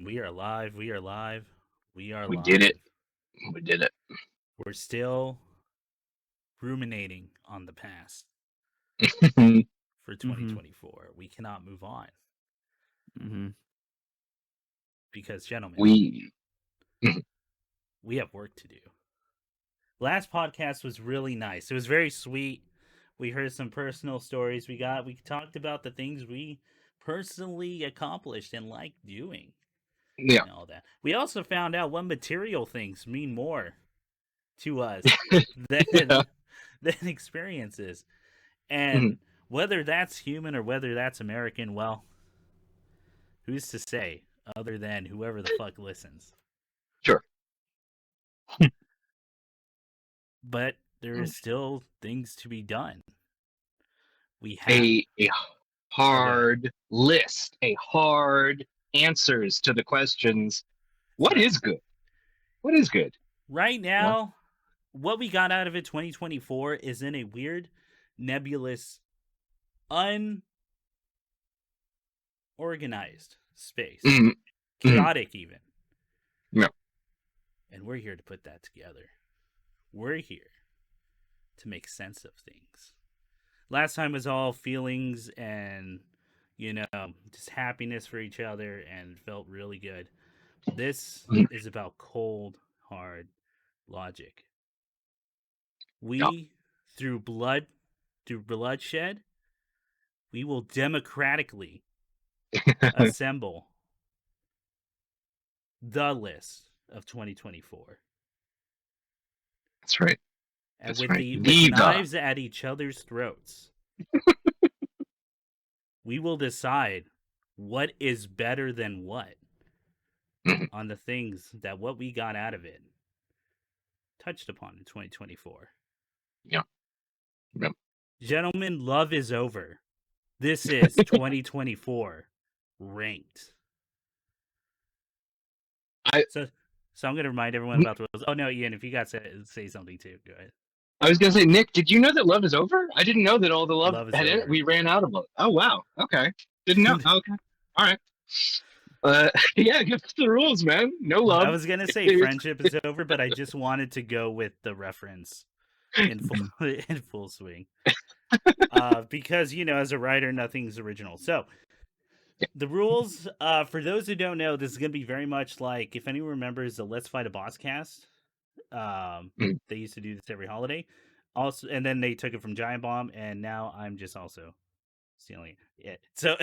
We are live. We are live. We are We did it. live. We did it. We're still ruminating on the past for Mm-hmm. 2024. We cannot move on Mm-hmm. because, gentlemen, we we have work to do. Last podcast was really nice. It was very sweet. We heard some personal stories. We talked about the things we personally accomplished and like doing yeah. and all that. We also found out what material things mean more to us Yeah. than experiences. Mhm. And whether that's human or whether that's American, well, who's to say other than whoever the fuck listens? Sure. But there is still things to be done. We have A hard list, a hard answers to the questions. What right. is good? What is good? Right You know? now, what we got out of it 2024 is in a weird, nebulous, unorganized space. Mhm. Chaotic even. Yeah. And we're here to put that together. We're here to make sense of things. Last time was all feelings and, just happiness for each other and felt really good. This Mhm. is about cold, hard logic. Yeah. We, through bloodshed, we will democratically assemble the list of 2024. That's right. And That's with right. with The knives at each other's throats, we will decide what is better than what Mhm. on the things that what we got out of it touched upon in 2024. Yeah. Yeah. Gentlemen, love is over. This is 2024 ranked. I So I'm going to remind everyone about the rules. Oh no, Ian, if you got to say something too, go ahead. I was gonna say, Nick, did you know that love is over? I didn't know that all the love Love is had it. over. We ran out of it. Oh wow. Okay. Didn't know. Okay. All right. Yeah, give us the rules, man. No I love. was going to say friendship is over, but I just wanted to go with the reference in full swing. Because as a writer, nothing's original. So the rules, for those who don't know, this is going to be very much like if anyone remembers the Let's Fight a Boss cast. Mm. They used to do this every holiday. Also, and then they took it from Giant Bomb, and now I'm just also stealing it. So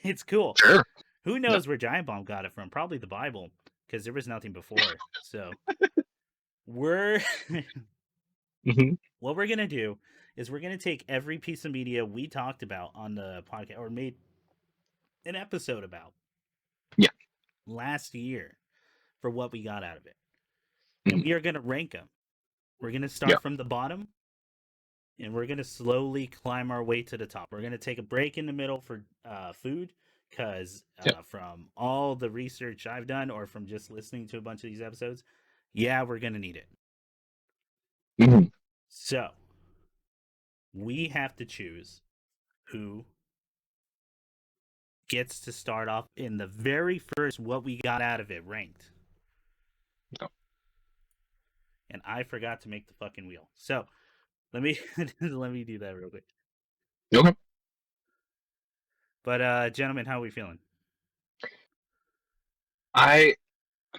it's cool. Sure. Who knows where Giant Bomb got it from? Probably the Bible, because there was nothing before. So we're Mm-hmm. what we're gonna do is we're gonna take every piece of media we talked about on the podcast or made an episode about Yeah. last year for what we got out of it, and Mm-hmm. we are gonna rank them. We're gonna Yeah. start from the bottom, and we're gonna slowly climb our way to the top. We're gonna take a break in the middle for food, because Yeah. from all the research I've done, or from just listening to a bunch of these episodes, yeah, we're gonna need it. Mm-hmm. So we have to choose who gets to start off in the very first what we got out of it ranked. Yeah. And I forgot to make the fucking wheel. So let me let me do that real quick. Okay. But gentlemen, how are we feeling? I'm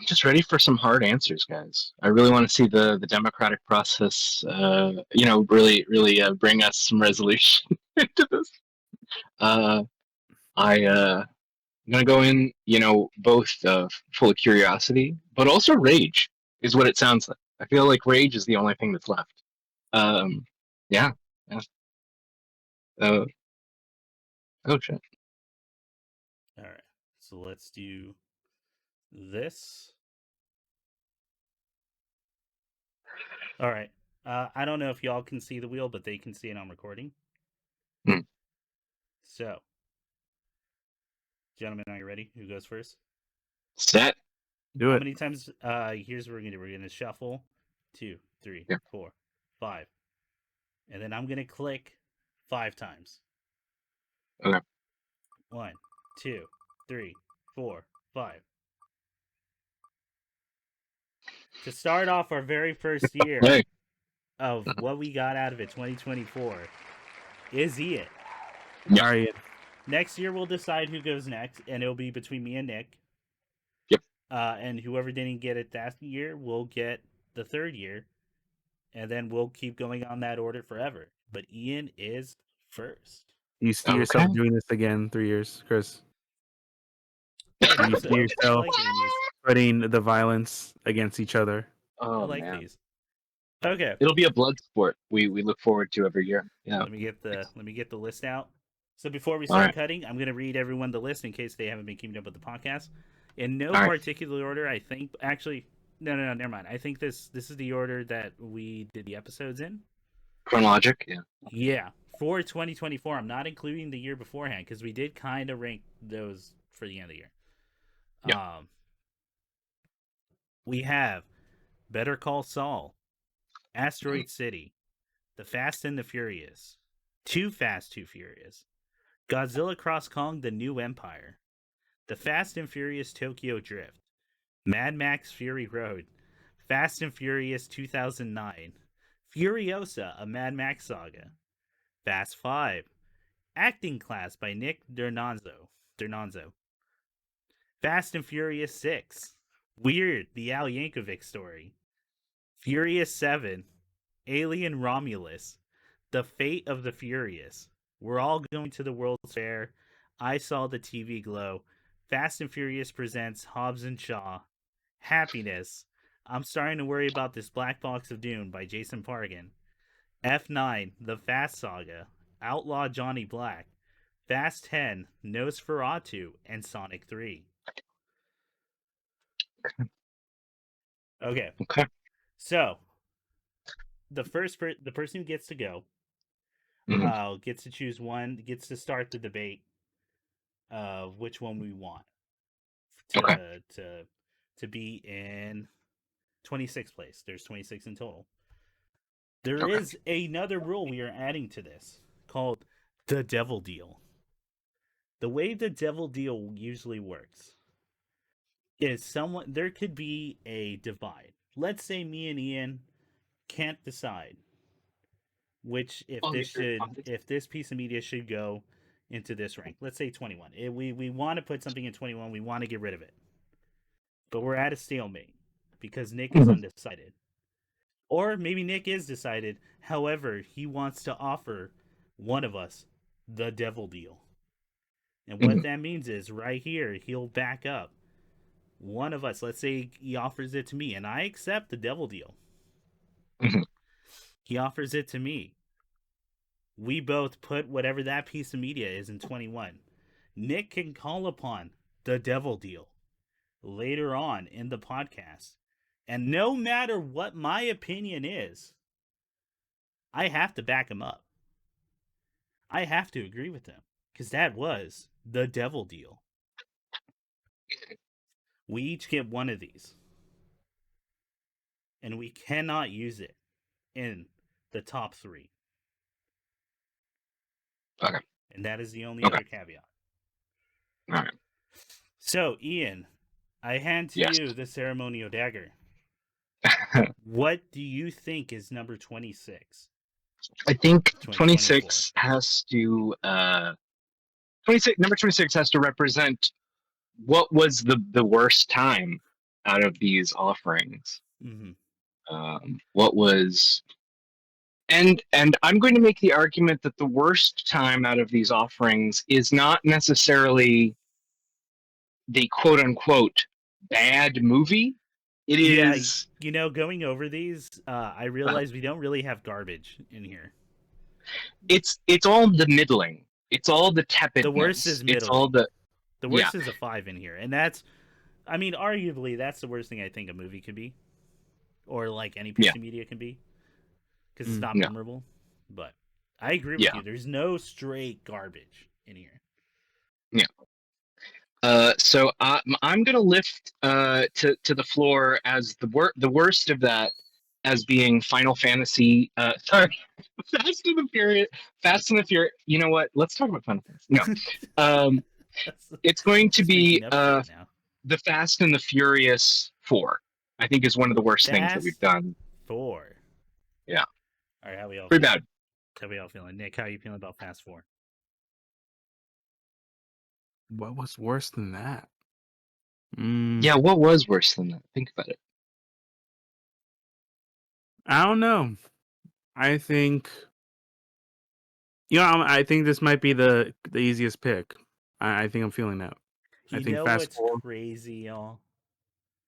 just ready for some hard answers, guys. I really want to see the democratic process. Really bring us some resolution into this. I'm gonna go in, both full of curiosity, but also rage is what it sounds like. I feel like rage is the only thing that's left. Yeah. Yeah. Uh, oh shit. All right. So let's do this. All right. I don't know if y'all can see the wheel, but they can see it on recording. Hmm. So, gentlemen, are you ready? Who goes first? Set. Do How it. many times? Here's what we're gonna do. We're gonna shuffle 2, 3, Yeah. 4, 5, and then I'm gonna click 5 times. Okay. 1, 2, 3, 4, 5. to start off our very first year Hey. of what we got out of it, 2024, is Ian. Yeah. All right. Next year we'll decide who goes next, and it'll be between me and Nick. Yep. And whoever didn't get it that year will get the third year, and then we'll keep going on that order forever. But Ian is first. You see yourself Okay. doing this again 3 years, Chris? I Do you hope see so. I yourself like doing these. putting the violence against each other? I Oh like man, these. Okay. it'll be a blood sport. We look forward to every year. Yeah. Let me get the list out. So before we All start right. cutting, I'm gonna read everyone the list in case they haven't been keeping up with the podcast. In no All right. particular order, I think. Actually, no, never mind. I think this is the order that we did the episodes in. Chronologic. Yeah. Yeah, for 2024, I'm not including the year beforehand because we did kind of rank those for the end of the year. Yeah. We have Better Call Saul, Asteroid City, The Fast and the Furious, Too Fast, Too Furious, Godzilla Cross Kong: The New Empire, The Fast and Furious Tokyo Drift, Mad Max Fury Road, Fast and Furious 2009, Furiosa: A Mad Max Saga, Fast 5, Acting Class by Nick Drnaso, Fast and Furious 6, Weird: The Al Yankovic Story, Furious 7, Alien Romulus, The Fate of the Furious, We're All Going to the World's Fair, I Saw the TV Glow, Fast and Furious Presents Hobbs and Shaw, Happiness, I'm Starting to Worry About This Black Box of Doom by Jason Pargin, F9, The Fast Saga, Outlaw Johnny Black, Fast 10, Nosferatu, and Sonic 3. Okay. Okay. So, the person who gets to go gets to choose one, gets to start the debate of which one we want to be in 26th place. There's 26 in total. There is another rule we are adding to this called the devil deal. The way the devil deal usually works is there could be a divide. Let's say me and Ian can't decide if this piece of media should go into this rank. Let's say 21. We want to put something in 21. We want to get rid of it, but we're at a stalemate because Nick is undecided, or maybe Nick is decided. However, he wants to offer one of us the devil deal, and what that means is right here he'll back up one of us. Let's say he offers it to me, and I accept the devil deal. He offers it to me. We both put whatever that piece of media is in 21. Nick can call upon the devil deal later on in the podcast. And no matter what my opinion is, I have to back him up. I have to agree with him because that was the devil deal. We each get one of these. And we cannot use it in the top 3. Okay. And that is the only other caveat. All right. So, Ian, I hand to you the ceremonial dagger. What do you think is number 26? I think 26 has to 26 number 26 has to represent what was the worst time out of these offerings. What was and I'm going to make the argument that the worst time out of these offerings is not necessarily the quote unquote bad movie. It is, going over these, I realize we don't really have garbage in here. It's all the middling. It's all the tepidness. The worst is middling. It's all the worst is a 5 in here, and that's, I mean, arguably that's the worst thing I think a movie could be, or like any piece of media can be, because it's not memorable. But I agree with you. There's no straight garbage in here. Yeah. So I'm gonna lift to the floor as the worst of that as being Final Fantasy. Sorry, Fast and the Furious. You know what? Let's talk about Final Fantasy. No, it's going to be the Fast and the Furious 4. I think is one of the worst things that Fast we've done. 4. Yeah. All right, how we all Pretty feeling? bad. How we all feeling? Nick, how are you feeling about Fast 4? What was worse than that? Yeah, what was worse than that? Think about it. I don't know. I think I think this might be the easiest pick. I think I'm feeling that. I You think know Fast what's 4. crazy, y'all?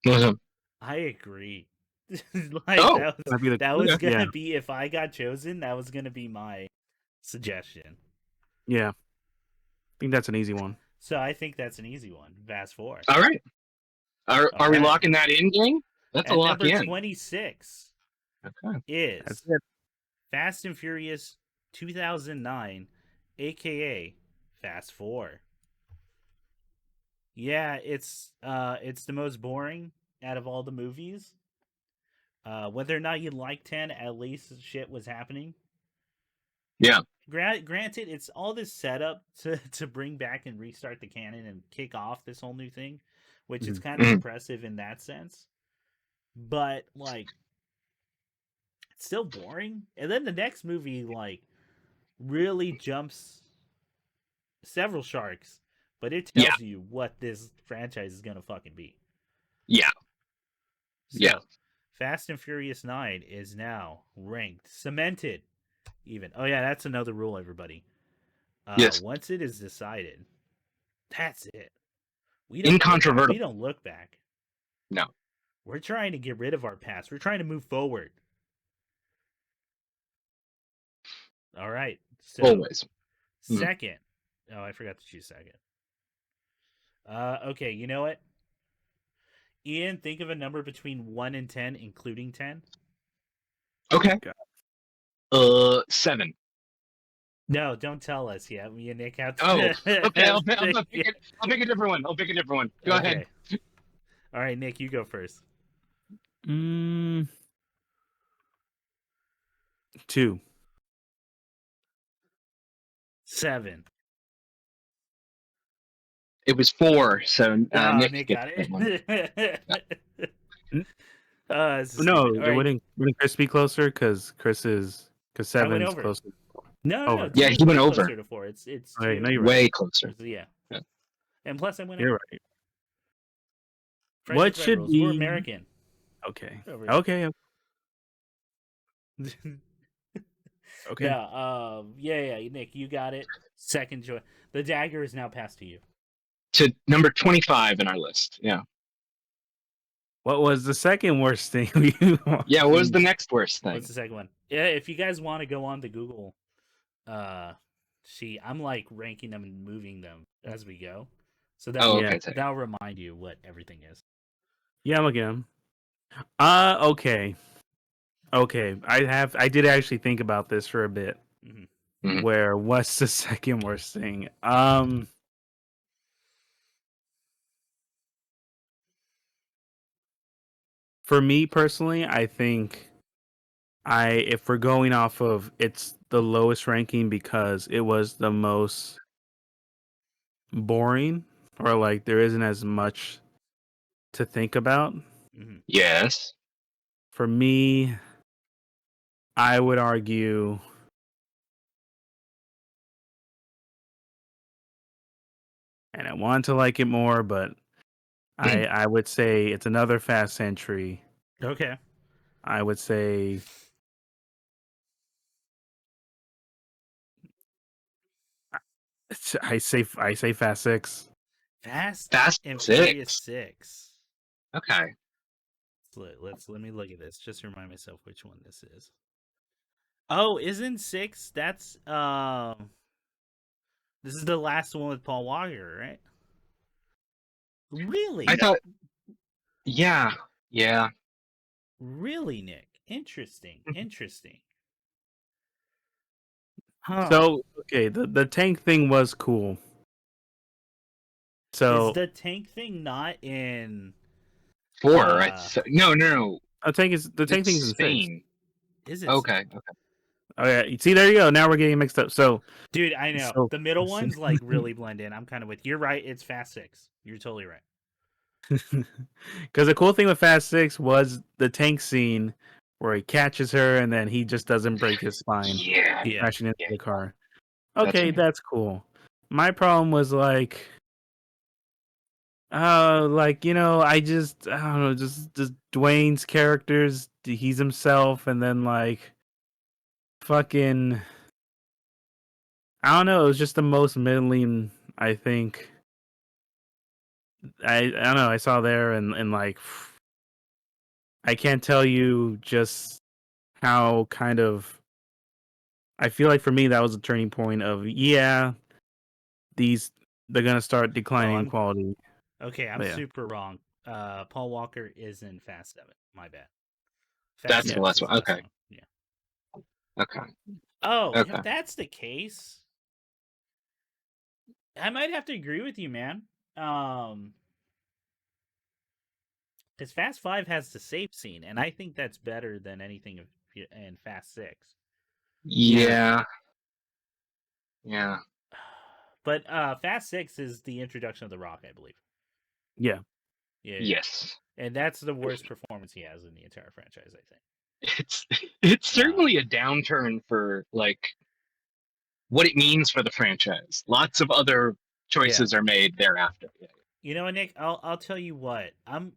Oh, I agree. Might be That was yeah, gonna be, if I got chosen, that was gonna be my suggestion. yeah. I think that's an easy one. So I think that's an easy one. Fast 4. all right. Are All we right. locking that in, gang? That's a At lock number in. 26 Okay. is That's it. Fast and Furious 2009, aka Fast 4. Yeah, it's the most boring out of all the movies. Whether or not you like 10, at least shit was happening. Yeah. Granted, it's all this setup to bring back and restart the canon and kick off this whole new thing, which is kind of Mhm. impressive in that sense. But like, it's still boring. And then the next movie like really jumps several sharks, but it Yeah. tells you what this franchise is gonna fucking be. Yeah. So, Yeah. Fast and Furious 9 is now ranked, cemented, even. Oh yeah, that's another rule, everybody. Yes. Once it is decided, that's it. We Incontrovertible. don't look back. No. We're trying to get rid of our past. We're trying to move forward. All right. So Always. second. Oh, I forgot to choose second. Okay, you know what? Ian, think of a number between 1 and 10, including 10. Okay. God. 7. No, don't tell us yet. Me and Nick have to. Oh, okay. I'll have to- pick a different one. Go ahead. All right, Nick, you go first. 2. 7. It was 4, so Nick gets got that one. it. N- This is No, stupid. All right. wouldn't Chris be closer? Because 7's over. closer. No, Over. two Yeah, is he went way over. closer to 4. It's Okay, 2. no, you're right. Way closer. Yeah. Yeah. And plus, I went You're over. right. French What and Fred should rules. We're be- American. Okay. Over. Okay. Okay. Yeah, Nick, you got it. Second choice. The dagger is now passed to you. To number 25 in our list. Yeah. What was the second worst thing? Yeah, what was the next worst thing? What's the second one? Yeah, if you guys want to go on the Google sheet, I'm like ranking them and moving them as we go. So that okay. that'll remind you what everything is. Yeah, I'm looking at him. Okay. Okay. I did actually think about this for a bit. Mhm. Where what's the second worst thing? For me personally, I think if we're going off of it's the lowest ranking because it was the most boring or like there isn't as much to think about. Yes. For me, I would argue and I want to like it more, but I would say it's another Fast Century. Okay. I would say I say Fast 6. Fast and 6. Furious 6. Okay. Let me look at this just to remind myself which one this is. Oh, isn't 6? That's this is the last one with Paul Walker, right? Really? I thought. Yeah. Really, Nick? Interesting. Huh. So okay, the tank thing was cool. So is the tank thing not in 4, right? No. the tank thing's in 6. Spain. Is it? Okay. Oh yeah, see there you go. Now we're getting mixed up. So Dude, I know. So- the middle ones like really blend in. I'm kind of with you're right, it's Fast 6. You're totally right. Because the cool thing with Fast 6 was the tank scene where he catches her and then he just doesn't break his spine Yeah. Yeah. crashing into the car. That's Okay, right. that's cool. My problem was like, I don't know, just Dwayne's characters, he's himself, and then like fucking, I don't know, it was just the most middling, I think. I don't know, I saw there and like, I can't tell you just how kind of, I feel like for me that was a turning point of, yeah, they're gonna start declining in quality. I'm Yeah. super wrong. Paul Walker is in Fast 7. My bad. That's Fast the last is one. Okay. Yeah. Okay. Oh, Okay. if that's the case, I might have to agree with you, man. Because Fast 5 has the safe scene, and I think that's better than anything in Fast 6. Yeah. Yeah. But Fast 6 is the introduction of The Rock, I believe. Yeah. Yeah. Yes. And that's the worst performance he has in the entire franchise, I think. It's certainly a downturn for like what it means for the franchise. Lots of other choices are made thereafter. Yeah. You know what, Nick? I'll tell you what. I'm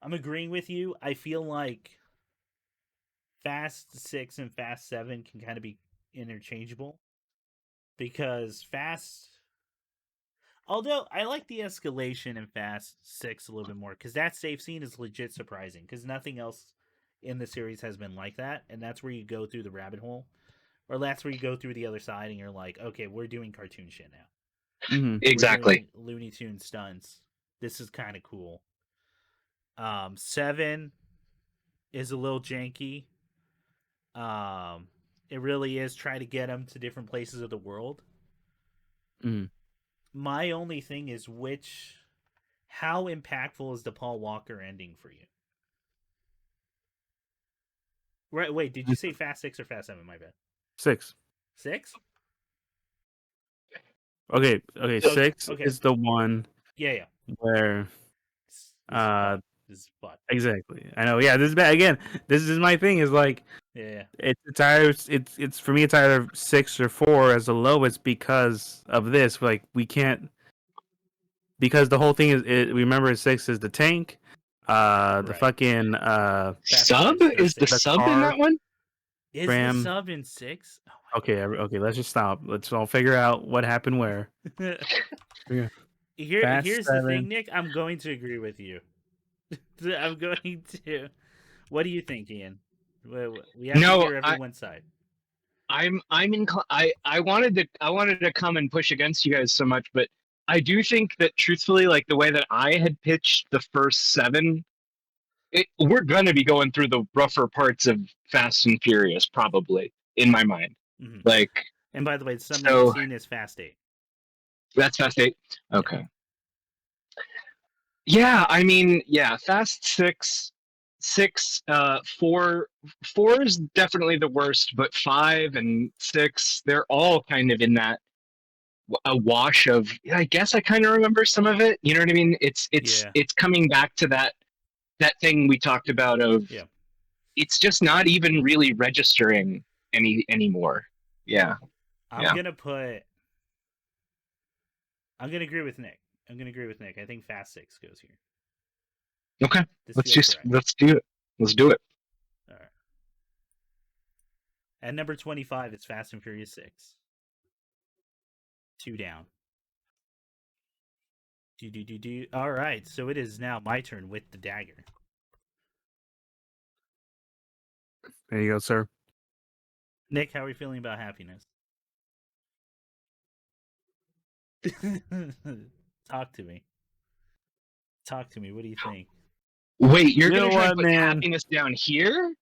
agreeing with you. I feel like Fast 6 and Fast 7 can kind of be interchangeable because although I like the escalation in Fast 6 a little bit more because that safe scene is legit surprising because nothing else in the series has been like that, and that's where you go through the rabbit hole, or that's where you go through the other side and you're like, okay, we're doing cartoon shit now. Mm-hmm. Exactly. We're doing Looney Tunes stunts. This is kind of cool. 7 is a little janky. It really is trying to get them to different places of the world. Mm-hmm. My only thing is how impactful is the Paul Walker ending for you? Right, wait, did you say Fast 6 or Fast 7? My bad. 6. 6? Okay, 6 is the one. Yeah. Where this is fun. Exactly. I know. Yeah, this is bad. Again, this is my thing is like it's either for me it's either 6 or 4 as the lowest because of this. Like we can't, because the whole thing is remember 6 is the tank. The fucking sub is the sub in that one? Is the sub in 6? Oh, okay, let's just stop. Let's all figure out what happened where. Here's the thing, Nick. I'm going to agree with you. I'm going to. What do you think, Ian? We have to hear everyone's side. I wanted to come and push against you guys so much, but I do think that truthfully, like the way that I had pitched the first 7, we're gonna be going through the rougher parts of Fast and Furious, probably in my mind. Mm-hmm. Like, and by the way, the submarine scene is Fast 8. That's Fast 8. Okay. Yeah, I mean, Fast 6, 4 is definitely the worst, but 5 and 6, they're all kind of in that a wash of. I guess I kind of remember some of it. You know what I mean? It's coming back to that thing we talked about of. Yeah. It's just not even really registering anymore. Yeah. I'm gonna agree with Nick. I think Fast 6 goes here. Okay. Let's do it. Let's do it. All right. At number 25, it's Fast and Furious 6. 2 down. Do. All right, so it is now my turn with the dagger. There you go, sir. Nick, how are you feeling about happiness? Talk to me. What do you think? Wait, you're going to try to put happiness down here?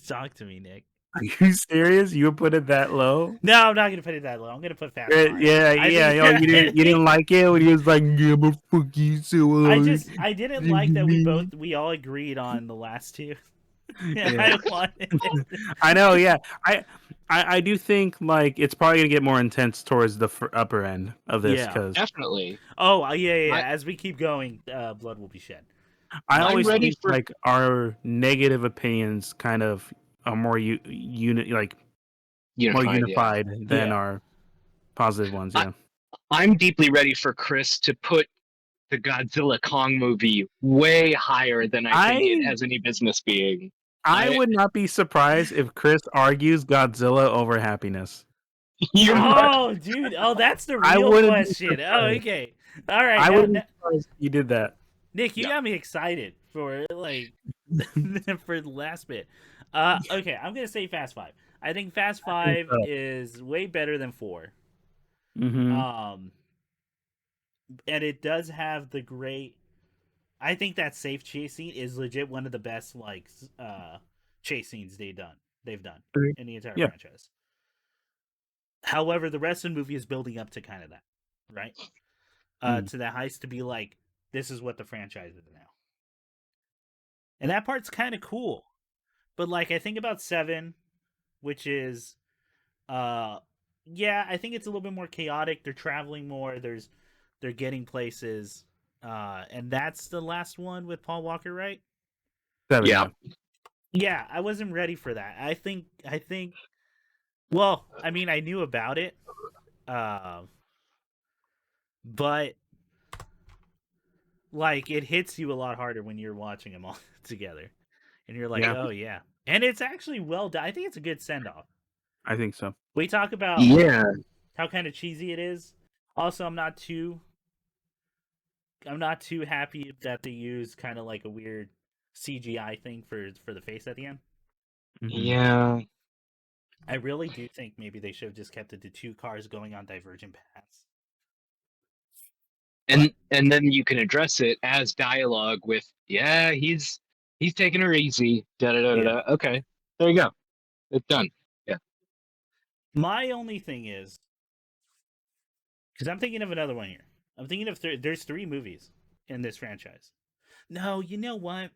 Talk to me, Nick. Are you serious? You would put it that low? No, I'm not going to put it that low. I'm going to put Fast 5. Yeah. You didn't like it when he was like, "Yeah, but fuck you so hard." I didn't like that we all agreed on the last 2. I don't want it. I know. Yeah, I do think like it's probably gonna get more intense towards the upper end of this because Definitely. Oh yeah. As we keep going, blood will be shed. I I'm always ready think for- like our negative opinions kind of are more more unified than Yeah. our positive ones. Yeah, I'm deeply ready for Chris to put the Godzilla Kong movie way higher than I think it has any business being. I would not be surprised if Chris argues Godzilla over happiness. Dude. Oh, that's the real question. Oh, okay. All right. I wouldn't be surprised if you did that. Nick, you got me excited for like for the last bit. Okay, I'm gonna say Fast 5. I think Fast 5 is way better than 4. Mm-hmm. And it does have the great. I think that safe chase scene is legit one of the best like chase scenes they've done in the entire franchise. However, the rest of the movie is building up to kind of that, right? To that heist to be like, this is what the franchise is now. And that part's kind of cool. But like I think about 7, which is I think it's a little bit more chaotic. They're traveling more, they're getting places. And that's the last one with Paul Walker, right? 7, yeah. Yeah, I wasn't ready for that. I think well, I mean, I knew about it. But like it hits you a lot harder when you're watching them all together. And you're like, oh yeah. And it's actually well done. I think it's a good send off. I think so. We talk about how kind of cheesy it is. Also, I'm not too happy that they use kind of like a weird CGI thing for the face at the end. Mm-hmm. Yeah. I really do think maybe they should have just kept it to 2 cars going on divergent paths. And then you can address it as dialogue with, he's taking her easy. Da da da da. Okay, there you go. It's done. Yeah. My only thing is, because I'm thinking of another one here. I'm thinking of there's 3 movies in this franchise. No, you know what?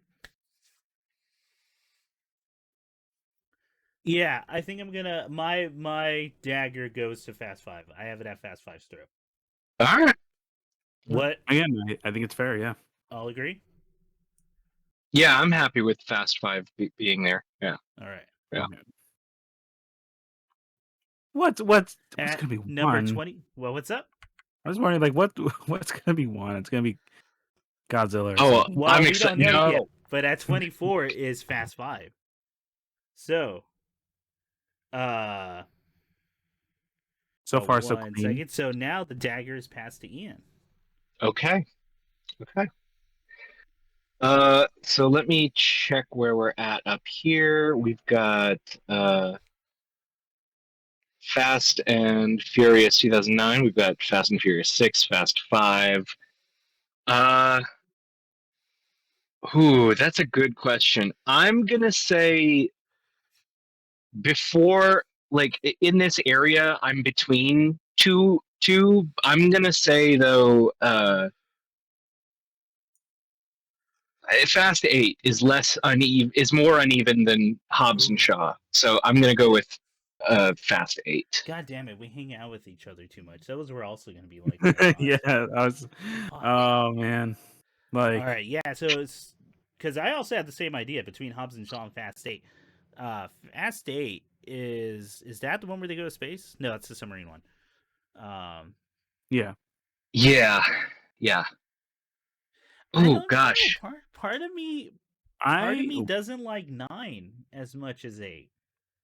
Yeah, I think I'm gonna my dagger goes to Fast 5. I have it at Fast 5's throat. All right. What? Again, I think it's fair. Yeah. I'll agree. Yeah, I'm happy with Fast 5 being there. Yeah. All right. Yeah. What's gonna be number 1? 20? Well, what's up? I was wondering, like, what's gonna be 1? It's gonna be Godzilla. Oh, well, I'm we excited. don't know yet, but at 24 is Fast 5. So, so far so one clean. second. So now the dagger is passed to Ian. Okay. So let me check where we're at up here. We've got Fast and Furious 2009. We've got Fast and Furious 6, Fast 5. That's a good question. I'm gonna say before, like in this area, I'm between two. I'm gonna say though, Fast 8 is more uneven than Hobbs and Shaw. So I'm gonna go with Fast 8. God damn it, we hang out with each other too much. Those were also gonna be like Yeah, I was. Oh man, like. All right, yeah. So it's because I also had the same idea between Hobbs and Shaw and Fast 8. Fast 8 is that the one where they go to space? No, that's the submarine one. Yeah. Oh gosh. Part of me doesn't like 9 as much as 8.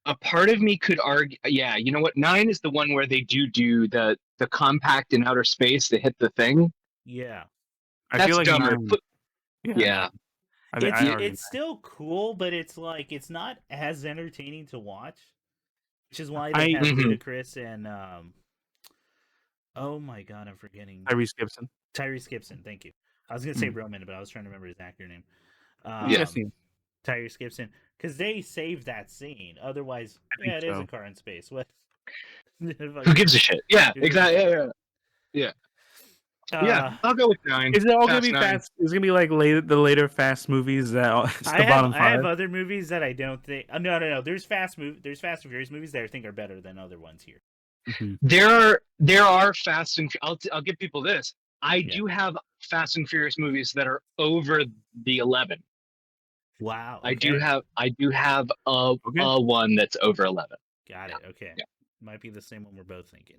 A part of me could argue, yeah, you know what? 9 is the one where they do the compact in outer space to hit the thing. Yeah. I feel like dumber. 9, yeah. It's still cool, but it's like it's not as entertaining to watch, which is why they have Ludacris and oh my god, I'm forgetting Tyrese Gibson. Thank you. I was gonna say Roman, but I was trying to remember his actor name. Tyrese Gibson, because they saved that scene. Otherwise, it is a car in space. What? Who gives a shit? Yeah, exactly. Yeah. Yeah, I'll go with 9. Is it all gonna Fast be 9. fast? Is it gonna be like the later Fast movies that it's the bottom 5? I have other movies that I don't think. No. There's Fast and Furious movies that I think are better than other ones here. Mm-hmm. There are Fast and I'll give people this. I do have Fast and Furious movies that are over the 11. Wow. Okay. I do have a one that's over 11. Got it. Okay. Yeah. Might be the same one we're both thinking.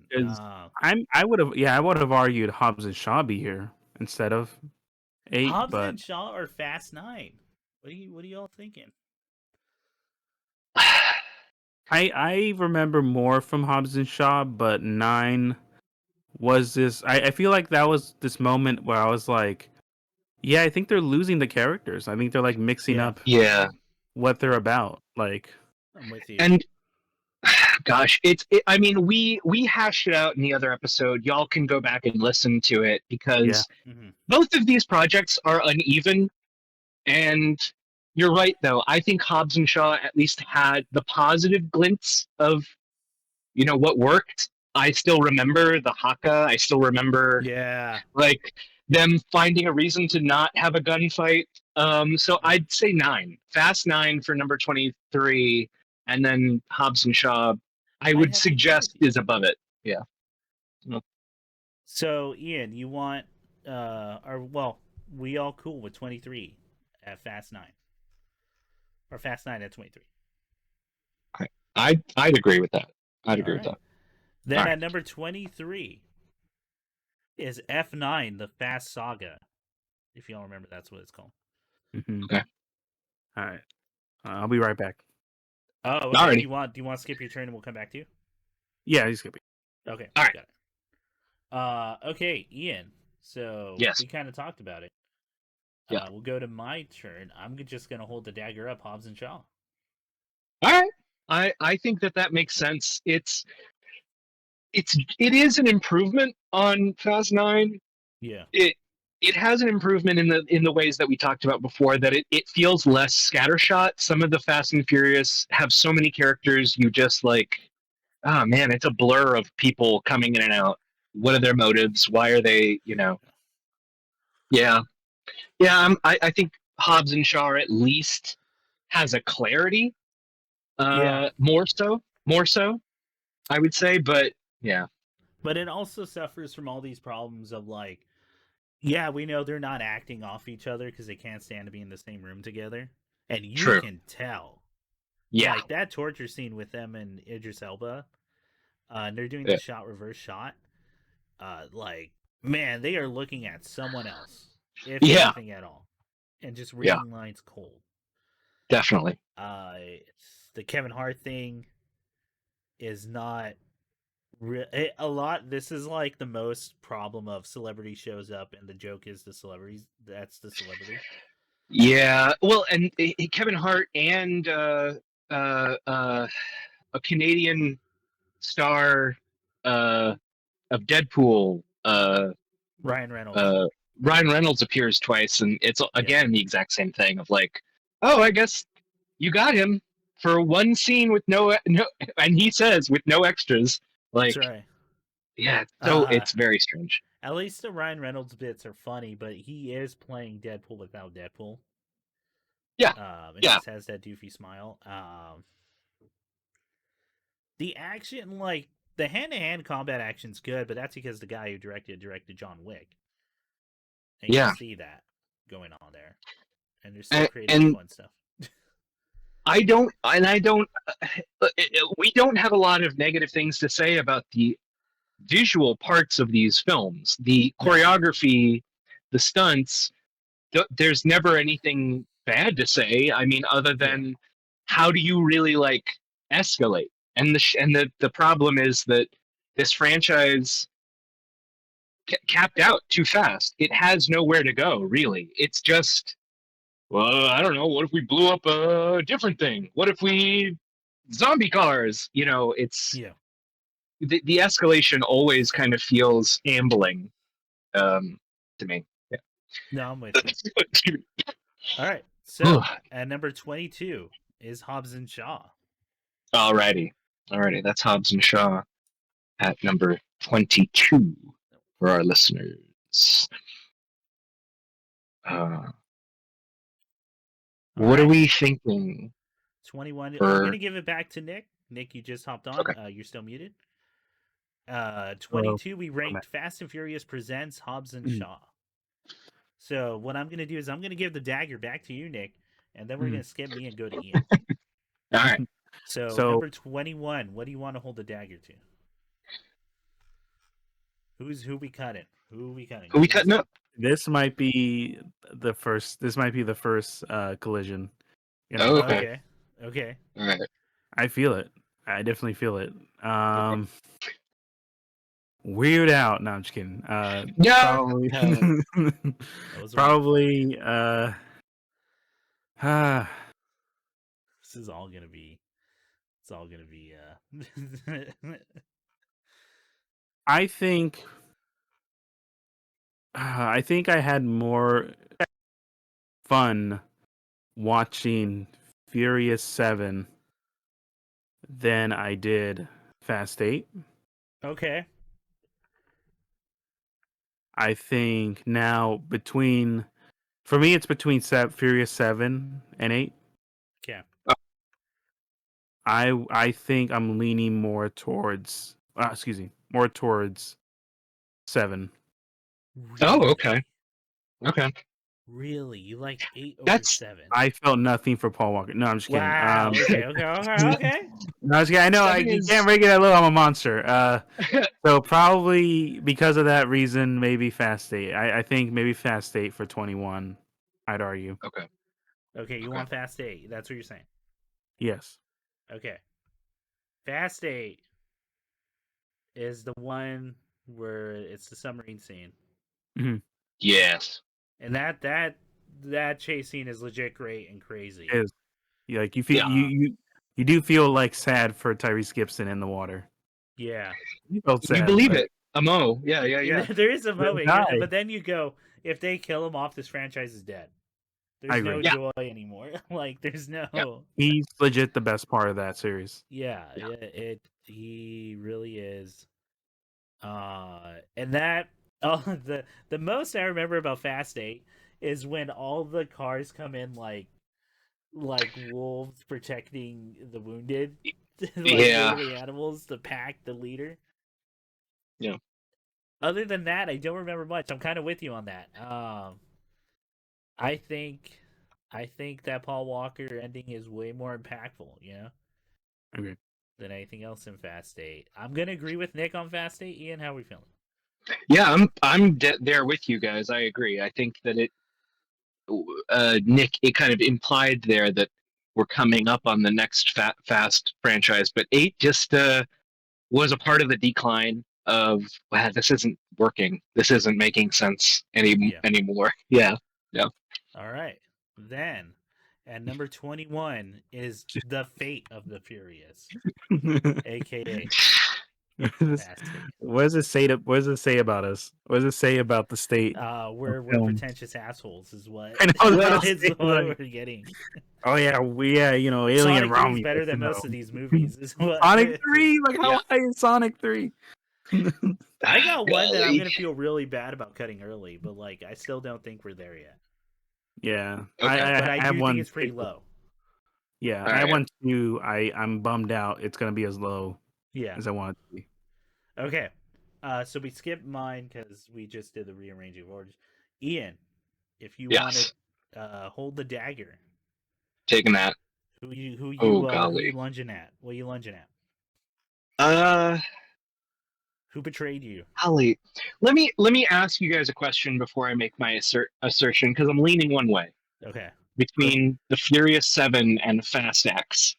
I would have argued Hobbs and Shaw be here instead of 8. Hobbs but and Shaw or Fast 9? What are y'all thinking? I remember more from Hobbs and Shaw, but 9 was this. I feel like that was this moment where I was like, yeah, I think they're losing the characters. I think they're like mixing up what they're about. Like, I'm with you. And gosh, I mean, we hashed it out in the other episode. Y'all can go back and listen to it because both of these projects are uneven. And you're right, though. I think Hobbs and Shaw at least had the positive glints of, what worked. I still remember the haka. I still remember, like them finding a reason to not have a gunfight. So I'd say 9, Fast 9 for number 23. And then Hobbs and Shaw, I would suggest is above it. Yeah. So Ian, you want we all cool with 23 at Fast 9, or Fast 9 at 23? I'd agree with that. I'd agree with that. Then at number 23 is F9, the Fast Saga. If y'all remember, that's what it's called. Mm-hmm. Okay. All right. I'll be right back. Oh, okay. Do you want to skip your turn and we'll come back to you? Yeah, you skip it. Okay. All right. Got it. Okay, Ian. So we kind of talked about it. Yeah. We'll go to my turn. I'm just gonna hold the dagger up, Hobbs and Shaw. All right. I think that makes sense. It is an improvement on Fast 9. Yeah. It has an improvement in the ways that we talked about before, that it feels less scattershot. Some of the Fast and Furious have so many characters, you just like, oh man, it's a blur of people coming in and out. What are their motives? Why are they, Yeah. I think Hobbs and Shaw at least has a clarity. More so, I would say, but yeah. But it also suffers from all these problems of like, yeah, we know they're not acting off each other because they can't stand to be in the same room together. And you can tell. Yeah. Like that torture scene with them and Idris Elba, and they're doing the reverse shot. Like, man, they are looking at someone else, if anything at all. And just reading lines cold. Definitely. The Kevin Hart thing is not... a lot. This is like the most problem of celebrity shows up and the joke is the celebrities. That's the celebrity. Yeah, well, and Kevin Hart and a Canadian star of Deadpool, Ryan Reynolds. Ryan Reynolds appears twice, and it's again the exact same thing of like, oh, I guess you got him for one scene with no, and he says with no extras. Like, that's right. Yeah, so it's very strange. At least the Ryan Reynolds bits are funny, but he is playing Deadpool without Deadpool. Yeah. It just has that doofy smile. The action, like, the hand-to-hand combat action's good, but that's because the guy who directed John Wick. And you see that going on there. And they're still creating fun stuff. we don't have a lot of negative things to say about the visual parts of these films. The choreography, the stunts, there's never anything bad to say. I mean, other than how do you really like escalate? And the problem is that this franchise capped out too fast. It has nowhere to go, really. It's just, well, I don't know. What if we blew up a different thing? What if we zombie cars? It's the escalation always kind of feels ambling to me. Yeah. No, I'm with you. All right. So at number 22 is Hobbs and Shaw. Alrighty. That's Hobbs and Shaw at number 22 for our listeners. What are we thinking? 21. For... I'm gonna give it back to Nick. Nick, you just hopped on. Okay. You're still muted. 22. We ranked okay. Fast and Furious presents Hobbs and Shaw. So what I'm gonna do is I'm gonna give the dagger back to you, Nick, and then we're gonna skip me and go to Ian. All right. So number 21. What do you want to hold the dagger to? Who we cutting? Who we cutting? Who we cutting up? This might be the first. This might be the first collision. You know? Oh, okay. All right. I feel it. I definitely feel it. Weird out. No, I'm just kidding. Yeah. Probably. Probably. This is all gonna be. It's all gonna be. I think I had more fun watching Furious 7 than I did Fast 8. Okay. I think now for me it's between Furious 7 and 8. Okay. I think I'm leaning more towards more towards 7. Really? Oh, okay. Okay. Really? You like 8 over 7? I felt nothing for Paul Walker. No, I'm just kidding. Wow. Okay. No, I know you can't make it that low. I'm a monster. So probably because of that reason, maybe Fast 8. I think maybe Fast 8 for 21. I'd argue. Okay. You want Fast 8? That's what you're saying. Yes. Okay. Fast 8 is the one where it's the submarine scene. Mm-hmm. Yes. And that chase scene is legit great and crazy. It is. Like you feel you do feel like sad for Tyrese Gibson in the water. Yeah. You believe it. Mo. Yeah. There is a moment, but then you go, if they kill him off, this franchise is dead. There's no joy anymore. Like there's no. Yeah. He's legit the best part of that series. Yeah. He really is. And that the most I remember about Fast 8 is when all the cars come in like wolves protecting the wounded, literally animals, the pack, the leader. Yeah. Other than that, I don't remember much. I'm kind of with you on that. I think that Paul Walker ending is way more impactful, Okay. than anything else in Fast 8. I'm gonna agree with Nick on Fast 8. Ian, how are we feeling? Yeah, I'm there with you guys. I agree. I think that Nick, it kind of implied there that we're coming up on the next Fast franchise, but 8 just was a part of the decline of, wow, this isn't working. This isn't making sense anymore. Yeah. All right. Then, at number 21 is The Fate of the Furious, aka What does it say about us? What does it say about the state? We're pretentious assholes, is what I know what we're getting. Oh yeah, Alien Sonic Romulus is better than most of these movies. Is what... Sonic 3, like how high is Sonic 3? I got one that I'm gonna feel really bad about cutting early, but like I still don't think we're there yet. Yeah, okay. I have do one. think it's pretty low. Yeah, I have one too. I'm bummed out. It's gonna be as low. As I want it to be. Okay, so we skipped mine because we just did the rearranging of orders. Ian, if you want to hold the dagger, taking that. Who you lunging at? What are you lunging at? Who betrayed you? Golly, let me ask you guys a question before I make my assertion, because I'm leaning one way. Okay. Between the Furious 7 and Fast X.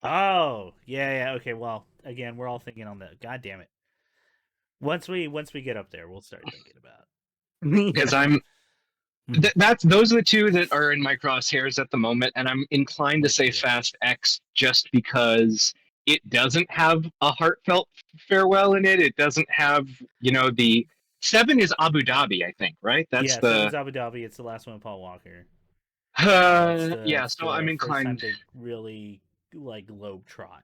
Oh, yeah. Okay, well, again, we're all thinking on the. God damn it. Once we get up there, we'll start thinking about. Because those are the two that are in my crosshairs at the moment, and I'm inclined to say Fast X just because it doesn't have a heartfelt farewell in it. It doesn't have, the 7 is Abu Dhabi, I think, right? That's it's Abu Dhabi. It's the last one with Paul Walker. So I'm inclined to really globe trot.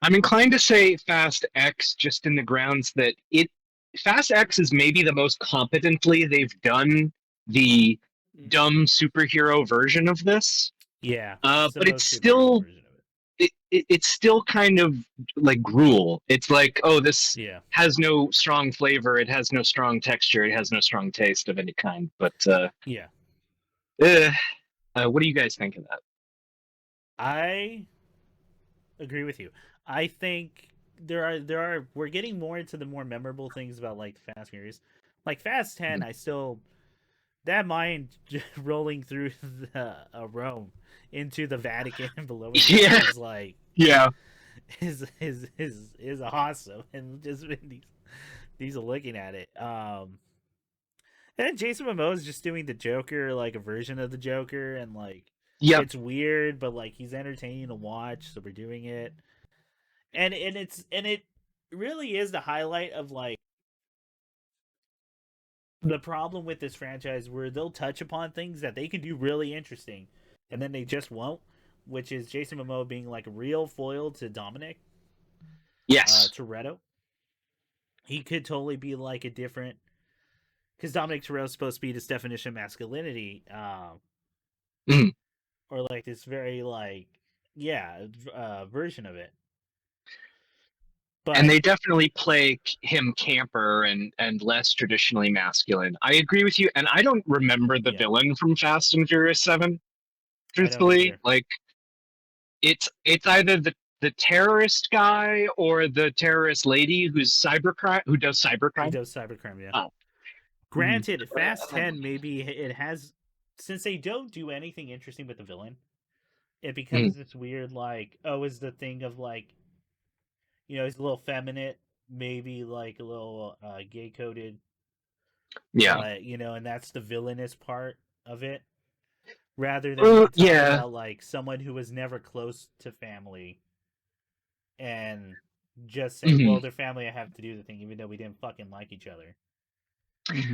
I'm inclined to say Fast X just in the grounds that Fast X is maybe the most competently they've done the dumb superhero version of this. Yeah, But it's superhero still version of it. it's still kind of like gruel. It's like, oh, this Yeah, has no strong flavor, it has no strong texture, it has no strong taste of any kind. But yeah. what do you guys think of that? I agree with you. I think we're getting more into the more memorable things about like the Fast Furious. Like Fast 10, I still that mine rolling through the Rome into the Vatican and below it Yeah. is like Yeah. is awesome, and just these are looking at it. And then Jason Momoa is just doing the Joker, like a version of the Joker, and like Yep. it's weird, but like he's entertaining to watch, so we're doing it. And it really is the highlight of like the problem with this franchise, where they'll touch upon things that they can do really interesting, and then they just won't. Which is Jason Momoa being like a real foil to Dominic. Yes. Toretto. He could totally be like a different, because Dominic Toretto's supposed to be this definition of masculinity, or like this very like version of it. But and they definitely play him camper and less traditionally masculine. I agree with you, and I don't remember the villain from Fast and Furious 7. Truthfully, like it's either the terrorist guy or the terrorist lady who does cybercrime. Who does cybercrime? Yeah. Oh. Granted, Fast 10 maybe it has, since they don't do anything interesting with the villain, it becomes this weird like, oh, is the thing of like, you know, he's a little feminine, maybe like a little gay coded. Yeah. You know, and that's the villainous part of it. Rather than talking about like someone who was never close to family and just saying, well, their family, I have to do the thing, even though we didn't fucking like each other.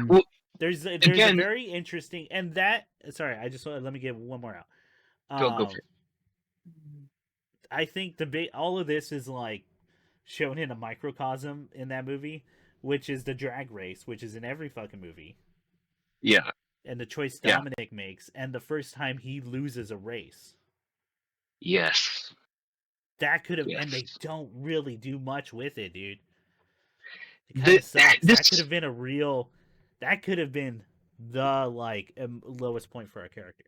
Well, there's a very interesting, and that, sorry, I just let me get one more out. Go for it. I think all of this is like shown in a microcosm in that movie, which is the drag race, which is in every fucking movie. Yeah. And the choice Dominic makes, and the first time he loses a race. Yes. That could have, and they don't really do much with it, dude. It kind of sucks. That could have been that could have been the like lowest point for our character.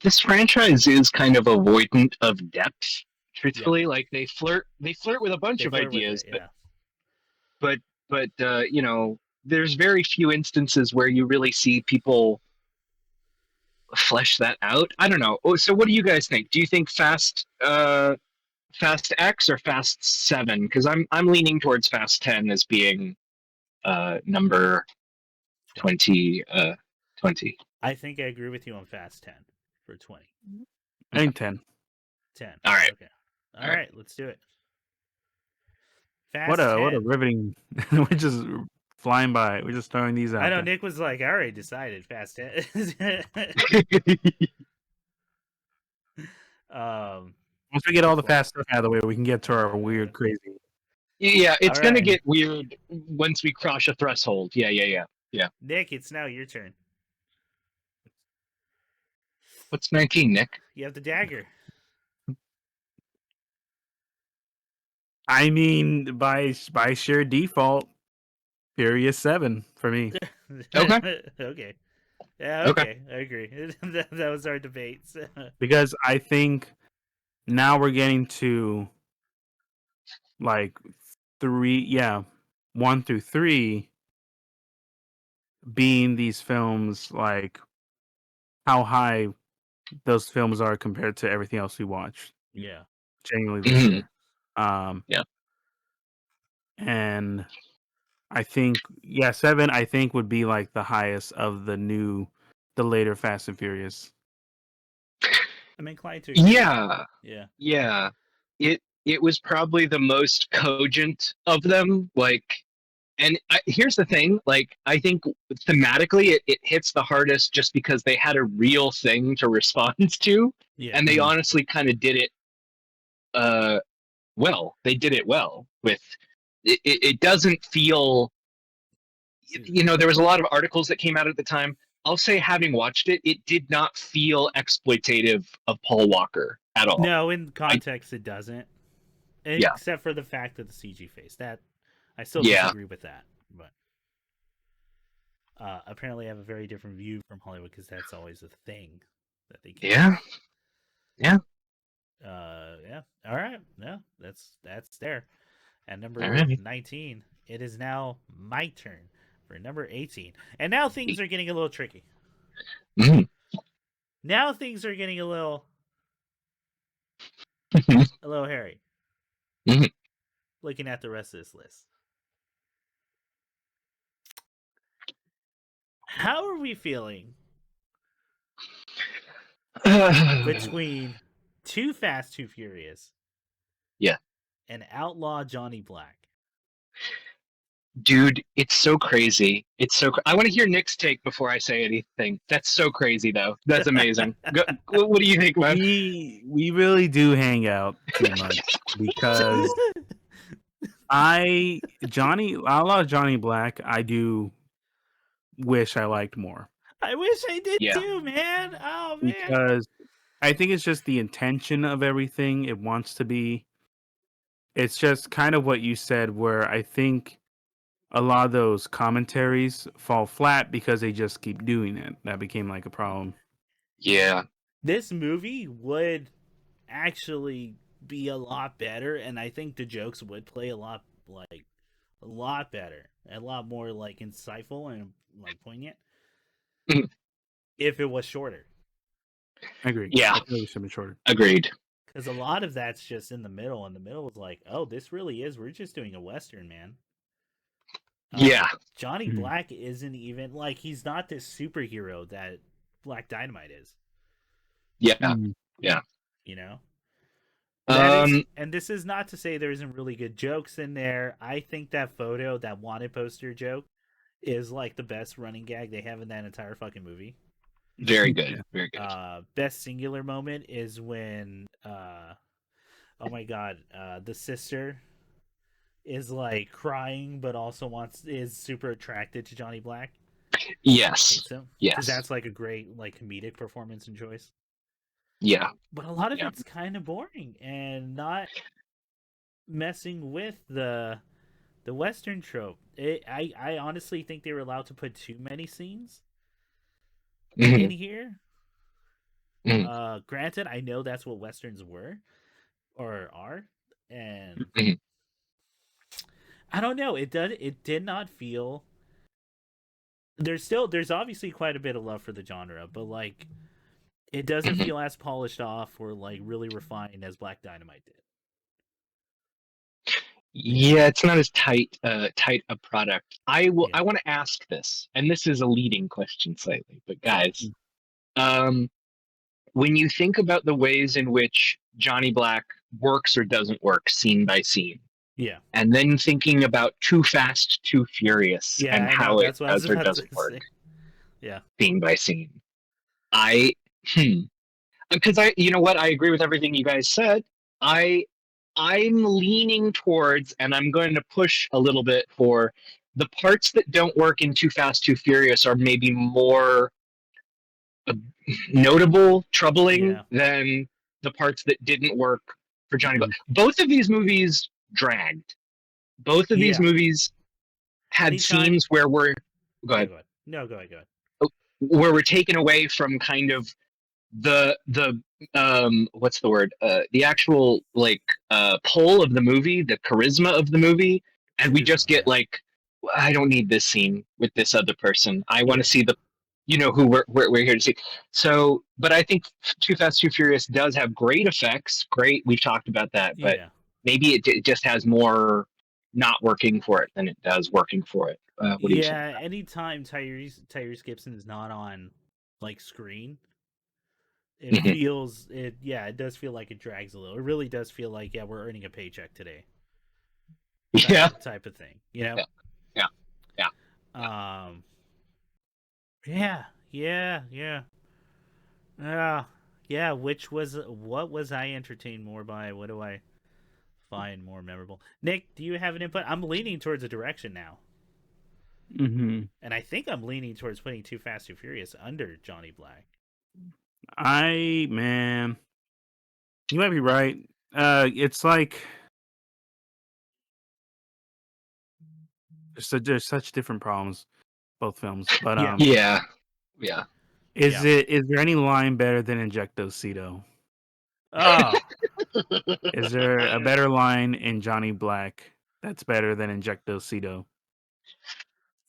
This franchise is kind of avoidant of depth. Truthfully, like they flirt with a bunch of ideas, but you know, there's very few instances where you really see people flesh that out. I don't know. So what do you guys think? Do you think Fast X or Fast 7? Because I'm leaning towards Fast 10 as being number 20. I think I agree with you on Fast 10 for 20. I think 10. 10. All right. Okay. All right. Let's do it. Fast what a riveting. We're just flying by. We're just throwing these out. I know Nick was like, I already decided Fast 10. Once we get all the fast stuff out of the way, we can get to our weird, crazy. Yeah, it's gonna get weird once we cross a threshold. Yeah. Nick, it's now your turn. What's 19, Nick? You have the dagger. I mean, by sheer default, Furious 7 for me. Okay. Okay. Yeah, okay. I agree. That was our debate. Because I think now we're getting to like 1 through 3 being these films, like how high those films are compared to everything else we watched. Yeah. Genuinely this year. Yeah. And I think 7 I think would be like the highest of the later Fast and Furious. I'm inclined to agree. Yeah. It was probably the most cogent of them. Like, and here's the thing. Like, I think thematically it hits the hardest just because they had a real thing to respond to, and they honestly kind of did it. Well, they did it well with it doesn't feel. There was a lot of articles that came out at the time. I'll say, having watched it, it did not feel exploitative of Paul Walker at all. No, in context, it doesn't. Yeah. Except for the fact that the CG face. That I still disagree with that. But apparently, I have a very different view from Hollywood because that's always a thing that they can't. Yeah. Yeah. Yeah. All right. Yeah, that's there. And number 19, it is now my turn for number 18. And now things are getting a little tricky. Mm-hmm. Now things are getting a little hairy. Mm-hmm. Looking at the rest of this list. How are we feeling between Too Fast, Too Furious? Yeah. And Outlaw Johnny Black? Dude, it's so crazy. I want to hear Nick's take before I say anything. That's so crazy, though. That's amazing. What do you think, man? We really do hang out too much because Outlaw Johnny Black, I do wish I liked more. I wish I did too, man. Oh, man. Because I think it's just the intention of everything it wants to be. It's just kind of what you said, where I think a lot of those commentaries fall flat because they just keep doing it. That became like a problem. Yeah. This movie would actually be a lot better, and I think the jokes would play a lot better, a lot more insightful and poignant if it was shorter. I agree. Yeah, I think it should be shorter. Agreed. Because a lot of that's just in the middle, and the middle is like, oh, this really is. We're just doing a Western, man. Yeah. Johnny Black isn't even he's not this superhero that Black Dynamite is. Yeah. Yeah. And this is not to say there isn't really good jokes in there. I think that photo, that wanted poster joke, is the best running gag they have in that entire fucking movie. Very good. Very good. Best singular moment is when oh my god, the sister is crying but also is super attracted to Johnny Black. Yes. Hates him. Yes. Because that's a great comedic performance and choice. Yeah. But a lot of it's kind of boring and not messing with the Western trope. I honestly think they were allowed to put too many scenes in here. Granted, I know that's what Westerns were or are, and I don't know. It did not feel. There's obviously quite a bit of love for the genre, but it doesn't feel as polished off or really refined as Black Dynamite did. Yeah, it's not as tight a product. I want to ask this, and this is a leading question slightly, but guys, when you think about the ways in which Johnny Black works or doesn't work scene by scene, and then thinking about Too Fast, Too Furious, and how it does or doesn't work, scene by scene, because you know what, I agree with everything you guys said. I'm leaning towards, and I'm going to push a little bit for the parts that don't work in Too Fast, Too Furious are maybe more notable, troubling than the parts that didn't work for Johnny Black. Both of these movies dragged. Both of these movies had scenes where we're... Go ahead. No, go ahead. Where we're taken away from kind of the what's the word, the actual pull of the movie, the charisma of the movie, and we just get I don't need this scene with this other person, I want to see the who we're here to see. So but I think Too Fast Too Furious does have great effects, we've talked about that, but maybe it just has more not working for it than it does working for it. What do you think? Anytime Tyrese Gibson is not on screen, it feels it does feel like it drags a little. It really does feel like we're earning a paycheck today. Type of thing, Yeah. What was I entertained more by? What do I find more memorable. Nick, do you have an input? I'm leaning towards a direction now. Mm-hmm. And I think I'm leaning towards putting Too Fast, Too Furious under Johnny Black. Man, you might be right. It's like there's such different problems, both films. But Yeah. is there any line better than Injectocito? Oh, Is there a better line in Johnny Black that's better than Injectocito?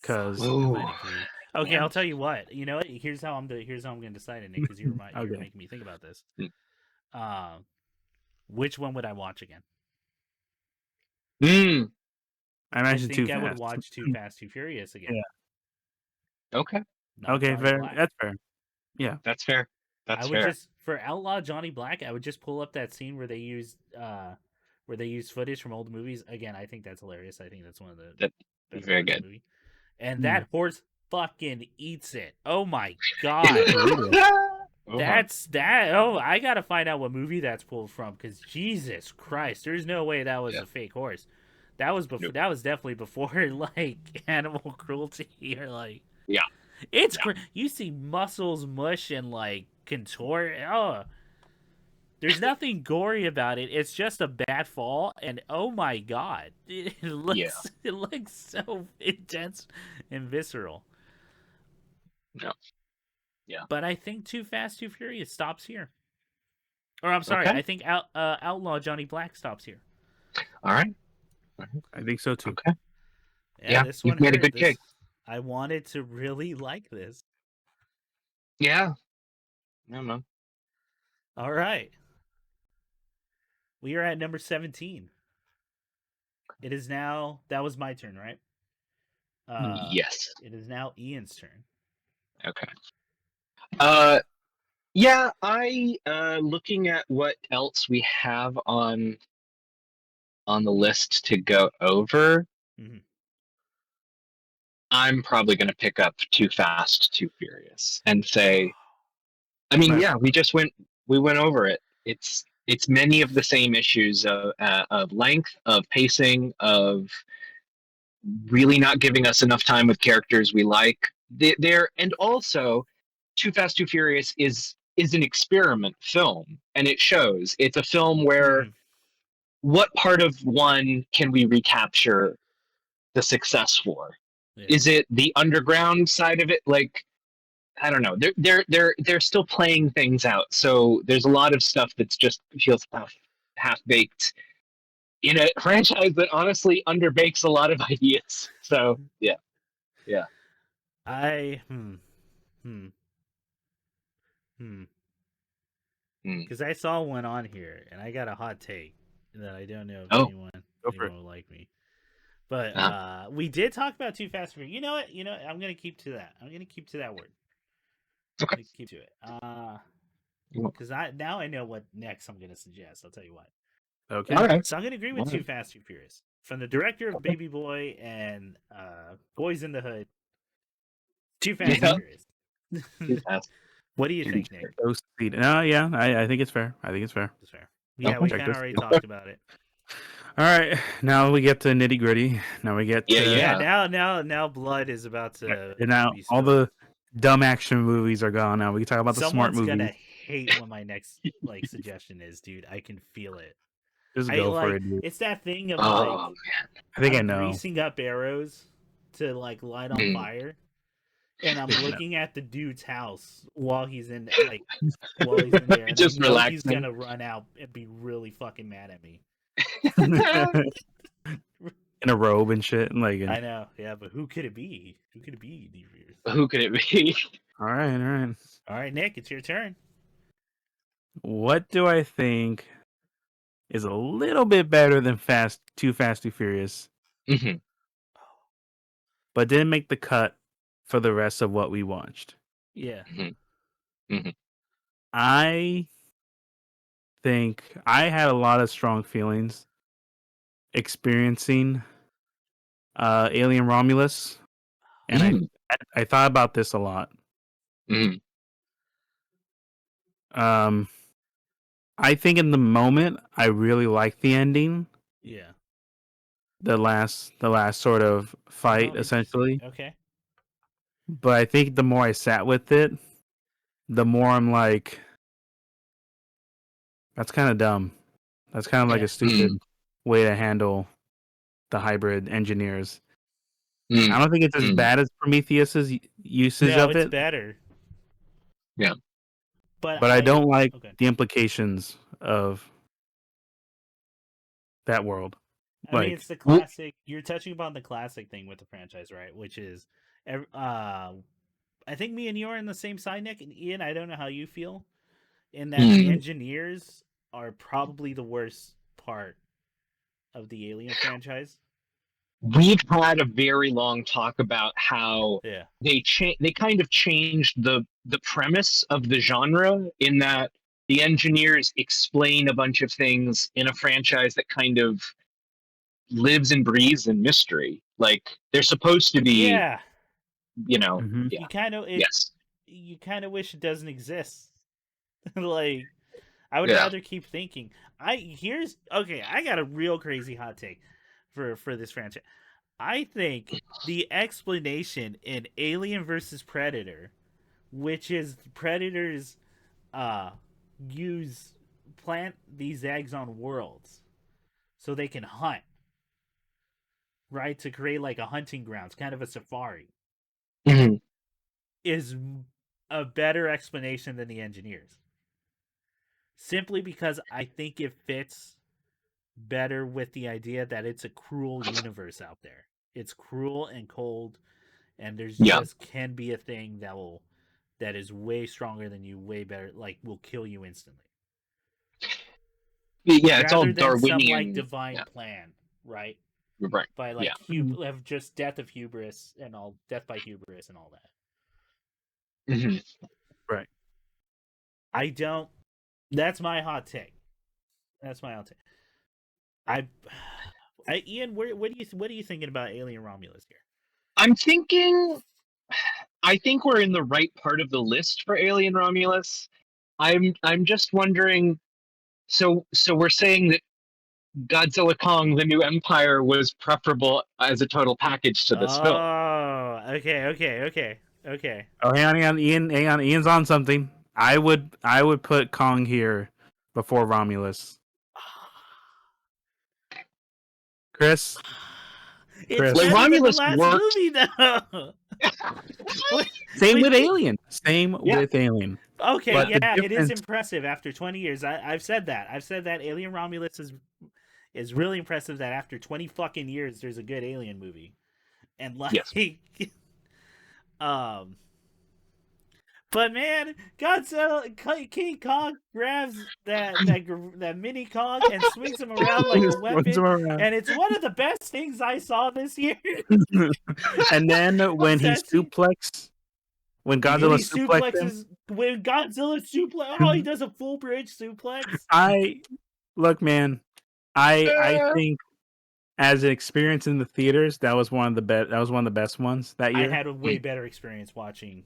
Because I Ooh. might agree. Okay, I'll tell you what. You know what? Here's how I'm going to decide it, Nick, because you're Okay. making me think about this. Which one would I watch again? I imagine think I would watch Too Fast, Too Furious again. Yeah. Okay. Okay, fair. That's fair. Yeah, that's fair. I would just for Outlaw Johnny Black, I would just pull up that scene where they used footage from old movies. Again, I think that's hilarious. I think that's one of the that's very good. Movie. And that horse fucking eats it. Oh my god. That's that. Oh, I gotta find out what movie that's pulled from, because Jesus Christ, there's no way that was a fake horse. That was before. Nope. That was definitely before like animal cruelty or like. Yeah. It's you see muscles mush and like contort. Oh, there's nothing gory about it. It's just a bad fall, and oh my god, it looks so intense and visceral. No. Yeah. But I think Too Fast, Too Furious stops here. Or I'm sorry, I think Outlaw Johnny Black stops here. All right. I think so too. Okay. Yeah, this one you've made a good kick. I wanted to really like this. Yeah. No. All right. We are at number 17. It is now, that was my turn, right? Yes. It is now Ian's turn. Okay. Yeah, looking at what else we have on the list to go over, I'm probably going to pick up Too Fast, Too Furious and say, I mean, yeah, we went over it. It's many of the same issues of length, of pacing, of really not giving us enough time with characters we like. And also, Too Fast, Too Furious is an experiment film, and it shows. It's a film where what part of one can we recapture the success for? Yeah. Is it the underground side of it? Like, I don't know. They're still playing things out. So there's a lot of stuff that's just feels half baked in a franchise that honestly underbakes a lot of ideas. So yeah. Because I saw one on here, and I got a hot take that I don't know if anyone will like me. But we did talk about Too Fast. You know what? I'm gonna keep to that. I'm gonna keep to that word. Okay. Keep to it. Because now I know what next I'm gonna suggest. I'll tell you what. Okay. All right. So I'm gonna agree with Too Fast, Too Furious from the director of Baby Boy and Boys in the Hood. Too Fast, Too Furious. Too Fast. What do you think, Nick? No, yeah, I think it's fair. It's fair. Yeah, we kind of already talked about it. All right, now we get to nitty gritty. Now we get Now blood is about to. And now all the dumb action movies are gone. Now we can talk about the smart movies. Someone's gonna hate what my next suggestion is, dude. I can feel it. Just go for it, dude. It's that thing of man. I think I know. Greasing up arrows to like light on fire. And I'm looking at the dude's house while he's in there. And just relaxing. He's gonna run out and be really fucking mad at me. In a robe and shit. I know, yeah, but who could it be? Who could it be? All right, Nick, it's your turn. What do I think is a little bit better than Too Fast, Too Furious, but didn't make the cut for the rest of what we watched? Yeah. I think I had a lot of strong feelings experiencing Alien Romulus, and I thought about this a lot. I think in the moment I really liked the ending, Yeah. The last sort of fight, Oh, essentially. okay. But I think the more I sat with it, the more I'm like, that's kind of dumb. That's kind of like a stupid way to handle the hybrid engineers. I don't think it's as bad as Prometheus's usage of it's it. better. Yeah. But I don't like the implications of that world. I mean, it's the classic. You're touching upon the classic thing with the franchise, right? Which is, I think me and you are on the same side, Nick. And Ian, I don't know how you feel, in that the engineers are probably the worst part of the Alien franchise. We've had a very long talk about how they kind of changed the premise of the genre, in that the engineers explain a bunch of things in a franchise that kind of lives and breathes in mystery. Like, they're supposed to be, you know, you kind of you kind of wish it doesn't exist. Like, I would rather keep thinking. I got a real crazy hot take for this franchise. I think the explanation in Alien versus Predator, which is predators plant these eggs on worlds so they can hunt, right? To create like a hunting grounds, kind of a safari, is a better explanation than the engineers. Simply because I think it fits better with the idea that it's a cruel universe out there. It's cruel and cold, and there's just can be a thing that is way stronger than you, way better, like will kill you instantly. Yeah, it's all Darwinian. Some like divine plan, right? Right. By like just death of hubris and all, death by hubris and all that. Right. I don't. That's my hot take. Ian, what are you thinking about Alien Romulus here? I'm thinking, I think we're in the right part of the list for Alien Romulus. I'm just wondering. So we're saying that Godzilla Kong: The New Empire was preferable as a total package to this film. Oh, okay. Oh, hang on, Ian. Ian's on something. I would put Kong here before Romulus. Chris. It's better Romulus than the last movie, though. Same with Alien. With Alien. Okay, but it is impressive after 20 years. I've said that. Alien Romulus is really impressive that after 20 fucking years there's a good Alien movie. And like but man, Godzilla King Kong grabs that mini Kong and swings him around like a weapon, and it's one of the best things I saw this year. And then when Godzilla suplexes, he does a full bridge suplex. I think as an experience in the theaters, that was one of the best. That was one of the best ones that year. I had a way better experience watching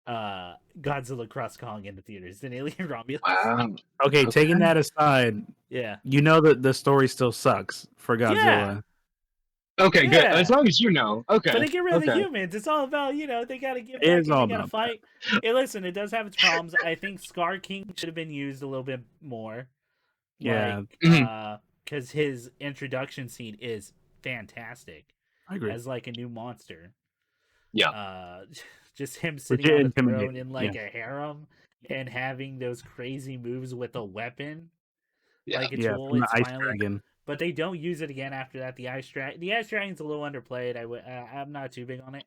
Godzilla Cross Kong in the theaters than Alien Romulus. Wow. Okay, taking that aside, you know that the story still sucks for Godzilla. Okay, good. As long as you know. Okay. But they get rid of the humans. It's all about, they gotta get back and they gotta fight. Hey, listen, it does have its problems. I think Scar King should have been used a little bit more. Yeah. Because his introduction scene is fantastic. I agree. As like a new monster. Yeah. Just him sitting on the throne in like a harem and having those crazy moves with a weapon. Like it's cool. It's Ice finally, Dragon. but they don't use it again after that. The Ice Dragon's a little underplayed. I'm not too big on it.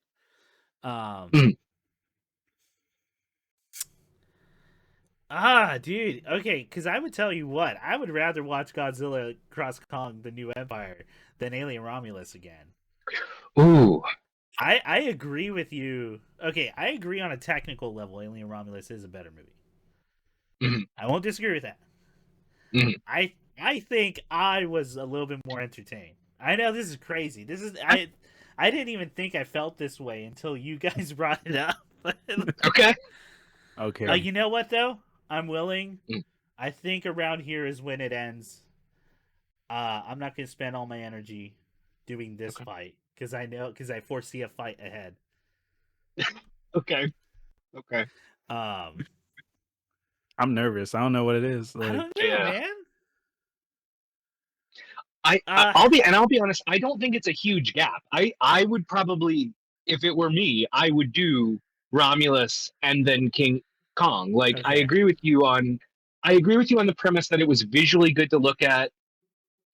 Dude. Okay, because I would tell you what. I would rather watch Godzilla Cross Kong: The New Empire than Alien Romulus again. Ooh. I agree with you. Okay, I agree on a technical level. Alien Romulus is a better movie. I won't disagree with that. I think I was a little bit more entertained. I know this is crazy. I didn't even think I felt this way until you guys brought it up. Okay. You know what though? I'm willing. I think around here is when it ends. I'm not gonna spend all my energy doing this fight because I foresee a fight ahead. Okay. Um, I'm nervous. I don't know what it is. I Like, don't know, man. I'll be honest. I don't think it's a huge gap. I would probably, if it were me, I would do Romulus and then King Kong. Like I Okay. agree with you on the premise that it was visually good to look at.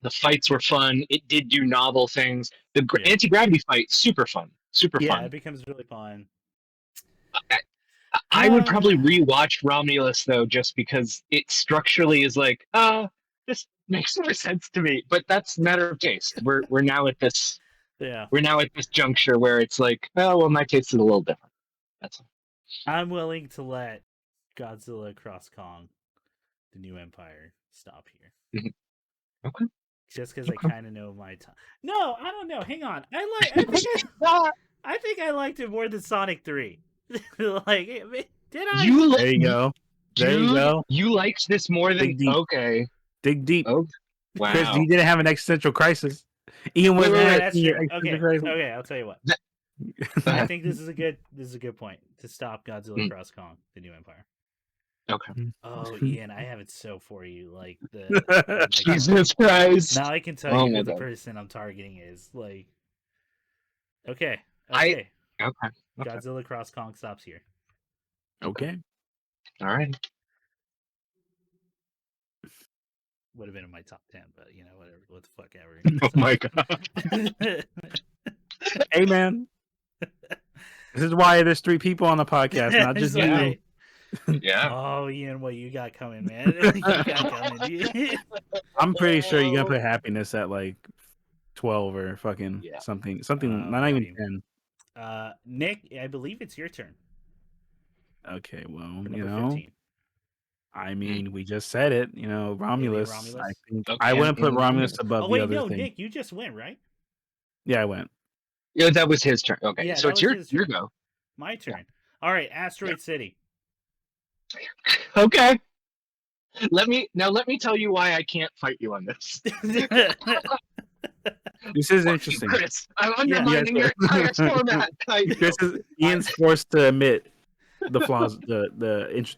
The fights were fun. It did do novel things. The anti-gravity fight, super fun. Yeah, it becomes really fun. I would probably rewatch Romulus though, just because it structurally is like, this makes more sense to me. But that's a matter of taste. We're now at this juncture where it's like, oh well, my taste is a little different. That's all. I'm willing to let Godzilla Cross Kong, the New Empire, stop here. Mm-hmm. Okay. Just because I kind of know my time. No, I don't know. Hang on. I think I liked it more than Sonic 3. Like, did I? There you go. There you go. You liked this more than Dig deep. Okay. Dig deep. Oh, wow. Chris, you didn't have an existential crisis. Ian was That's true. Okay, I'll tell you what. I think this is a good point to stop Godzilla Cross Kong, the New Empire. Okay. Oh, Ian, I have it so for you. Like the Jesus Christ. Now I can tell you who the person I'm targeting is. Like, okay. Okay. Godzilla Cross Kong stops here. Okay. All right. Would have been in my top 10, but whatever. What the fuck ever. Oh my god. Hey man. This is why there's 3 people on the podcast, not just you. Yeah. Oh, Ian, what you got coming, man? You got coming. I'm pretty sure you're gonna put happiness at like 12 or fucking something, not even 10. Nick, I believe it's your turn. Okay, well, 15. I mean, we just said it. Romulus. I think Okay, I wouldn't put Romulus above the other thing. Nick, you just went, right? Yeah, I went. Yeah, that was his turn. Okay, yeah, so it's your go. My turn. Yeah. All right, Asteroid City. Okay. Let me tell you why I can't fight you on this. This is interesting, Chris. I'm undermining your entire format. Ian's forced to admit the flaws. The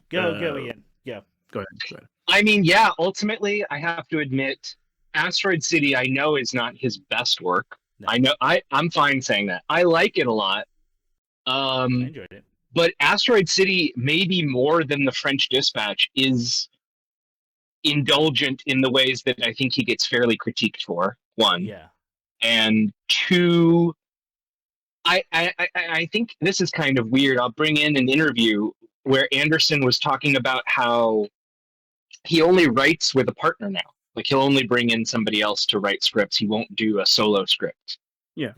Go, Ian. Go ahead. I mean, yeah. Ultimately, I have to admit, Asteroid City, I know is not his best work. No. I know. I'm fine saying that. I like it a lot. I enjoyed it. But Asteroid City, maybe more than the French Dispatch, is indulgent in the ways that I think he gets fairly critiqued for. 1, and 2, I think this is kind of weird. I'll bring in an interview where Anderson was talking about how he only writes with a partner now. Like he'll only bring in somebody else to write scripts. He won't do a solo script. Yeah.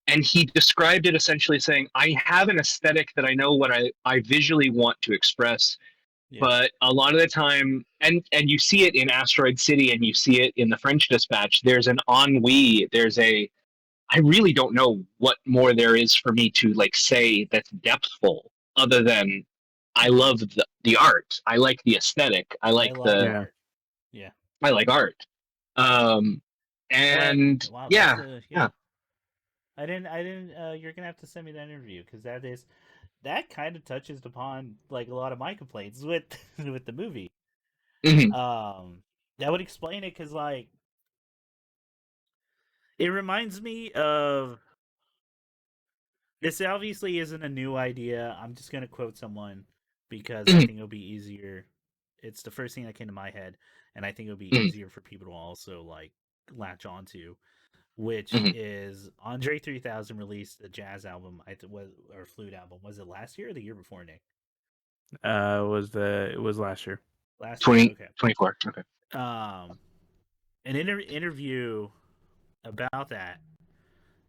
And he described it essentially saying, I have an aesthetic that I know what I visually want to express. Yeah. But a lot of the time, and you see it in Asteroid City and you see it in the French Dispatch, there's an ennui, I really don't know what more there is for me to like say that's depthful other than I love the art. I like the aesthetic. I like art. Yeah. I like art. And wow, yeah. I didn't you're gonna have to send me that interview because that kind of touches upon like a lot of my complaints with the movie. Mm-hmm. That would explain it because like it reminds me of this. Obviously, isn't a new idea. I'm just gonna quote someone because I think it'll be easier. It's the first thing that came to my head, and I think it'll be easier for people to also like latch onto. Which is Andre 3000 released a jazz album, or flute album. Was it last year or the year before, Nick? It was last year. Last year, okay. 24. Okay. An interview about that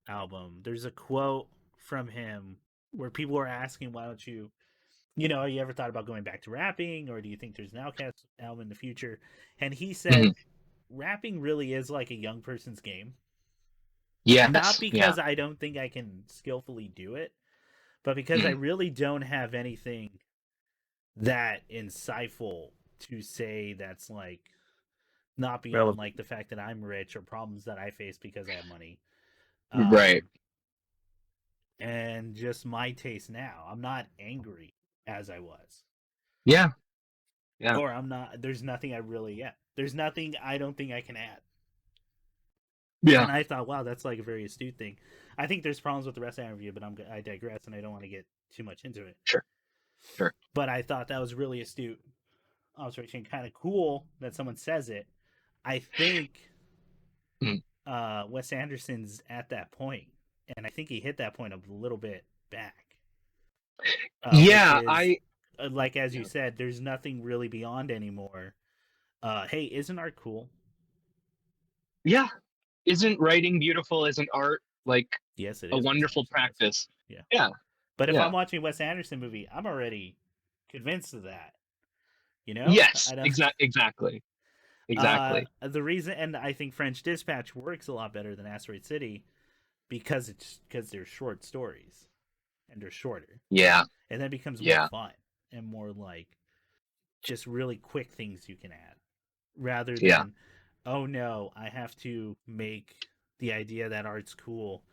album. There's a quote from him where people are asking, "Why don't you ever thought about going back to rapping, or do you think there's an Outkast album in the future?" And he said, "Rapping really is like a young person's game." Yeah, not because I don't think I can skillfully do it, but because I really don't have anything that insightful to say that's like not beyond like the fact that I'm rich or problems that I face because I have money. Right. And just my taste now. I'm not angry as I was. Yeah. Yeah. Or I'm not. There's nothing I really. Yeah. There's nothing I don't think I can add. Yeah. And I thought, wow, that's like a very astute thing. I think there's problems with the rest of the interview, but I digress, and I don't want to get too much into it. Sure. But I thought that was really astute observation. Kind of cool that someone says it. I think Wes Anderson's at that point, and I think he hit that point a little bit back. Like as you said, there's nothing really beyond anymore. Hey, isn't art cool? Yeah. Isn't writing beautiful? Isn't art like yes, it a is wonderful practice? Yeah. But if I'm watching a Wes Anderson movie, I'm already convinced of that. You know? Yes, exactly. The reason, and I think French Dispatch works a lot better than Asteroid City because they're short stories and they're shorter. Yeah. And then it becomes more fun and more like just really quick things you can add rather than, oh no, I have to make the idea that art's cool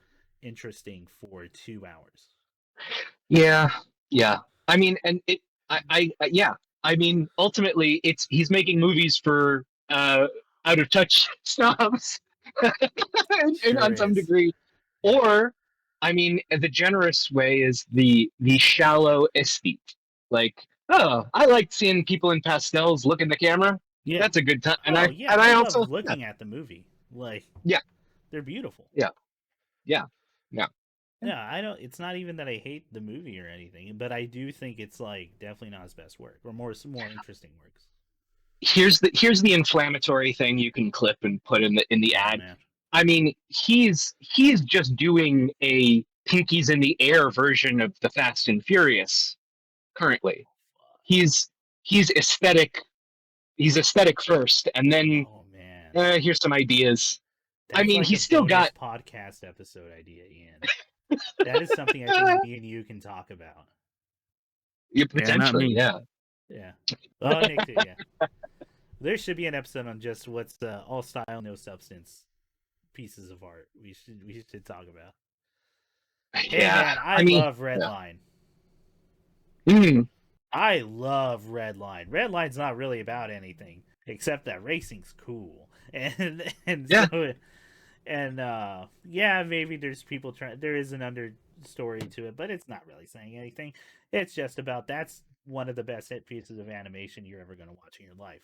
interesting for 2 hours. Yeah. I mean, and I mean, ultimately, he's making movies for out of touch snobs, on some degree, or I mean, the generous way is the shallow aesthete. Like, oh, I like seeing people in pastels look in the camera. Yeah, that's a good time. And I also love looking at the movie. Like, they're beautiful. Yeah. Yeah, I don't. It's not even that I hate the movie or anything, but I do think it's like definitely not his best work, or more interesting works. Here's the inflammatory thing you can clip and put in the ad. Man. I mean, he's just doing a Pinkies in the Air version of the Fast and Furious. Currently, he's aesthetic. He's aesthetic first, and then here's some ideas. That's I mean, like he's still got podcast episode idea, Ian. That is something I think me and you can talk about. Yeah, potentially, yeah. Oh, Nick too, yeah. There should be an episode on just what's the all style, no substance pieces of art we should talk about. Hey, man, I love Redline. I love Redline. Redline's not really about anything except that racing's cool, and so. And maybe there's people there is an understory to it, but it's not really saying anything. It's just about that's one of the best hit pieces of animation you're ever going to watch in your life.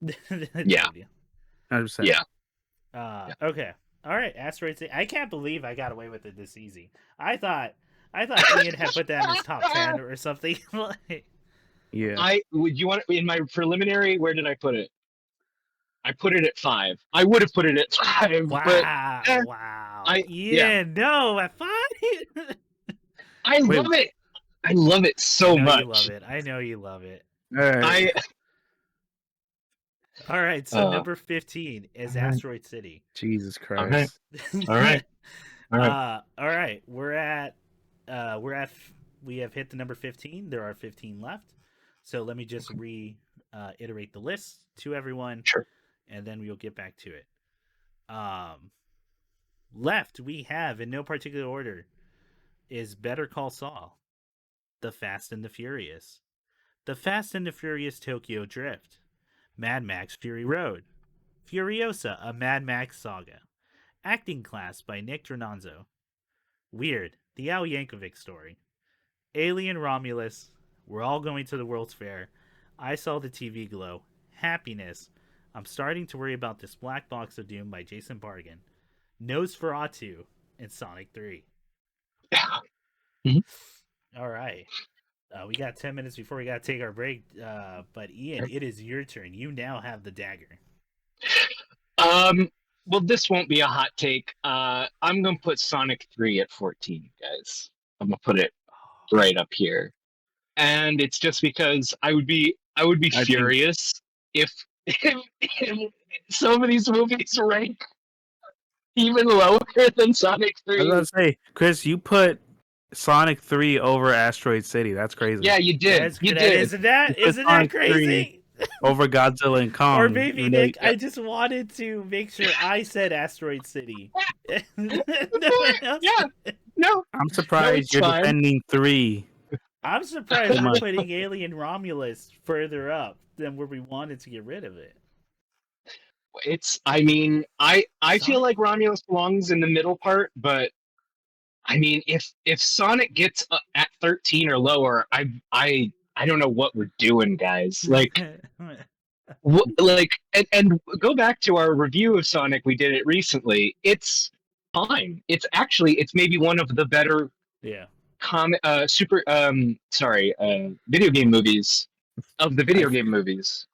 100%. Yeah. Okay. All right. Asteroid City. I can't believe I got away with it this easy. I thought Ian had put that in his top 10 or something. Yeah. Would you want it in my preliminary? Where did I put it? I put it at 5. I would have put it at 5. Wow! But, wow! No, at 5. I love it. I love it so much. You love it. I know you love it. All right. So number 15 is Asteroid City. Jesus Christ! All right. All right. We have hit the number 15. There are 15 left. So let me just reiterate the list to everyone. Sure. And then we'll get back to it. Left, we have, in no particular order, is Better Call Saul, The Fast and the Furious, The Fast and the Furious Tokyo Drift, Mad Max Fury Road, Furiosa, A Mad Max Saga, Acting Class by Nick Drnaso, Weird, The Al Yankovic Story, Alien Romulus, We're All Going to the World's Fair, I Saw the TV Glow, Happiness, I'm Starting to Worry About This Black Box of Doom by Jason Pargin, Nosferatu, and Sonic 3. Yeah. Mm-hmm. All right. We got 10 minutes before we got to take our break. But Ian, it is your turn. You now have the dagger. Well, this won't be a hot take. I'm going to put Sonic 3 at 14, guys. I'm going to put it right up here. And it's just because I would be furious if some of these movies rank even lower than Sonic 3. I was gonna say, Chris, you put Sonic 3 over Asteroid City. That's crazy. Yeah, you did. Isn't that crazy? over Godzilla and Kong. Or maybe, Nick, I just wanted to make sure I said Asteroid City. No one else. Yeah. No. I'm surprised you're defending 3. I'm surprised we're putting Alien Romulus further up than where we wanted to get rid of it. I mean, I feel like Romulus belongs in the middle part, but I mean, if Sonic gets at 13 or lower, I don't know what we're doing, guys. Like, and go back to our review of Sonic. We did it recently. It's fine. It's maybe one of the better video game movies of the video game movies.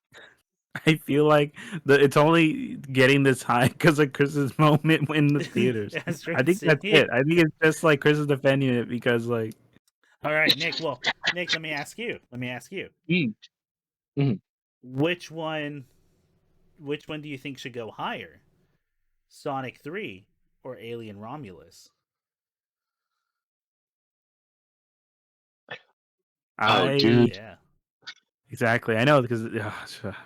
I feel like it's only getting this high because of Chris's moment in the theaters. I think that's it. I think it's just like Chris is defending it because, like. All right, Nick. Well, Nick, let me ask you. Mm-hmm. Which one do you think should go higher? Sonic 3 or Alien Romulus? Dude. Yeah. Exactly. I know because,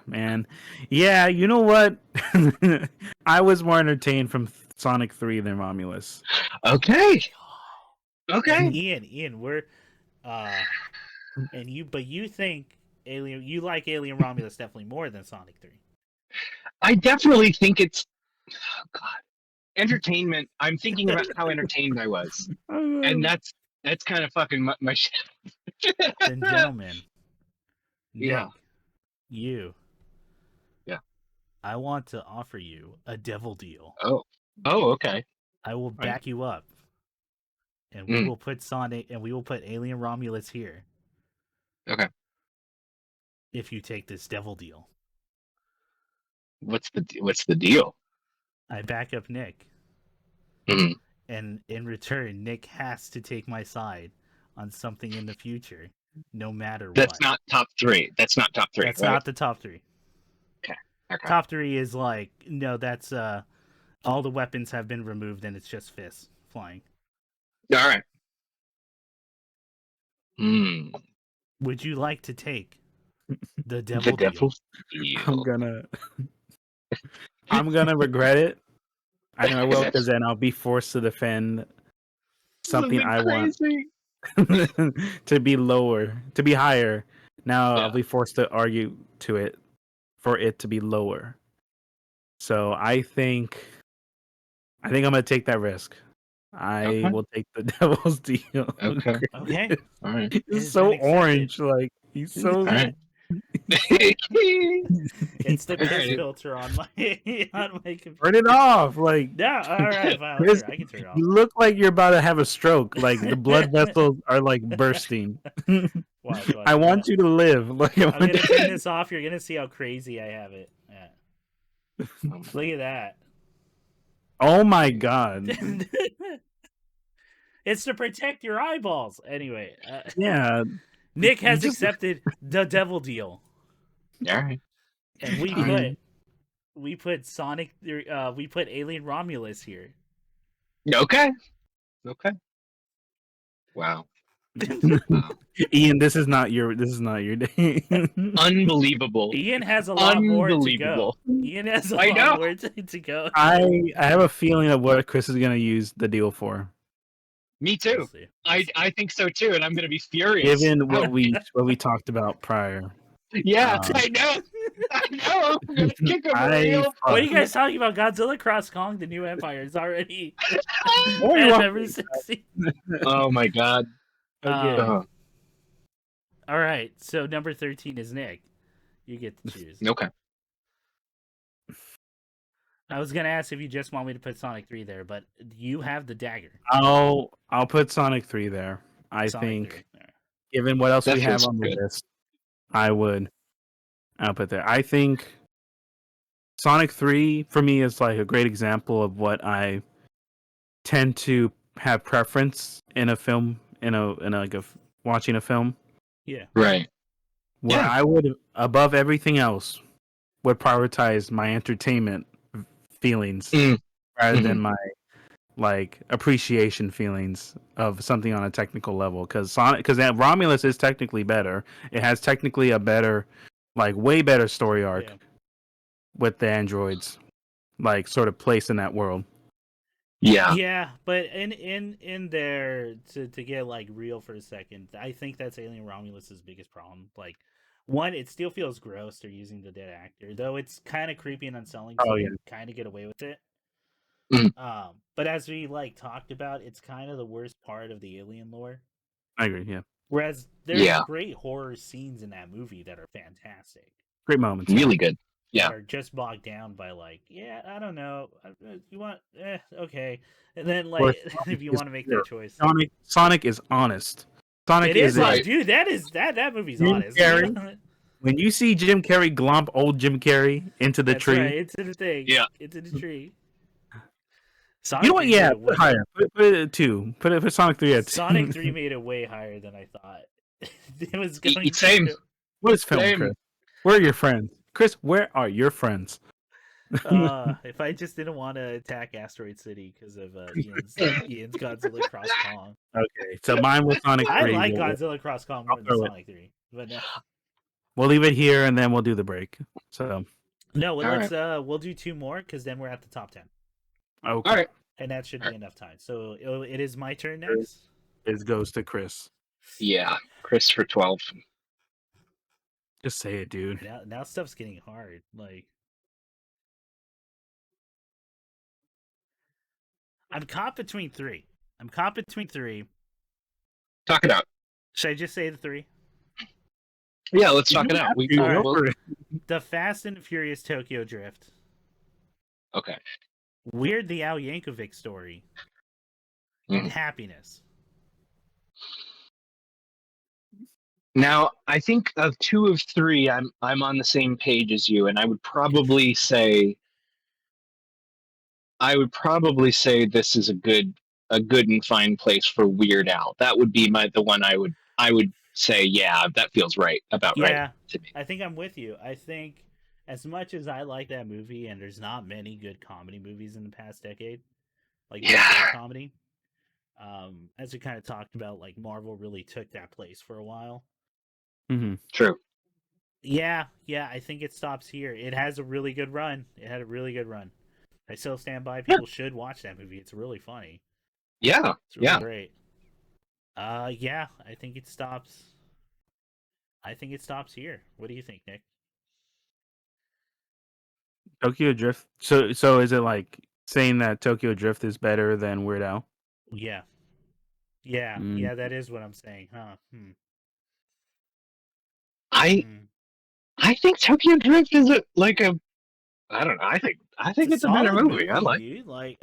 man. Yeah, you know what? I was more entertained from Sonic 3 than Romulus. Okay. Ian, we're and you think you like Alien Romulus definitely more than Sonic 3. I definitely think it's entertainment. I'm thinking about how entertained I was. And that's kind of fucking my shit. Then gentlemen. Yeah. Nick, yeah. I want to offer you a devil deal. Oh, okay. I will back you up. And we will put Sonic and we will put Alien Romulus here. Okay. If you take this devil deal. What's the deal? I back up Nick. Mm-hmm. And in return, Nick has to take my side on something in the future. No matter what. That's not top 3. That's not top 3. That's not the top 3. Okay. Top 3 is like, no, that's all the weapons have been removed and it's just fists flying. All right. Would you like to take the devil deal? I'm gonna regret it. I know I will, because then I'll be forced to defend something I want to be lower, to be higher. Now I'll be forced to argue for it to be lower. So I think I'm gonna take that risk. I will take the devil's deal. Okay. All right. He's so orange, like he's so. Right. It's the piss filter on my computer. Turn it off, like. No, all right, fine, Chris, I can turn it off. You look like you're about to have a stroke. Like the blood vessels are like bursting. Watch, I want you to live. Like, I'm gonna turn this off. You're gonna see how crazy I have it. Yeah. Look at that. Oh my god. It's to protect your eyeballs. Anyway. Yeah. Nick has accepted the devil deal. All right. And we put Sonic. We put Alien Romulus here. Okay. Wow. Ian, this is not your day. Unbelievable. Ian has a lot more to go. Ian has a lot more to go. I have a feeling of what Chris is gonna use the deal for. Me too. I think so too, and I'm gonna be furious. Given what we talked about prior. Yeah, I know. What are you guys talking about? Godzilla Cross Kong, the new Empire is already. Oh my god. Okay. All right, so number 13 is Nick. You get to choose. Okay. I was gonna ask if you just want me to put Sonic 3 there, but you have the dagger. I'll put Sonic 3 there. I think, given what else we have on the list, I'll put there. I think Sonic 3 for me is like a great example of what I tend to have preference in a film, watching a film. Yeah. Right. Where I would, above everything else, would prioritize my entertainment feelings rather than my appreciation feelings of something on a technical level. Because Romulus is technically better. It has technically a better like way better story arc Yeah. with the androids, like sort of placed in that world. Yeah, but in there to get like real for a second, I think that's Alien Romulus's biggest problem. Like, one, it still feels gross they're using the dead actor, though it's kind of creepy and unsettling, so they kind of get away with it. But as we like talked about, it's kind of the worst part of the Alien lore. I agree. Yeah. Whereas there's great horror scenes in that movie that are fantastic, great moments, really good. Yeah, that are just bogged down by like, I don't know, you want, okay, and then like if you want to make that choice, Sonic is honest. Sonic it is right. dude. That movie's Jim honest. Carrey, when you see Jim Carrey glomp old Jim Carrey into the tree, right, into the thing, into the tree. Sonic you know what? Yeah, put it higher. Put it at 2. Put Sonic 3 at 2. Sonic 3 made it way higher than I thought. It was going same. What is film, Chris? Where are your friends? Chris, where are your friends? If I just didn't want to attack Asteroid City because of Ian's Godzilla Cross Kong. Okay, so mine was Sonic 3. I like Godzilla Cross Kong more than Sonic 3, but no. We'll leave it here and then we'll do the break. So no, well, let's we'll do 2 more because then we're at the top 10. Okay. All right. And that should be enough time. So it is my turn next. It goes to Chris. Yeah, Chris for 12. Just say it, dude. Now stuff's getting hard. Like, I'm caught between 3. Talk it out. Should I just say the 3? Yeah, let's talk it out. The Fast and Furious Tokyo Drift. Okay. Weird the Al Yankovic story. And Happiness. Now, I think of 2 of 3, I'm on the same page as you, and I would probably say this is a good and fine place for Weird Al. That would be the one I would say, yeah, that feels right right to me. I think I'm with you. I think as much as I like that movie, and there's not many good comedy movies in the past decade, like comedy. As we kind of talked about, like Marvel really took that place for a while. Mm-hmm. True. Yeah, I think it stops here. It has a really good run. I still stand by. People should watch that movie. It's really funny. Yeah, it's really great. I think it stops. Here. What do you think, Nick? Tokyo Drift. So is it like saying that Tokyo Drift is better than Weird Al? Yeah. That is what I'm saying, huh? I think Tokyo Drift is I don't know. I think it's a better movie. I like. Dude. Like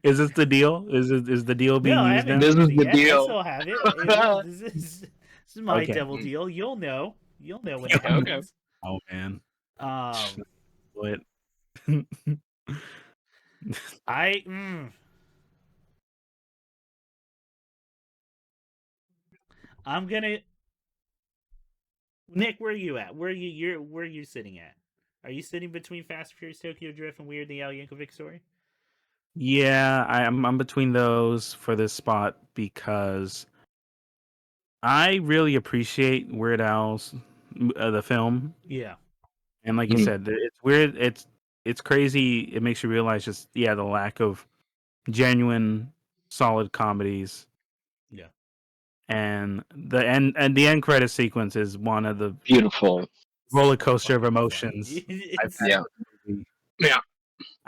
Is this the deal? Is the deal being used now? This is the deal. I still have it. This is my devil deal. You'll know when it happens. Oh man. What? I'm gonna. Nick, where are you at? Where are you sitting at? Are you sitting between Fast and Furious Tokyo Drift and Weird the Al Yankovic story? Yeah, I'm between those for this spot because I really appreciate Weird Al's the film. Yeah, and like you said, it's weird. It's crazy. It makes you realize just the lack of genuine, solid comedies. Yeah, and the end credit sequence is one of the beautiful roller coaster of emotions. Yeah.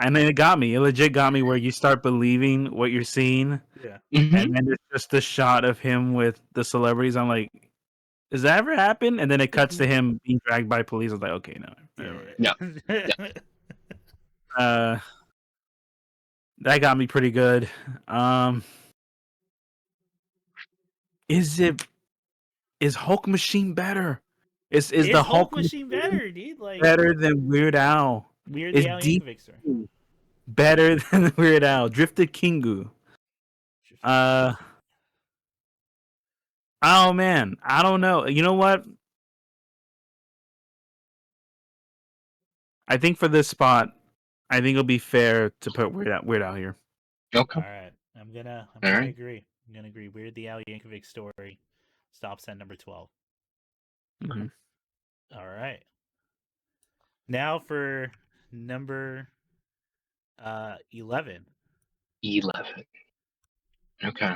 And then it got me. It legit got me where you start believing what you're seeing. Yeah. And then it's just the shot of him with the celebrities. I'm like, does that ever happen? And then it cuts to him being dragged by police. I was like, okay, no. That got me pretty good. Is Hulk Machine better? Is the Hulk Machine better, dude? Like better than Weird Al? Weird the Al Yankovic story. Better than Weird Al. Drifted Kingu. Oh man, I don't know. You know what? I think for this spot, I think it'll be fair to put Weird Al here. Okay. All right, I'm gonna agree. I'm gonna agree. Weird the Al Yankovic story stops at number 12. Mm-hmm. All right. Now for number 11. 11. Okay.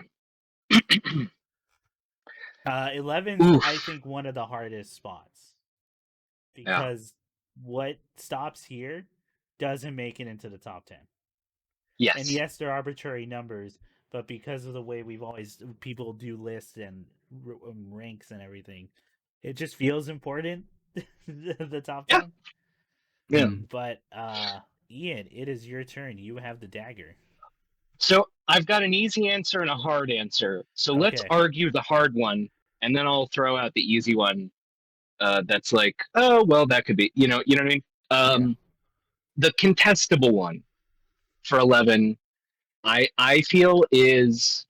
11's Oof. I think one of the hardest spots Yeah. because what stops here doesn't make it into the top 10. Yes. And yes, they're arbitrary numbers, but because of the way people do lists and ranks and everything, it just feels important. The top 10. Yeah. But Ian, it is your turn. You have the dagger. So I've got an easy answer and a hard answer. So let's Okay. argue the hard one, and then I'll throw out the easy one. That's like, oh well, that could be, what I mean. The contestable one for 11, I feel is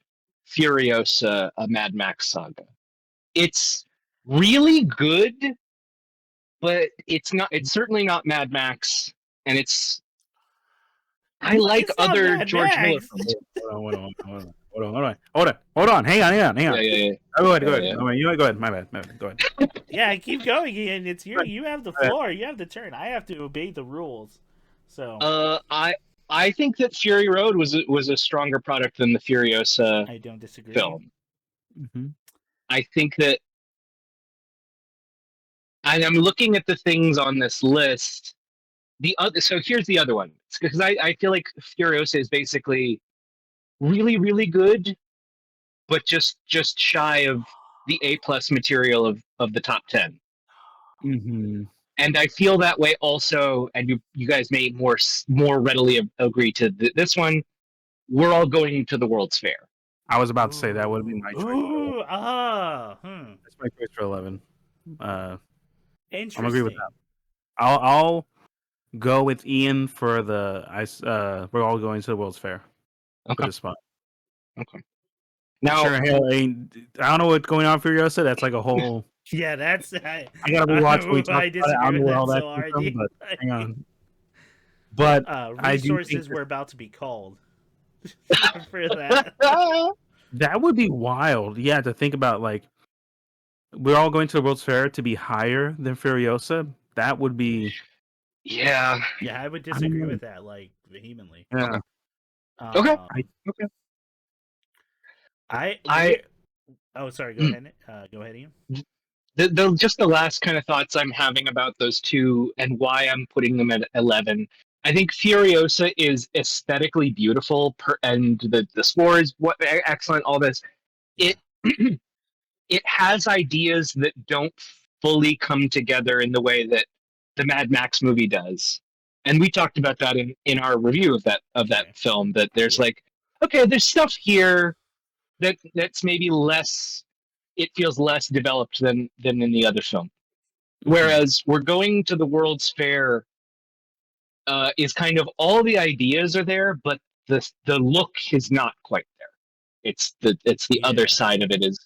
Furiosa, a Mad Max Saga. It's really good, but it's not. It's certainly not Mad Max, and I like It's not other Mad George Miller Max. films. Hold on. Hang on. Yeah. Go ahead. Yeah. You go ahead. My bad. Go ahead. Yeah, keep going, Ian. It's you have the floor. You have the turn. I have to obey the rules. So I think that Fury Road was a stronger product than the Furiosa I don't disagree. film. Mm-hmm. I think that, and I'm looking at the things on this list. So here's the other one, because I feel like Furiosa is basically really, really good, but just shy of the A+ material of the top 10. Mm-hmm. And I feel that way also, and you guys may more readily agree to this one. We're all going to the World's Fair. I was about to say that would have been my choice. That's my choice for 11. Interesting. I'm agree with that. I'll go with Ian for the we're all going to the World's Fair. Okay. For this spot. Okay. Now, sure, I don't know what's going on for Furiosa. That's like a whole. Yeah, that's. I gotta rewatch. We talked I disagree with that so hard. But hang on. But resources were about to be called for that. That would be wild. Yeah, to think about, like, we're all going to the World's Fair to be higher than Furiosa. That would be. Yeah. Yeah, I would disagree with that, like, vehemently. Yeah. Okay. Oh, sorry. Go ahead. Go ahead, Ian. Just the last kind of thoughts I'm having about those two and why I'm putting them at 11. I think Furiosa is aesthetically beautiful, and the score is excellent. All this, it it has ideas that don't fully come together in the way that the Mad Max movie does, and we talked about that in our review of that film. That there's there's stuff here that's maybe less. It feels less developed than in the other film. Whereas we're going to the World's Fair is kind of all the ideas are there, but the look is not quite there. It's the other side of it is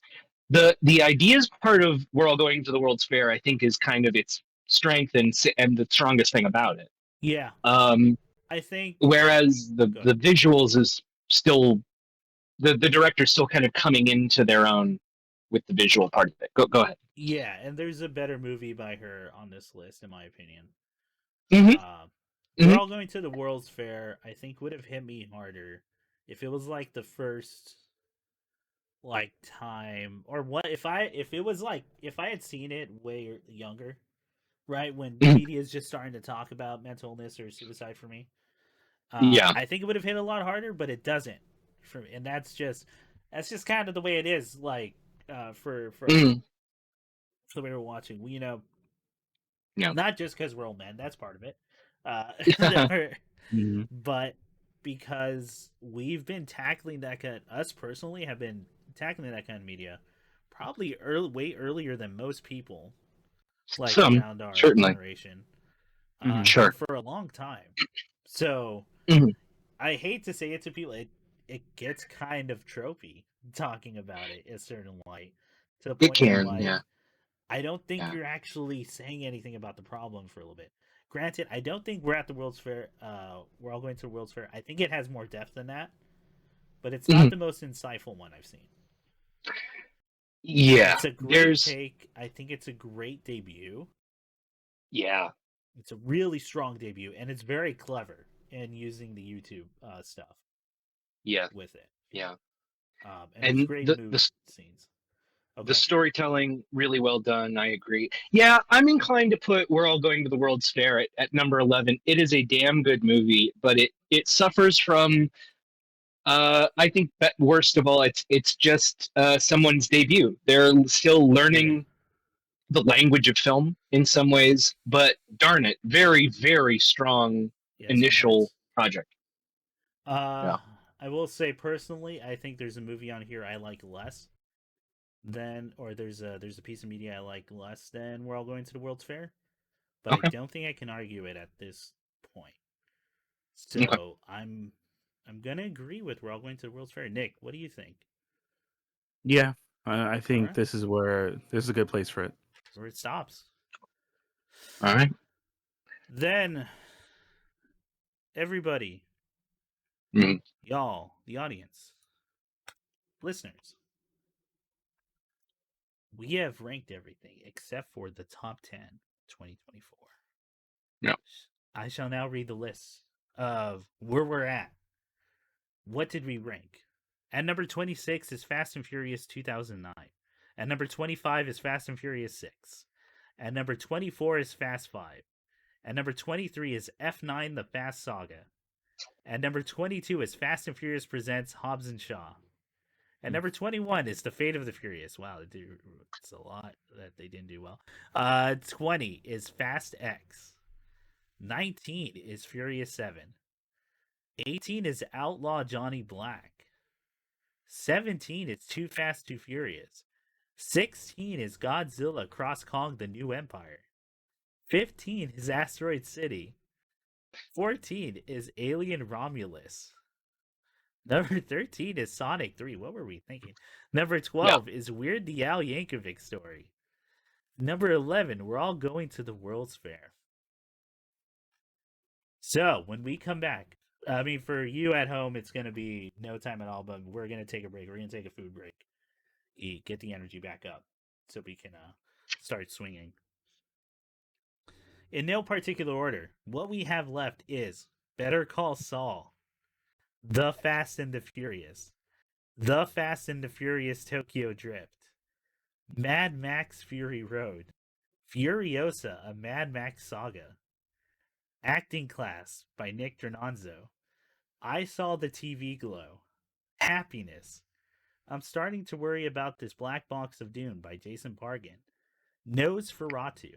the ideas part of we're all going to the World's Fair. I think is kind of its strength and the strongest thing about it. Yeah. I think. Whereas the visuals is still the director's still kind of coming into their own with the visual part of it. Go ahead. Yeah, and there's a better movie by her on this list, in my opinion. We're all going to the World's Fair. I think would have hit me harder if it was like the first time, or what if it was like if I had seen it way younger, right when media is just starting to talk about mental illness or suicide for me. I think it would have hit a lot harder, but it doesn't. And that's just kind of the way it is. Like for the way we're watching, not just because we're old men. That's part of it. But because we've been tackling that us personally have been tackling that kind of media probably way earlier than most people, like around our generation, for a long time. So I hate to say it to people, it gets kind of tropey talking about it in a certain light, to the point where I don't think you're actually saying anything about the problem for a little bit. Granted, I don't think we're at the World's Fair. We're all going to the World's Fair. I think it has more depth than that. but it's not the most insightful one I've seen. Yeah, it's a great take. I think it's a great debut. Yeah, it's a really strong debut, and it's very clever in using the YouTube stuff. Yeah, with it. Yeah, and it's great mood scenes. The storytelling really well done. I agree. Yeah, I'm inclined to put We're All Going to the World's Fair at number 11. It is a damn good movie, but it suffers from I think that worst of all, it's just someone's debut. They're still learning the language of film in some ways, but darn it, very, very strong initial project. I will say personally, I think there's a movie on here I like less than, or there's a piece of media I like less than We're All Going to the World's Fair, but I don't think I can argue it at this point. So I'm gonna agree with We're All Going to the World's Fair. Nick, what do you think? Yeah, I think this is a good place for it. Where it stops. All right. Then everybody, y'all, the audience, listeners, we have ranked everything except for the top 10 2024. Yeah. I shall now read the list of where we're at. What did we rank? At number 26 is Fast and Furious 2009. At number 25 is Fast and Furious 6. At number 24 is Fast 5. At number 23 is F9 The Fast Saga. At number 22 is Fast and Furious Presents Hobbs and Shaw. At number 21 is The Fate of the Furious. Wow, it's a lot that they didn't do well. 20 is Fast X. 19 is Furious 7. 18 is Outlaw Johnny Black. 17 is Too Fast, Too Furious. 16 is Godzilla Cross Kong The New Empire. 15 is Asteroid City. 14 is Alien Romulus. Number 13 is Sonic 3. What were we thinking? Number 12 is Weird the Al Yankovic Story. Number 11, We're All Going to the World's Fair. So, when we come back, I mean, for you at home, it's going to be no time at all, but we're going to take a break. We're going to take a food break. Eat, get the energy back up so we can start swinging. In no particular order, what we have left is Better Call Saul, The Fast and the Furious, The Fast and the Furious Tokyo Drift, Mad Max Fury Road, Furiosa, a Mad Max Saga, Acting Class by Nick Drnaso, I Saw the TV Glow, Happiness, I'm Starting to Worry About This Black Box of Dune by Jason Pargin, Nosferatu.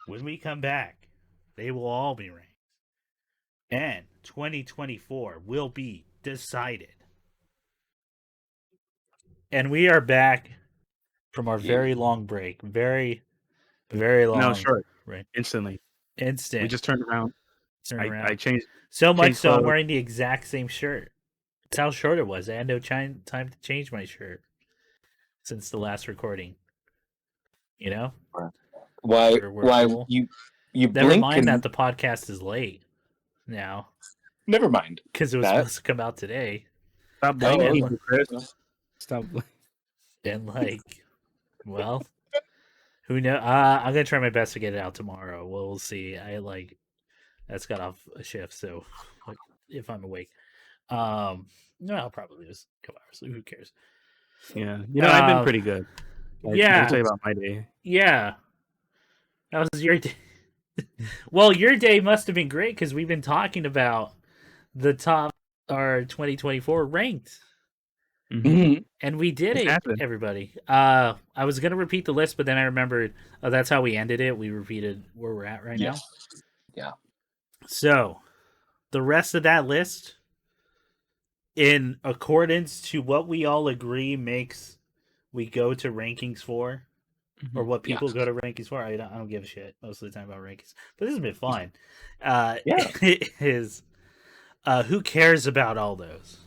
When we come back, they will all be ranked. And 2024 will be decided. And we are back from our very long break. Very, very long. No, short. Right. Instantly. Instant. We just turned around. I changed. So much so I'm wearing the exact same shirt. That's how short it was. I had no time to change my shirt since the last recording. You know? Why cool. you never mind that the podcast is late now. Never mind. Because it was supposed to come out today. Stop blaming me, Chris. Stop. And well, who knows? I'm gonna try my best to get it out tomorrow. We'll see. That's got off a shift, so if I'm awake, no, I'll probably just a couple hours. Who cares? Yeah, I've been pretty good. I'll tell you about my day. Yeah, that was your day. Well, your day must have been great because we've been talking about the top our 2024 ranked. Mm-hmm. And we did it, everybody. I was going to repeat the list, but then I remembered that's how we ended it. We repeated where we're at right now. Yeah. So, the rest of that list, in accordance to what we all agree makes we go to rankings for, or what people go to rankings for, I don't give a shit most of the time about rankings. But this has been fun. Is who cares about all those?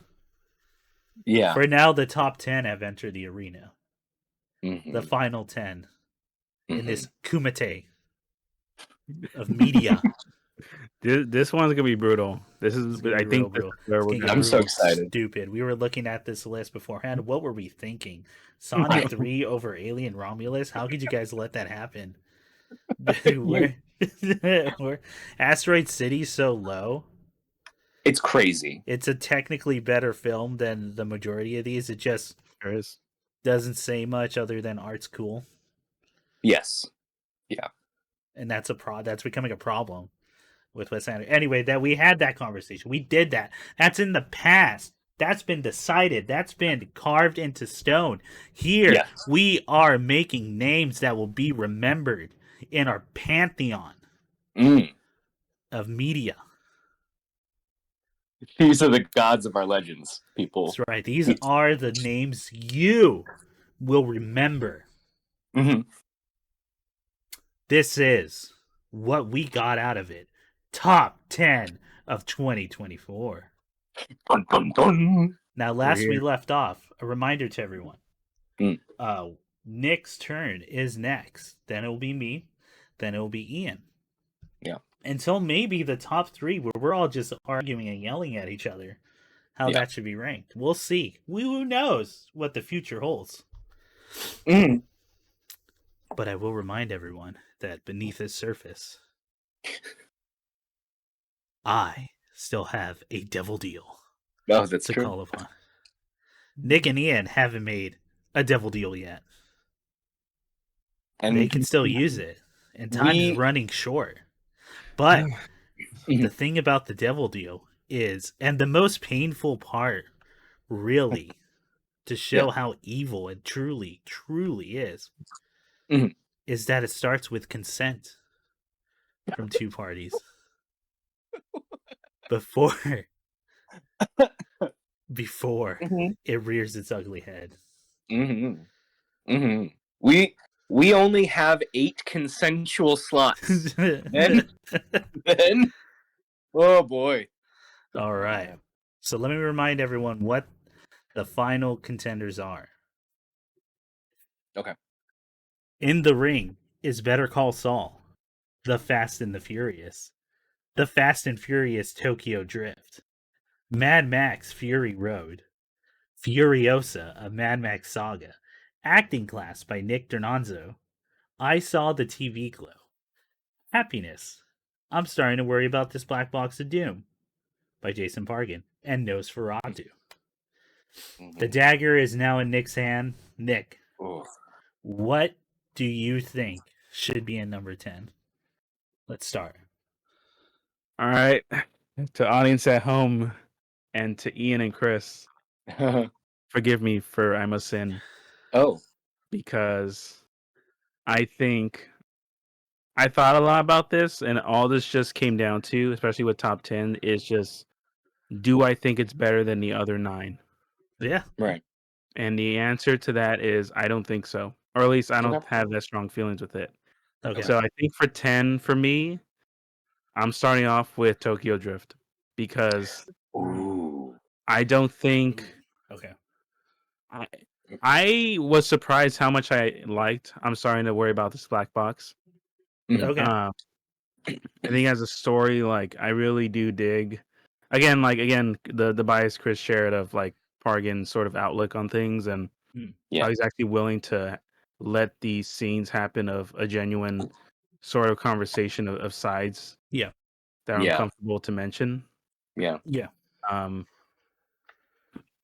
Yeah. For now, the top 10 have entered the arena. The final 10 in this kumite of media. This one's gonna be brutal. This is, I think, this is where we're I'm so excited. Stupid. We were looking at this list beforehand. What were we thinking? Sonic 3 over Alien Romulus? How could you guys let that happen? Where Asteroid City so low? It's crazy. It's a technically better film than the majority of these. It just doesn't say much other than art's cool. Yes. Yeah. And that's becoming a problem with Wes Anderson. Anyway, that we had that conversation. We did that. That's in the past. That's been decided. That's been carved into stone. Here, we are making names that will be remembered in our pantheon of media. These are the gods of our legends, people. That's right. These are the names you will remember. Mm-hmm. This is what we got out of it. Top 10 of 2024. Dun, dun, dun. Now, last we left off, a reminder to everyone. Nick's turn is next. Then it will be me. Then it will be Ian. Yeah. Until maybe the top 3 where we're all just arguing and yelling at each other how that should be ranked. We'll see. Who knows what the future holds. But I will remind everyone that beneath the surface, I still have a devil deal that's to true. call upon. Nick and Ian haven't made a devil deal yet. And they can still use it. And time is running short. But the thing about the devil deal is, and the most painful part, really, to show how evil it truly, truly is, is that it starts with consent from two parties. Before it rears its ugly head. We only have 8 consensual slots. then, oh boy. All right. So let me remind everyone what the final contenders are. Okay. In the ring is Better Call Saul, The Fast and the Furious, The Fast and Furious Tokyo Drift, Mad Max Fury Road, Furiosa, a Mad Max Saga, Acting Class by Nick Drnaso, I Saw the TV Glow, Happiness, I'm Starting to Worry About This Black Box of Doom by Jason Pargin, and Nosferatu. The dagger is now in Nick's hand. Nick, what do you think should be in number 10? Let's start. All right. To audience at home and to Ian and Chris, forgive me for I must sin. Because I think I thought a lot about this, and all this just came down to, especially with top 10, is just, do I think it's better than the other 9? Yeah. Right. And the answer to that is I don't think so. Or at least I don't have that strong feelings with it. Okay. So I think for 10, for me, I'm starting off with Tokyo Drift. Because I don't think... Okay. I was surprised how much I liked I'm Starting to Worry About This Black Box. Okay. I think as a story, like, I really do dig. Again, the bias Chris shared of, like, Pargin's sort of outlook on things and how he's actually willing to let these scenes happen of a genuine sort of conversation of sides that are uncomfortable to mention. And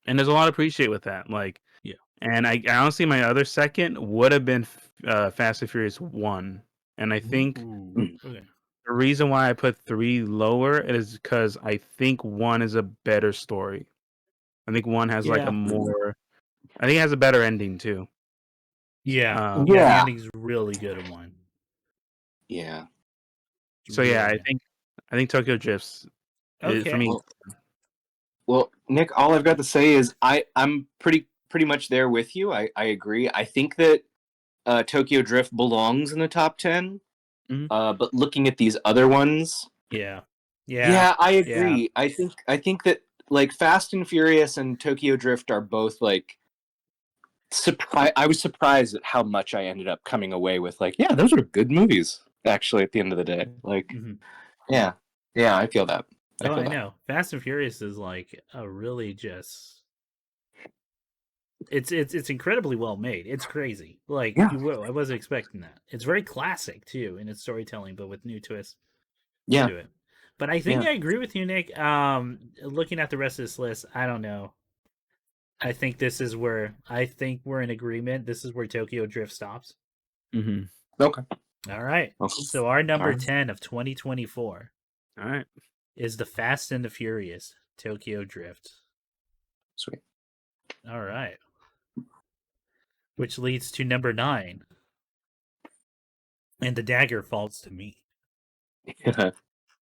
there's a lot to appreciate with that. Like, and I honestly, my other second would have been Fast and Furious 1. And I think the reason why I put 3 lower is because I think 1 is a better story. I think 1 has like a more... I think it has a better ending too. The ending's really good in 1. Yeah. So I think Tokyo Drifts for me. Well, Nick, all I've got to say is I'm pretty much there with you. I agree. I think that Tokyo Drift belongs in the top 10. But looking at these other ones, I agree. I think that like Fast and Furious and Tokyo Drift are both like I was surprised at how much I ended up coming away with. Like, yeah, those are good movies. Actually, at the end of the day, like, Yeah, I feel that. I know. Fast and Furious is like a really just. It's incredibly well made. It's crazy. Like I wasn't expecting that. It's very classic too in its storytelling, but with new twists to it. But I think I agree with you, Nick. Looking at the rest of this list, I don't know. I think this is where we're in agreement. This is where Tokyo Drift stops. Mm-hmm. Okay. All right. So our number 10 of 2024. All right. Is the Fast and the Furious Tokyo Drift. Sweet. All right. Which leads to number 9. And the dagger falls to me. There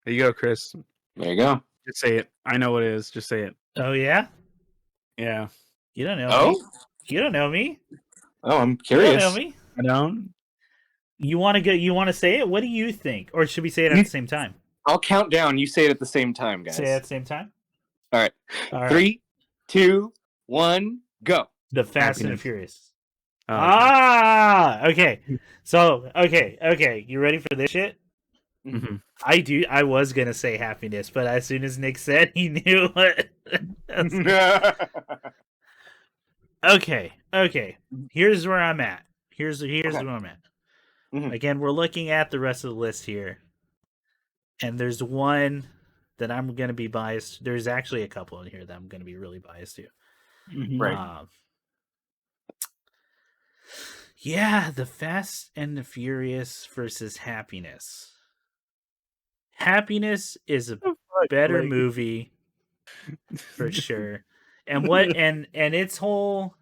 you go, Chris. There you go. Just say it. I know what it is. Just say it. Oh, yeah? Yeah. You don't know me. You don't know me. Oh, I'm curious. You don't know me. I don't. You want to go? You want to say it? What do you think? Or should we say it at the same time? I'll count down. You say it at the same time, guys. Say it at the same time? All right. 3, 2, 1, go. The Fast and the Furious. Oh, okay. So, okay. You ready for this shit? Mm-hmm. I was going to say Happiness, but as soon as Nick said, he knew what. Okay. Here's where I'm at. Here's where I'm at. Mm-hmm. Again, we're looking at the rest of the list here. And there's one that I'm going to be biased. There's actually a couple in here that I'm going to be really biased to. Mm-hmm. Right. Yeah, the Fast and the Furious versus Happiness. Happiness is a better movie for sure. And its whole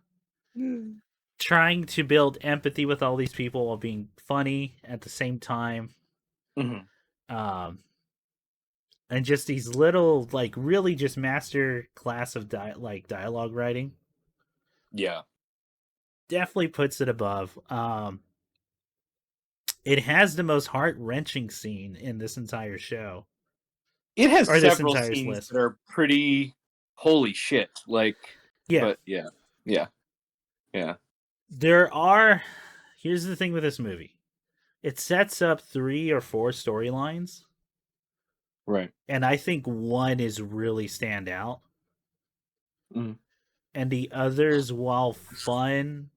trying to build empathy with all these people while being funny at the same time. Mm-hmm. And just these little, like, really just master class of dialogue writing. Yeah. Definitely puts it above. It has the most heart-wrenching scene in this entire show. It has several scenes list. that are pretty holy shit. Like, yeah. But yeah. Here's the thing with this movie. It sets up 3 or 4 storylines. Right. And I think one is really stand out. Mm. And the others, while fun,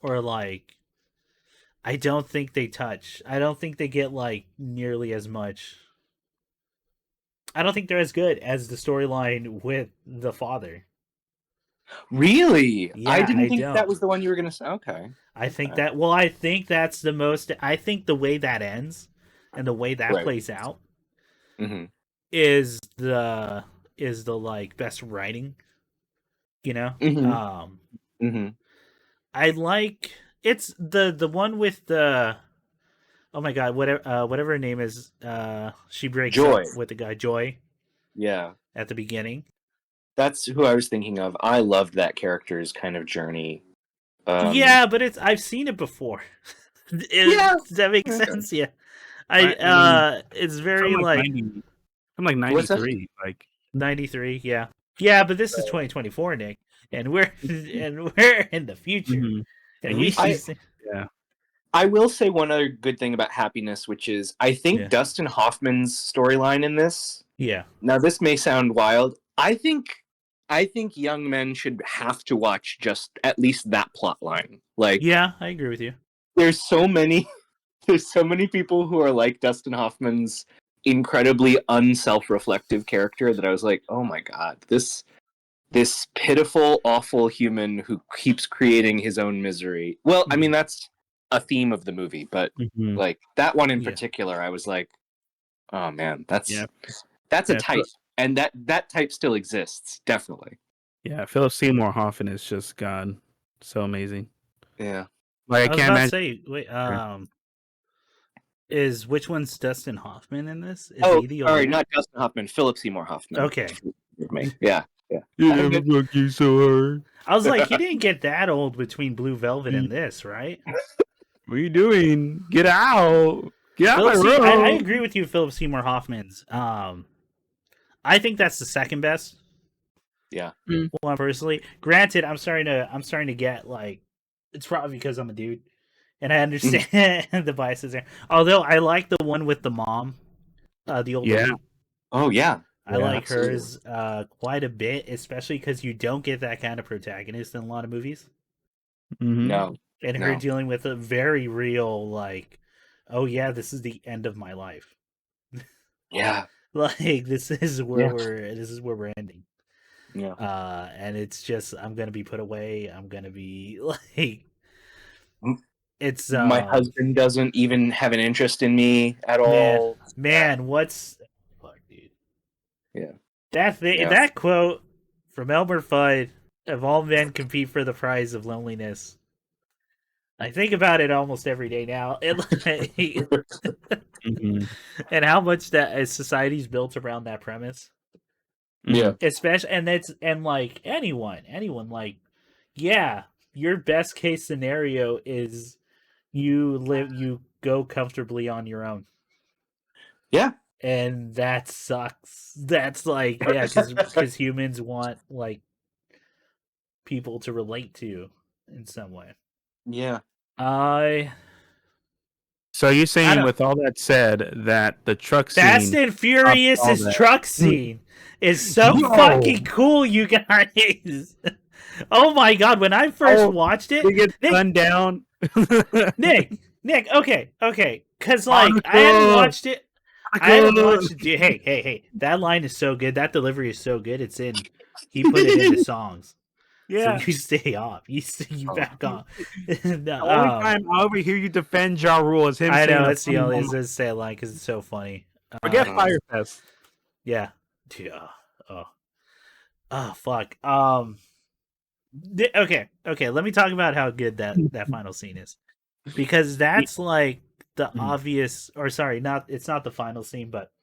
or like, I don't think they touch. I don't think they get like nearly as much. I don't think they're as good as the storyline with the father. Really? Yeah, I didn't think that was the one you were going to say. Okay. I think I think that's the most. I think the way that ends and the way that plays out is the like best writing. You know? I like it's the one with the oh my god, whatever her name is, she breaks up with the guy Joy. Yeah. At the beginning. That's who I was thinking of. I loved that character's kind of journey. Yeah, but I've seen it before. Does that make sense? Yeah. It's very I'm like 93, like 93, yeah. Yeah, but this is 2024, Nick, and we're in the future. And I will say one other good thing about Happiness, which is I think Dustin Hoffman's storyline in this. Yeah. Now this may sound wild. I think young men should have to watch just at least that plot line. Like, yeah, I agree with you. There's so many people who are like Dustin Hoffman's incredibly unself-reflective character that I was like, oh my god, this pitiful, awful human who keeps creating his own misery. Well, I mean that's a theme of the movie, but like that one in particular, I was like, oh man, that's a type. And that type still exists, definitely. Yeah, Philip Seymour Hoffman is just God, so amazing. Yeah, like I can't imagine. Say, wait, is which one's Dustin Hoffman in this? Is he the sorry, not Dustin Hoffman, Philip Seymour Hoffman. Okay, yeah. Fuck you so hard. I was like, he didn't get that old between Blue Velvet and this, right? What are you doing? Get out! Get out of my room! I agree with you, Philip Seymour Hoffman's. I think that's the second best. Yeah. One personally. Granted, I'm starting to get like, it's probably because I'm a dude, and I understand the biases there. Although I like the one with the mom, the old lady. Oh yeah. I like absolutely. hers quite a bit, especially because you don't get that kind of protagonist in a lot of movies. Mm-hmm. No. And her dealing with a very real, like, oh yeah, this is the end of my life. Yeah. Like this is where we're ending. Yeah. And it's just I'm gonna be put away. I'm gonna be like, it's My husband doesn't even have an interest in me at all. Man, what's fuck, dude? Yeah. That quote from Elmer Fudd: "Of all men compete for the prize of loneliness." I think about it almost every day now. Mm-hmm. And how much that society's built around that premise. Yeah. Especially, and like anyone, like, yeah, your best case scenario is you go comfortably on your own. Yeah. And that sucks. That's like, yeah, because humans want like people to relate to in some way. Yeah. So you're saying, with all that said, that the truck scene, Fast and Furious's truck scene is so fucking cool, you guys. Oh my god, when I first watched it, we get gunned down. Nick, okay, because like I hadn't watched it. Hey, that line is so good. That delivery is so good. It's in. He put it in the songs. Yeah. So you stay off. You back off. The only time I ever hear you defend Ja Rule is him. I know saying it's the only is say line because it's so funny. Forget Fire Fest. Yeah. Dude, oh fuck. Okay. Let me talk about how good that final scene is, because that's like the obvious, or sorry, it's not the final scene, but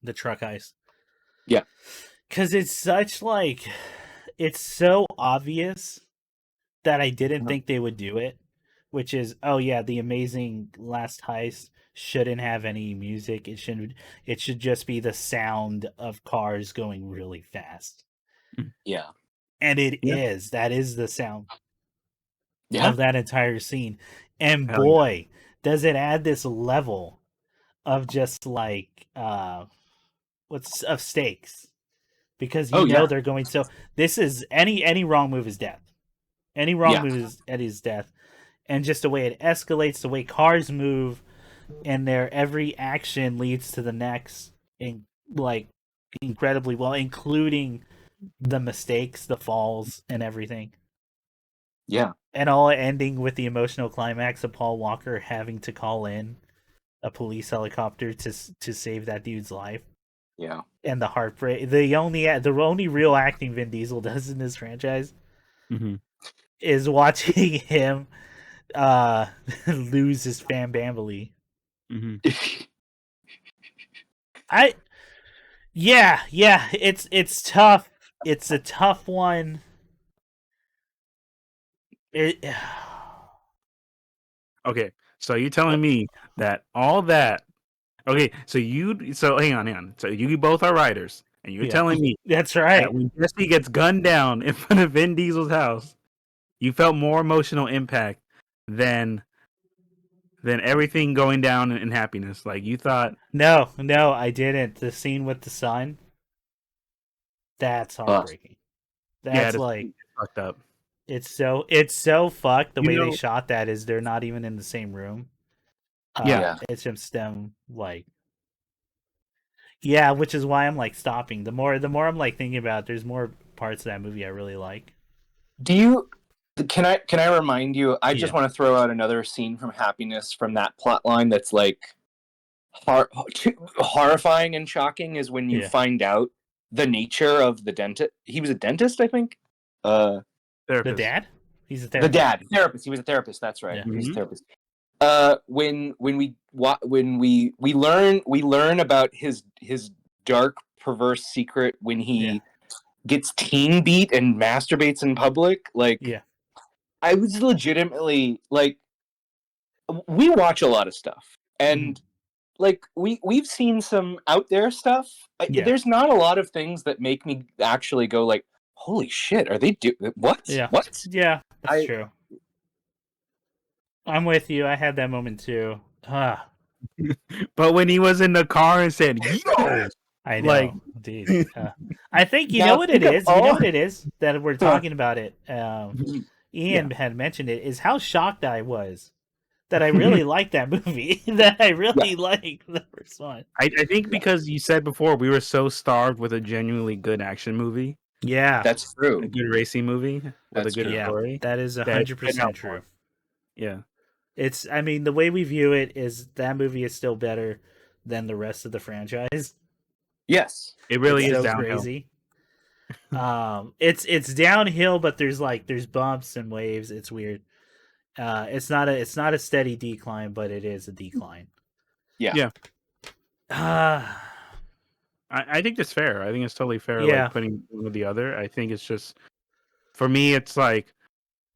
the truck heist. Yeah. Because it's such like, it's so obvious that I didn't think they would do it, which is, oh yeah, the amazing last heist shouldn't have any music. It should just be the sound of cars going really fast. Yeah. And it is. That is the sound Yeah. of that entire scene. And boy, does it add this level of just like of stakes. Because you know they're going, so this is any wrong move is death. Any wrong move is Eddie's death. And just the way it escalates, the way cars move, and their every action leads to the next, in like incredibly well, including the mistakes, the falls, and everything. Yeah. And all ending with the emotional climax of Paul Walker having to call in a police helicopter to save that dude's life. Yeah. And the heartbreak. The only real acting Vin Diesel does in this franchise is watching him lose his fan family. It's tough. It's a tough one. Okay, so you're telling me that all that. Okay, so hang on. So you both are writers, and you're telling me that's right. That when Jesse gets gunned down in front of Vin Diesel's house, you felt more emotional impact than everything going down in happiness. Like you thought. No, I didn't. The scene with the son. That's heartbreaking. That's like fucked up. It's so fucked. The way they shot that is they're not even in the same room. It's just them like. Yeah, which is why I'm like stopping. The more I'm like thinking about it, there's more parts of that movie I really like. Can I remind you? I just want to throw out another scene from Happiness from that plot line that's like horrifying and shocking. Is when you find out the nature of the dentist. He was a dentist, I think. The dad? He's a therapist. The dad, therapist. He was a therapist. That's right. He was a therapist. When we learn about his dark, perverse secret when he gets teen beat and masturbates in public, like I was legitimately like, we watch a lot of stuff, and like we've seen some out there stuff. There's not a lot of things that make me actually go like, holy shit, are they what? Yeah. What? Yeah, that's true. I'm with you. I had that moment too. But when he was in the car and said, "Yo," I know, Like- dude. I think you Now know what it think of is. You know all- what it is that we're talking about it. Ian had mentioned it. Is how shocked I was that I really liked that movie. That I really liked the first one. I think because you said before we were so starved with a genuinely good action movie, Yeah, That's a true. good racing movie with That's a good true. story. that is That 100% out true. Yeah. It's. I mean, the way we view it is that movie is still better than the rest of the franchise. Yes. It really It's is so downhill. crazy. It's downhill, but there's bumps and waves. It's weird. It's not a steady decline, but it is a decline. Yeah. I think it's fair. I think it's totally fair, Yeah. like putting one with the other. I think it's just for me it's like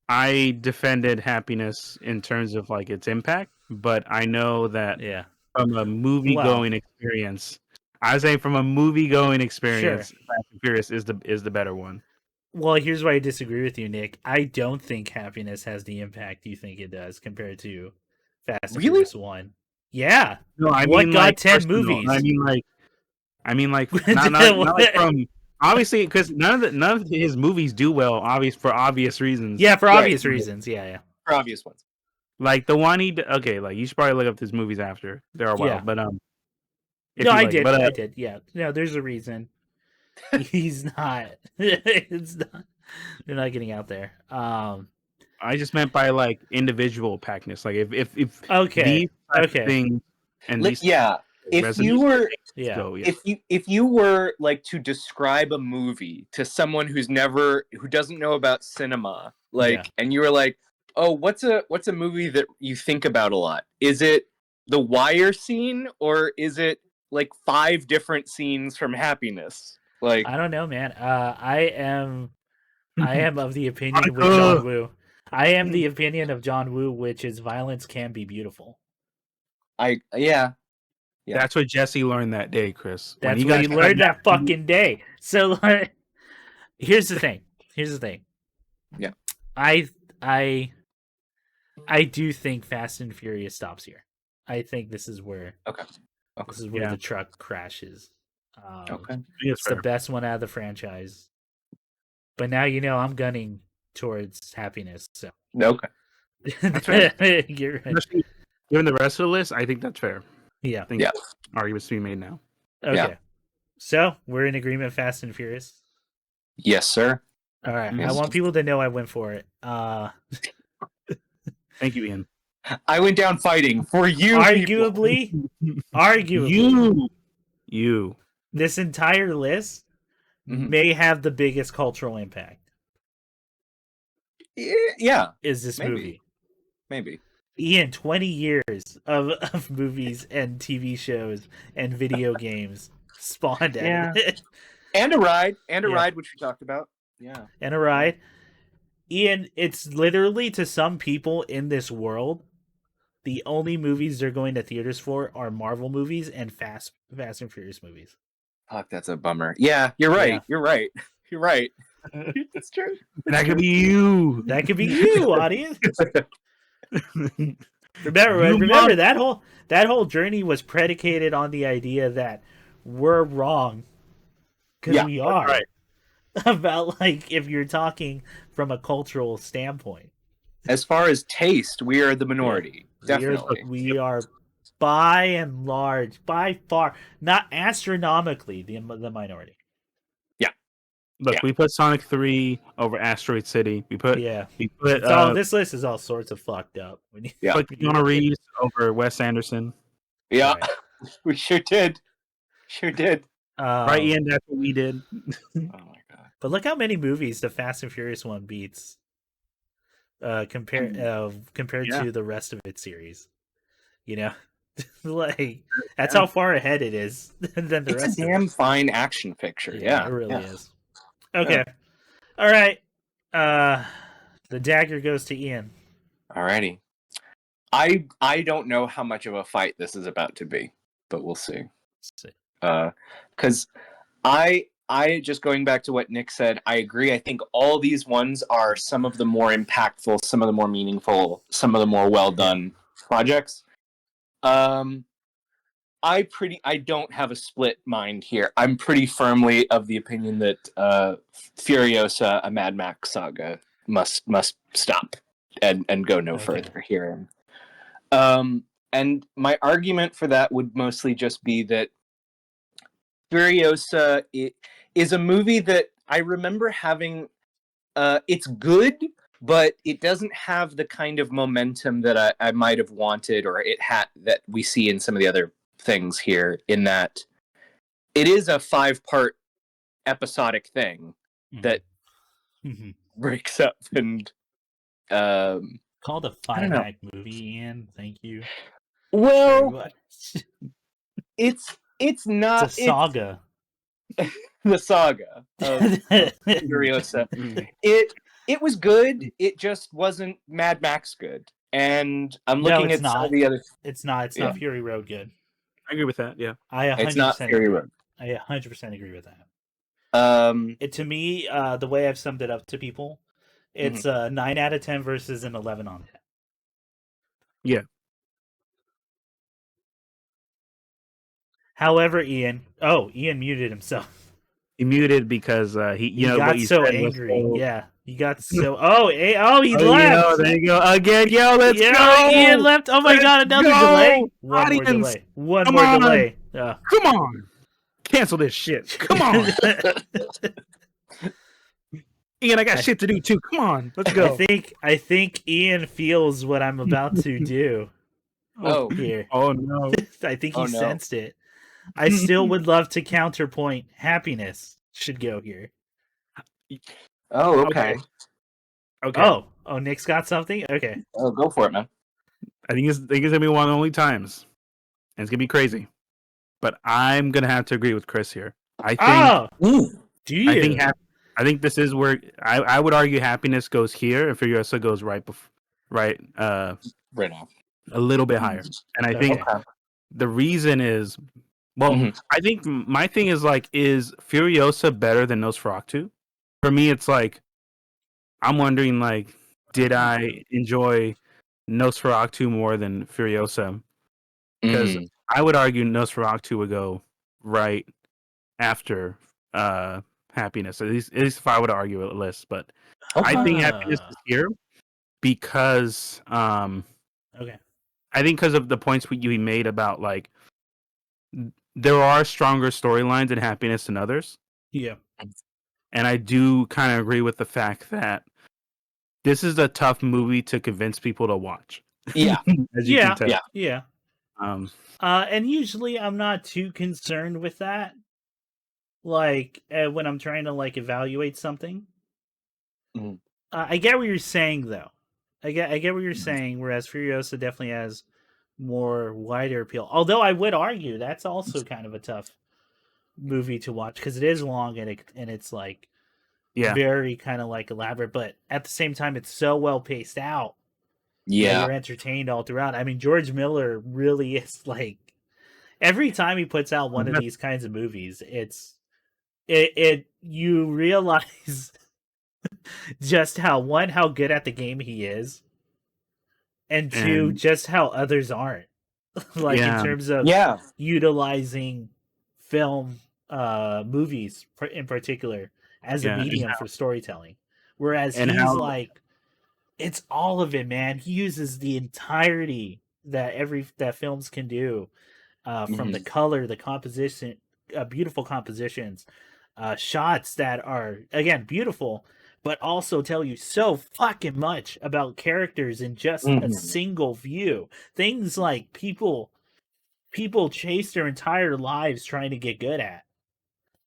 I defended Happiness in terms of like its impact, but I know that yeah. from a movie going experience, I was saying from a movie going experience, Fast and Furious is the better one. Well, here's why I disagree with you, Nick. I don't think Happiness has the impact you think it does compared to Fast and Really? Furious 1. Yeah. No, I What mean got like 10 personal. movies? I mean like not like from obviously because none of his movies do well, for obvious reasons. Yeah, for Right. obvious reasons. Yeah. For obvious ones. Like the one like you should probably look up his movies after they're a while, Yeah. but if No, you I like, did. but, I did. Yeah. No, there's a reason. He's not. It's not. They're not getting out there. I just meant by like individual packness. Like if Okay. these types Okay. of things and Like, these yeah. If resonate, you were Yeah. so, yeah. if you were like to describe a movie to someone who doesn't know about cinema, like, Yeah. and you were like, oh, what's a movie that you think about a lot? Is it the Wire scene, or is it like 5 different scenes from Happiness? Like, I don't know, man. I am of the opinion with John Woo. I am the opinion of John Woo, which is violence can be beautiful. Yeah. That's what Jesse learned that day, Chris. When That's he what got he learned that fucking day. So like, here's the thing. Yeah. I do think Fast and Furious stops here. I think this is where this is where Yeah. the truck crashes. Okay. It's the best one out of the franchise. But now you know I'm gunning towards Happiness. So Okay. That's fair. You're right. Especially given the rest of the list, I think that's fair. Yeah. I think Yeah. arguments to be made now. Okay. Yeah. So we're in agreement. Fast and Furious. Yes, sir. All right. I Yes. want people to know I went for it. Thank you, Ian. I went down fighting for you. Arguably, You. this entire list Mhm. may have the biggest cultural impact. Yeah, Is this Maybe. movie? maybe. Ian, 20 years of movies and TV shows and video games spawned out of it. And a ride, Yeah. which we talked about. Yeah. And a ride. Ian, it's literally to some people in this world, the only movies they're going to theaters for are Marvel movies and Fast and Furious movies. Fuck, that's a bummer. Yeah, you're right. Yeah. You're right. You're right. That's true. That could be you. That could be you, audience. Remember You that whole journey was predicated on the idea that we're wrong because Yeah, we are right. about like if you're talking from a cultural standpoint. As far as taste, we are the minority. Definitely. We are by and large, by far, not astronomically the minority. Look, Yeah. we put Sonic 3 over Asteroid City. We put This list is all sorts of fucked up. Yeah. put Keanu Reeves over Wes Anderson. Yeah, Right. we sure did. Sure did. Right, Ian? That's what we did. Oh my god. But look how many movies the Fast and Furious one beats. Compared Yeah. to the rest of its series, you know, like that's how far ahead it is than the It's rest. a damn fine action picture. Yeah, it really is. Okay, all right. The dagger goes to Ian. Alrighty. I don't know how much of a fight this is about to be, but we'll see. Because I just going back to what Nick said, I agree. I think all these ones are some of the more impactful, some of the more meaningful, some of the more well done projects. I don't have a split mind here. I'm pretty firmly of the opinion that Furiosa, a Mad Max Saga, must stop and go no further here. And my argument for that would mostly just be that Furiosa is a movie that I remember having. It's good, but it doesn't have the kind of momentum that I might have wanted, or it had that we see in some of the other things here. In that, it is a 5-part episodic thing that breaks up and called a 5-act movie, Ian. Thank you. Well, it's not it's a saga. The saga of Furiosa. It was good. It just wasn't Mad Max good. And I'm looking at some of the other. It's not Fury Road good. I agree with that. Yeah, it's not Fury Road. I 100% agree with that. It to me, the way I've summed it up to people, it's a 9 out of 10 versus an 11 on 10. Yeah. However, Ian muted himself. He muted because he got what you so said angry. was Yeah, he got so. He left. There you go again. Yo, let's go. Ian left. Oh my God, another delay. One more delay. Come on, cancel this shit. Come on. Ian, I got shit to do too. Come on, let's go. I think Ian feels what I'm about to do. Here. Oh no. I think he sensed it. I still would love to counterpoint. Happiness should go here. Oh, okay. Oh, Nick's got something? Okay. Oh, go for it, man. I think it's gonna be one of the only times. And it's gonna be crazy. But I'm gonna have to agree with Chris here. I think do you? I think this is where I would argue happiness goes here and Furiosa goes right now. A little bit higher. And I think the reason is I think my thing is is Furiosa better than Nosferatu? For me, it's I'm wondering did I enjoy Nosferatu more than Furiosa? Because I would argue Nosferatu would go right after Happiness. At least if I would argue a list, but I think Happiness is here because I think because of the points you made about there are stronger storylines in Happiness than others. Yeah. And I do kind of agree with the fact that this is a tough movie to convince people to watch. Yeah. As you can tell. Yeah. And usually I'm not too concerned with that. When I'm trying to evaluate something. I get what you're saying though. I get what you're saying, whereas Furiosa definitely has more wider appeal. Although I would argue that's also kind of a tough movie to watch because it is long and it's very kind of elaborate, but at the same time it's so well paced out. Yeah, you're entertained all throughout. I mean, George Miller really is every time he puts out one of these kinds of movies, you realize just how good at the game he is. And two, just how others aren't. In terms of utilizing film, movies in particular as a medium for storytelling. Whereas it's all of it, man. He uses the entirety that films can do, from the color, the composition, beautiful compositions, shots that are again beautiful, but also tell you so fucking much about characters in just a single view. Things like people chase their entire lives trying to get good at.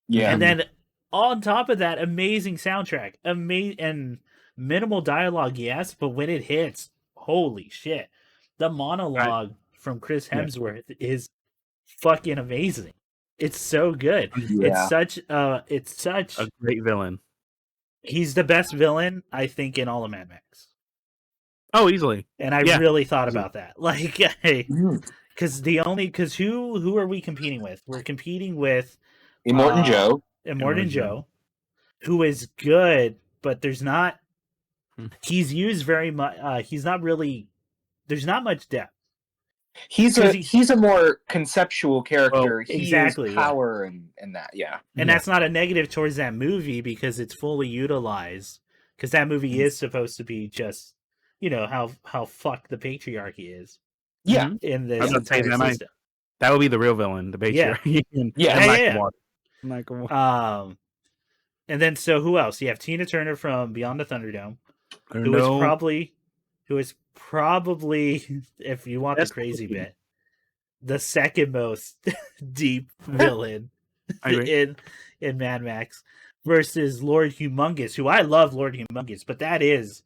Yeah. And then on top of that, amazing soundtrack. And minimal dialogue, yes, but when it hits, holy shit. The monologue from Chris Hemsworth is fucking amazing. It's so good. Yeah. It's such a great villain. He's the best villain, I think, in all of Mad Max. Oh, easily. And I really thought about that. Because who are we competing with? We're competing with Immortan Joe, who is good, but there's not. He's used very much. He's not really. There's not much depth. He's a more conceptual character. He exactly, is power and that, And that's not a negative towards that movie because it's fully utilized. Because that movie is supposed to be just, how fucked the patriarchy is. Yeah. In this entire system. That would be the real villain, the patriarchy. And then so who else? You have Tina Turner from Beyond the Thunderdome, who is probably, if you want the crazy bit, the second most deep villain in Mad Max, versus Lord Humongous, who I love Lord Humongous, but that is,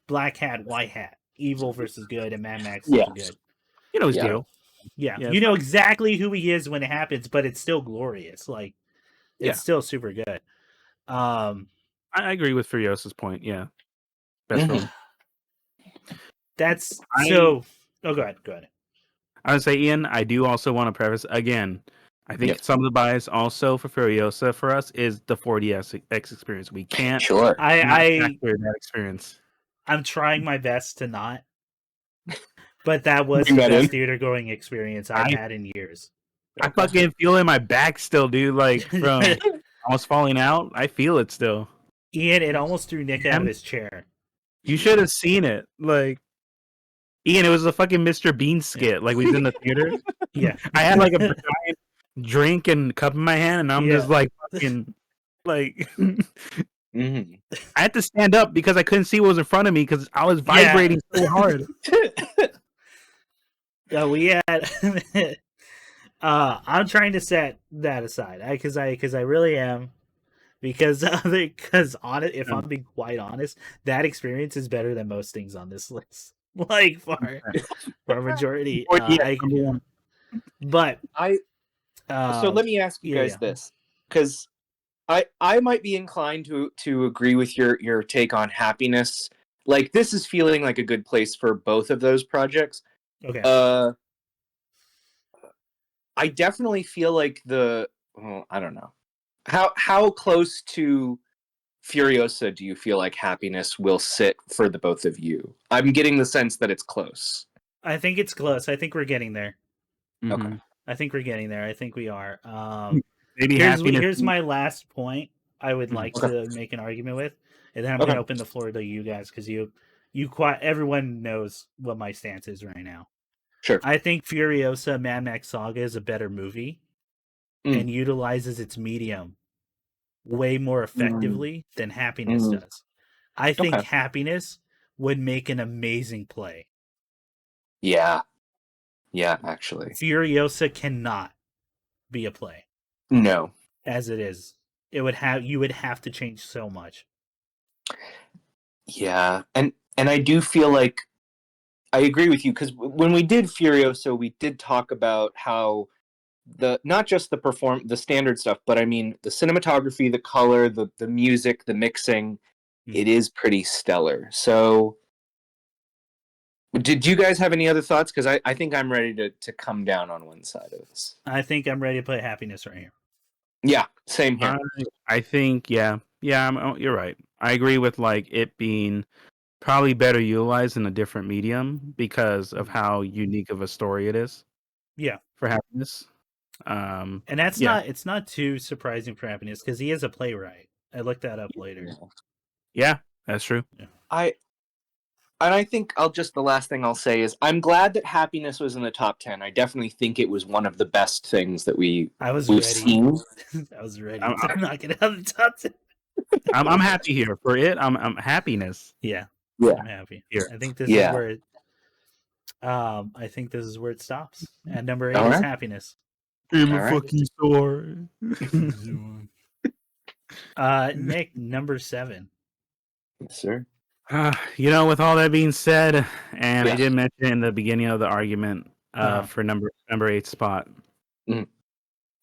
black hat, white hat, evil versus good, and Mad Max is good. You know his deal. Yeah, you know exactly who he is when it happens, but it's still glorious. Like, it's still super good. I agree with Furiosa's point. Yeah, best villain. That's so. Oh, go ahead. I would say, Ian, I do also want to preface again. I think some of the bias also for Furiosa for us is the 4DX experience. We can't. Sure. I that experience. I'm trying my best to not. But that was the best theater going experience I've had in years. I fucking feel it in my back still, dude. Like from almost falling out. I feel it still. Ian, it almost threw Nick out of his chair. You should have seen it. Like, Ian, it was a fucking Mr. Bean skit. Like, we was in the theater. I had like a giant drink and cup in my hand, and I'm just like fucking like. I had to stand up because I couldn't see what was in front of me because I was vibrating so hard. We had. I'm trying to set that aside because I really am, because if I'm being quite honest, that experience is better than most things on this list. Like for a majority, but so let me ask you guys this, because I might be inclined to agree with your take on happiness. Like, this is feeling like a good place for both of those projects. Okay. I definitely feel like I don't know. How close to Furiosa do you feel like happiness will sit for the both of you? I'm getting the sense that it's close. I think it's close. I think we're getting there. Okay. I think we're getting there. I think we are. Maybe here's my last point I would like to make an argument with, and then I'm going to open the floor to you guys, because everyone knows what my stance is right now. Sure. I think Furiosa Mad Max Saga is a better movie and utilizes its medium way more effectively than Happiness does. I think Happiness would make an amazing play. Yeah. Yeah, actually. Furiosa cannot be a play. No. As it is. You would have to change so much. Yeah. And I do feel like I agree with you, because when we did Furiosa, we did talk about how not just the standard stuff, but I mean the cinematography, the color, the music, the mixing, it is pretty stellar. So did you guys have any other thoughts? Because I think I'm ready to come down on one side of this. I think I'm ready to put Happiness right here. Yeah, same here. I think, you're right. I agree with like it being probably better utilized in a different medium because of how unique of a story it is. Yeah, for Happiness. And that's it's not too surprising for Happiness because he is a playwright. I looked that up later. Yeah, that's true. Yeah. I think the last thing I'll say is I'm glad that Happiness was in the top 10. I definitely think it was one of the best things that we've seen. I was ready to knock it out of the top 10. I'm happy here for it. I'm Happiness. Yeah. Yeah. I'm happy. Here. I think this is where it stops. At number 8 is Happiness. I'm a fucking sore. Nick, number 7. Yes, sir. With all that being said, and I did mention in the beginning of the argument for number 8 spot,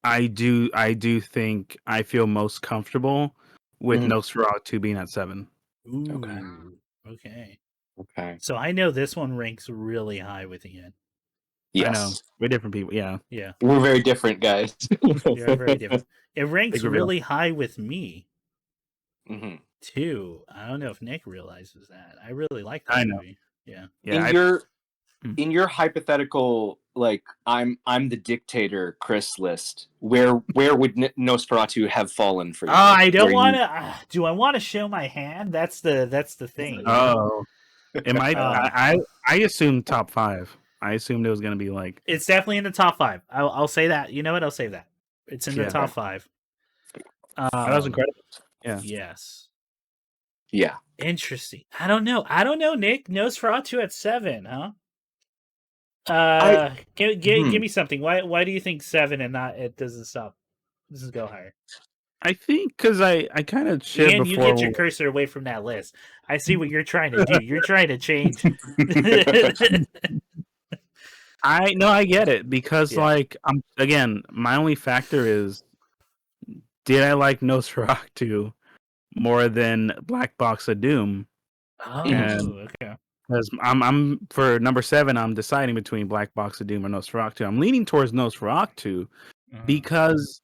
I do think I feel most comfortable with Nosferatu being at 7. Ooh, okay. So I know this one ranks really high with Ian. Yes. I know. We're different people. Yeah. We're very different, guys. You're very different. It ranks really high with me, too. I don't know if Nick realizes that. I really like that movie. Yeah. In in your hypothetical, like I'm the dictator Chris list, where would Nosferatu have fallen for you? Oh, I don't want to. Do I want to show my hand? That's the thing. Oh, it might. I assumed top 5. I assumed it was gonna be like. It's definitely in the top 5. I'll say that. You know what? I'll save that. It's in the top 5. That was incredible. Yeah. Yes. Yeah. Interesting. I don't know, Nick. Nosferatu at 7, huh? Give me something. Why do you think 7 and not it doesn't stop? Doesn't go higher? I think because I kind of shared Ian, before. you get your cursor away from that list. I see what you're trying to do. You're trying to change. I get it because like again, my only factor is did I like Nosferatu more than Black Box of Doom? Oh, okay. Because I'm for number 7, I'm deciding between Black Box of Doom or Nosferatu. I'm leaning towards Nosferatu because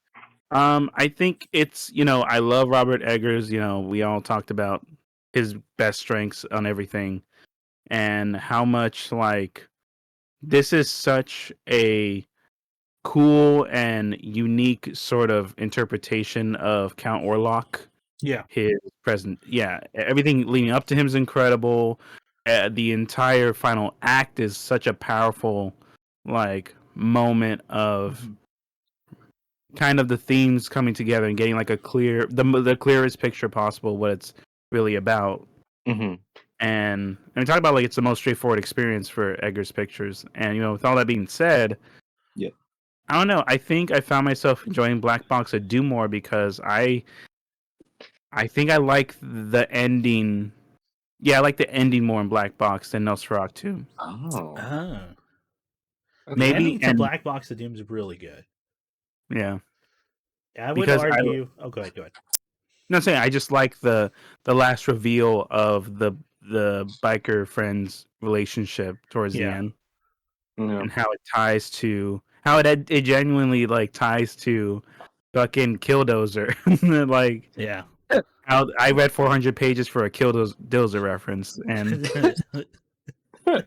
I think it's I love Robert Eggers. We all talked about his best strengths on everything, and how much like this is such a cool and unique sort of interpretation of Count Orlok. Yeah. His present, everything leading up to him is incredible. The entire final act is such a powerful, like, moment of kind of the themes coming together and getting like a the clearest picture possible what it's really about. Mm-hmm. And we talk about like it's the most straightforward experience for Eggers Pictures. And with all that being said, I don't know. I think I found myself enjoying Black Box of Doom more because I think I like the ending. Yeah, I like the ending more in Black Box than Nosferatu. Oh. Maybe the ending to Black Box of Doom is really good. Yeah. I would argue. Go ahead. No, I'm saying I just like the last reveal of the biker friends relationship towards the end, and how it ties to it genuinely like ties to fucking Killdozer. Like how I read 400 pages for a Killdozer reference, and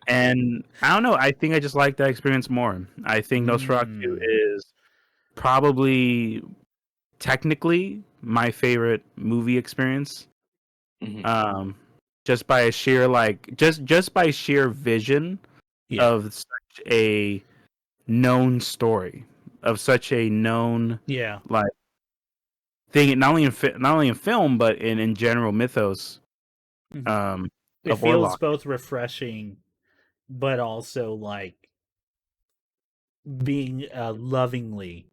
and I don't know. I think I just like that experience more. I think Nosferatu is probably technically my favorite movie experience. Just by a sheer just by sheer vision of such a known story, of such a known like thing, not only in film but in general mythos. It feels both refreshing but also like being lovingly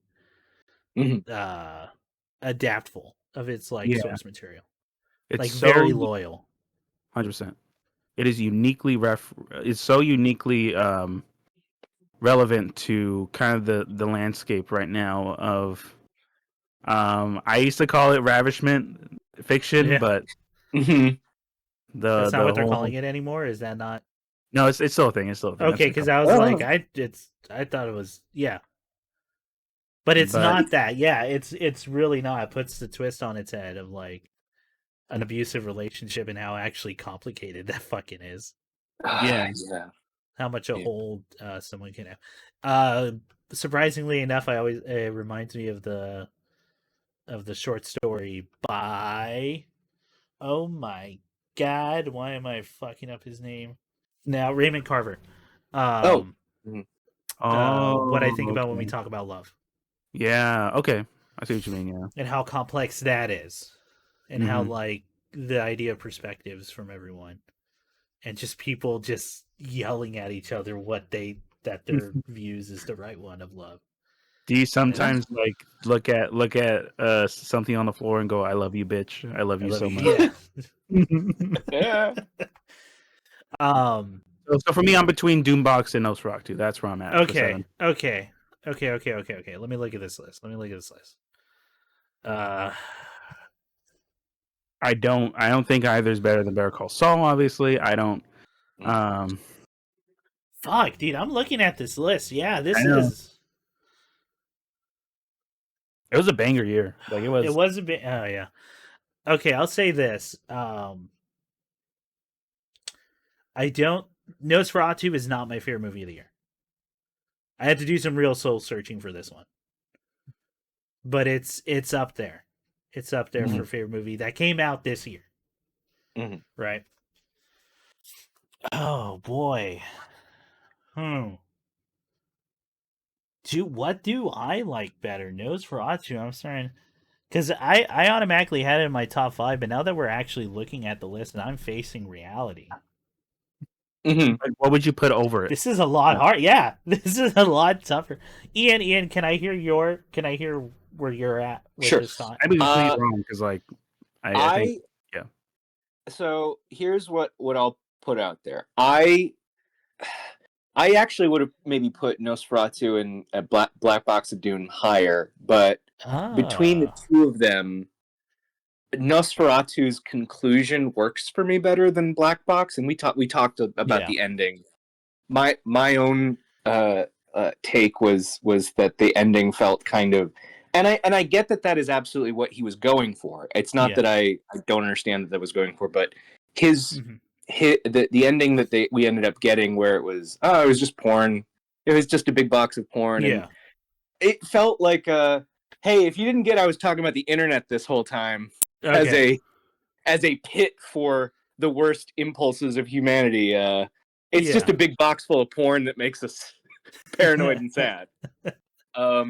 adaptful of its source material. It's like so, very loyal. 100%. It is uniquely it's so uniquely relevant to kind of the landscape right now of I used to call it ravishment fiction, but that's not what they're calling it anymore. Is that not? No, it's still a thing. It's still a thing. Okay, because I was like, I thought it was but it's not that. Yeah, it's really not. It puts the twist on its head of like an abusive relationship and how actually complicated that fucking is. Yeah. How much a hold someone can have. Surprisingly enough, I always it reminds me of the short story by oh my god, why am I fucking up his name? Now Raymond Carver. What I think about when we talk about love. Yeah, okay. I see what you mean, yeah. And how complex that is. And how like the idea of perspectives from everyone. And just people just yelling at each other that their views is the right one of love. Do you sometimes like look at something on the floor and go, "I love you, bitch. I love you so much." Yeah. So for me, I'm between Doombox and Nosferatu. That's where I'm at. Okay. Let me look at this list. I don't think either is better than Better Call Saul. Obviously, I don't. Fuck, dude, I'm looking at this list. Yeah, this is. It was a banger year. Like it was. It was a bit. Oh yeah. Okay, I'll say this. I don't Nosferatu is not my favorite movie of the year. I had to do some real soul searching for this one, but it's up there. It's up there for favorite movie that came out this year, right? Oh boy, what do I like better, Nosferatu? I'm starting because I automatically had it in my top 5, but now that we're actually looking at the list and I'm facing reality, what would you put over it? this is a lot hard. Yeah, this is a lot tougher. Ian, can I hear where you're at with this thought? I'd be completely wrong because like I think, yeah. So here's what I'll put out there. I actually would have maybe put Nosferatu and Black Box of Doom higher, but between the two of them, Nosferatu's conclusion works for me better than Black Box, and we talked about the ending. My own take was that the ending felt kind of, and I get that is absolutely what he was going for. It's not that I don't understand that was going for, but the ending that we ended up getting, where it was just porn. It was just a big box of porn. Yeah. And it felt like hey, if you didn't get, I was talking about the internet this whole time as a pit for the worst impulses of humanity. It's just a big box full of porn that makes us paranoid and sad. I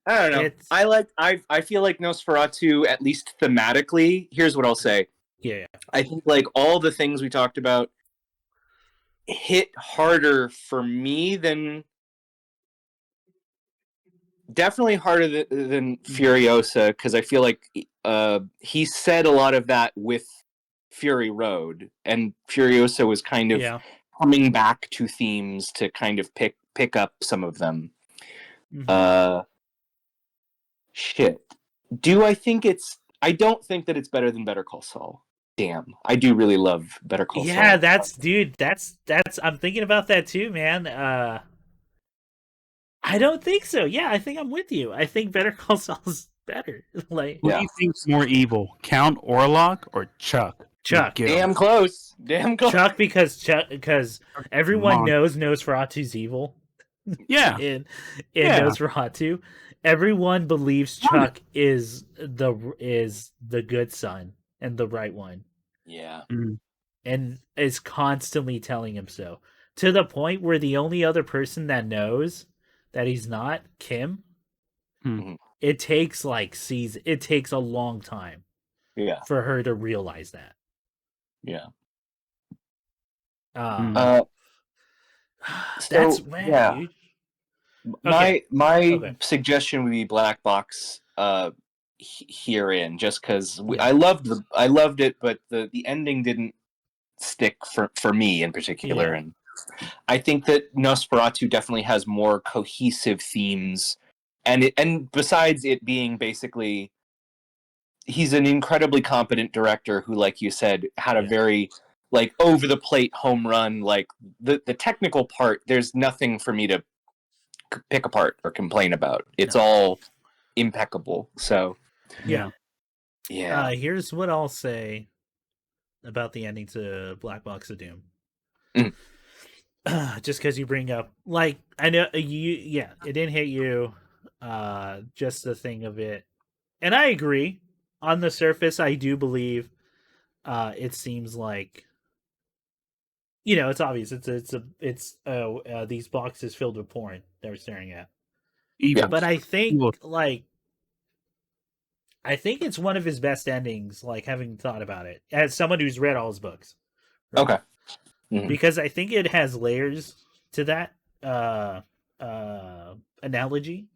don't know. I feel like Nosferatu, at least thematically, here's what I'll say. Yeah. I think like all the things we talked about hit harder for me than definitely harder than Furiosa, because I feel like he said a lot of that with Fury Road, and Furiosa was kind of coming back to themes to kind of pick up some of them. Shit. I don't think that it's better than Better Call Saul. Damn. I do really love Better Call Saul. Yeah, that's I'm thinking about that too, man. I don't think so. Yeah, I think I'm with you. I think Better Call Saul's better. Like, who do you think's more evil, Count Orlok or Chuck? Chuck. Damn close. Chuck, because everyone knows Nosferatu's evil. Yeah. in Nosferatu, everyone believes Chuck is the good son and the right one. Yeah. And is constantly telling him so. To the point where the only other person that knows that he's not, Kim, it takes it takes a long time for her to realize that. Yeah. That's dude. My suggestion would be Black Box herein, just because I loved it, but the ending didn't stick for me in particular, and I think that Nosferatu definitely has more cohesive themes, and besides it being basically, he's an incredibly competent director who, like you said, had a very over the plate home run. Like the technical part, there's nothing for me to pick apart or complain about. It's all impeccable. So yeah. Here's what I'll say about the ending to Black Box of Doom. Just because you bring up, like, I know it didn't hit you. Just the thing of it, and I agree. On the surface, I do believe. It seems like, it's obvious. It's these boxes filled with porn that we're staring at. Evil. But I think I think it's one of his best endings. Like, having thought about it as someone who's read all his books. Right? Okay. Because I think it has layers to that analogy,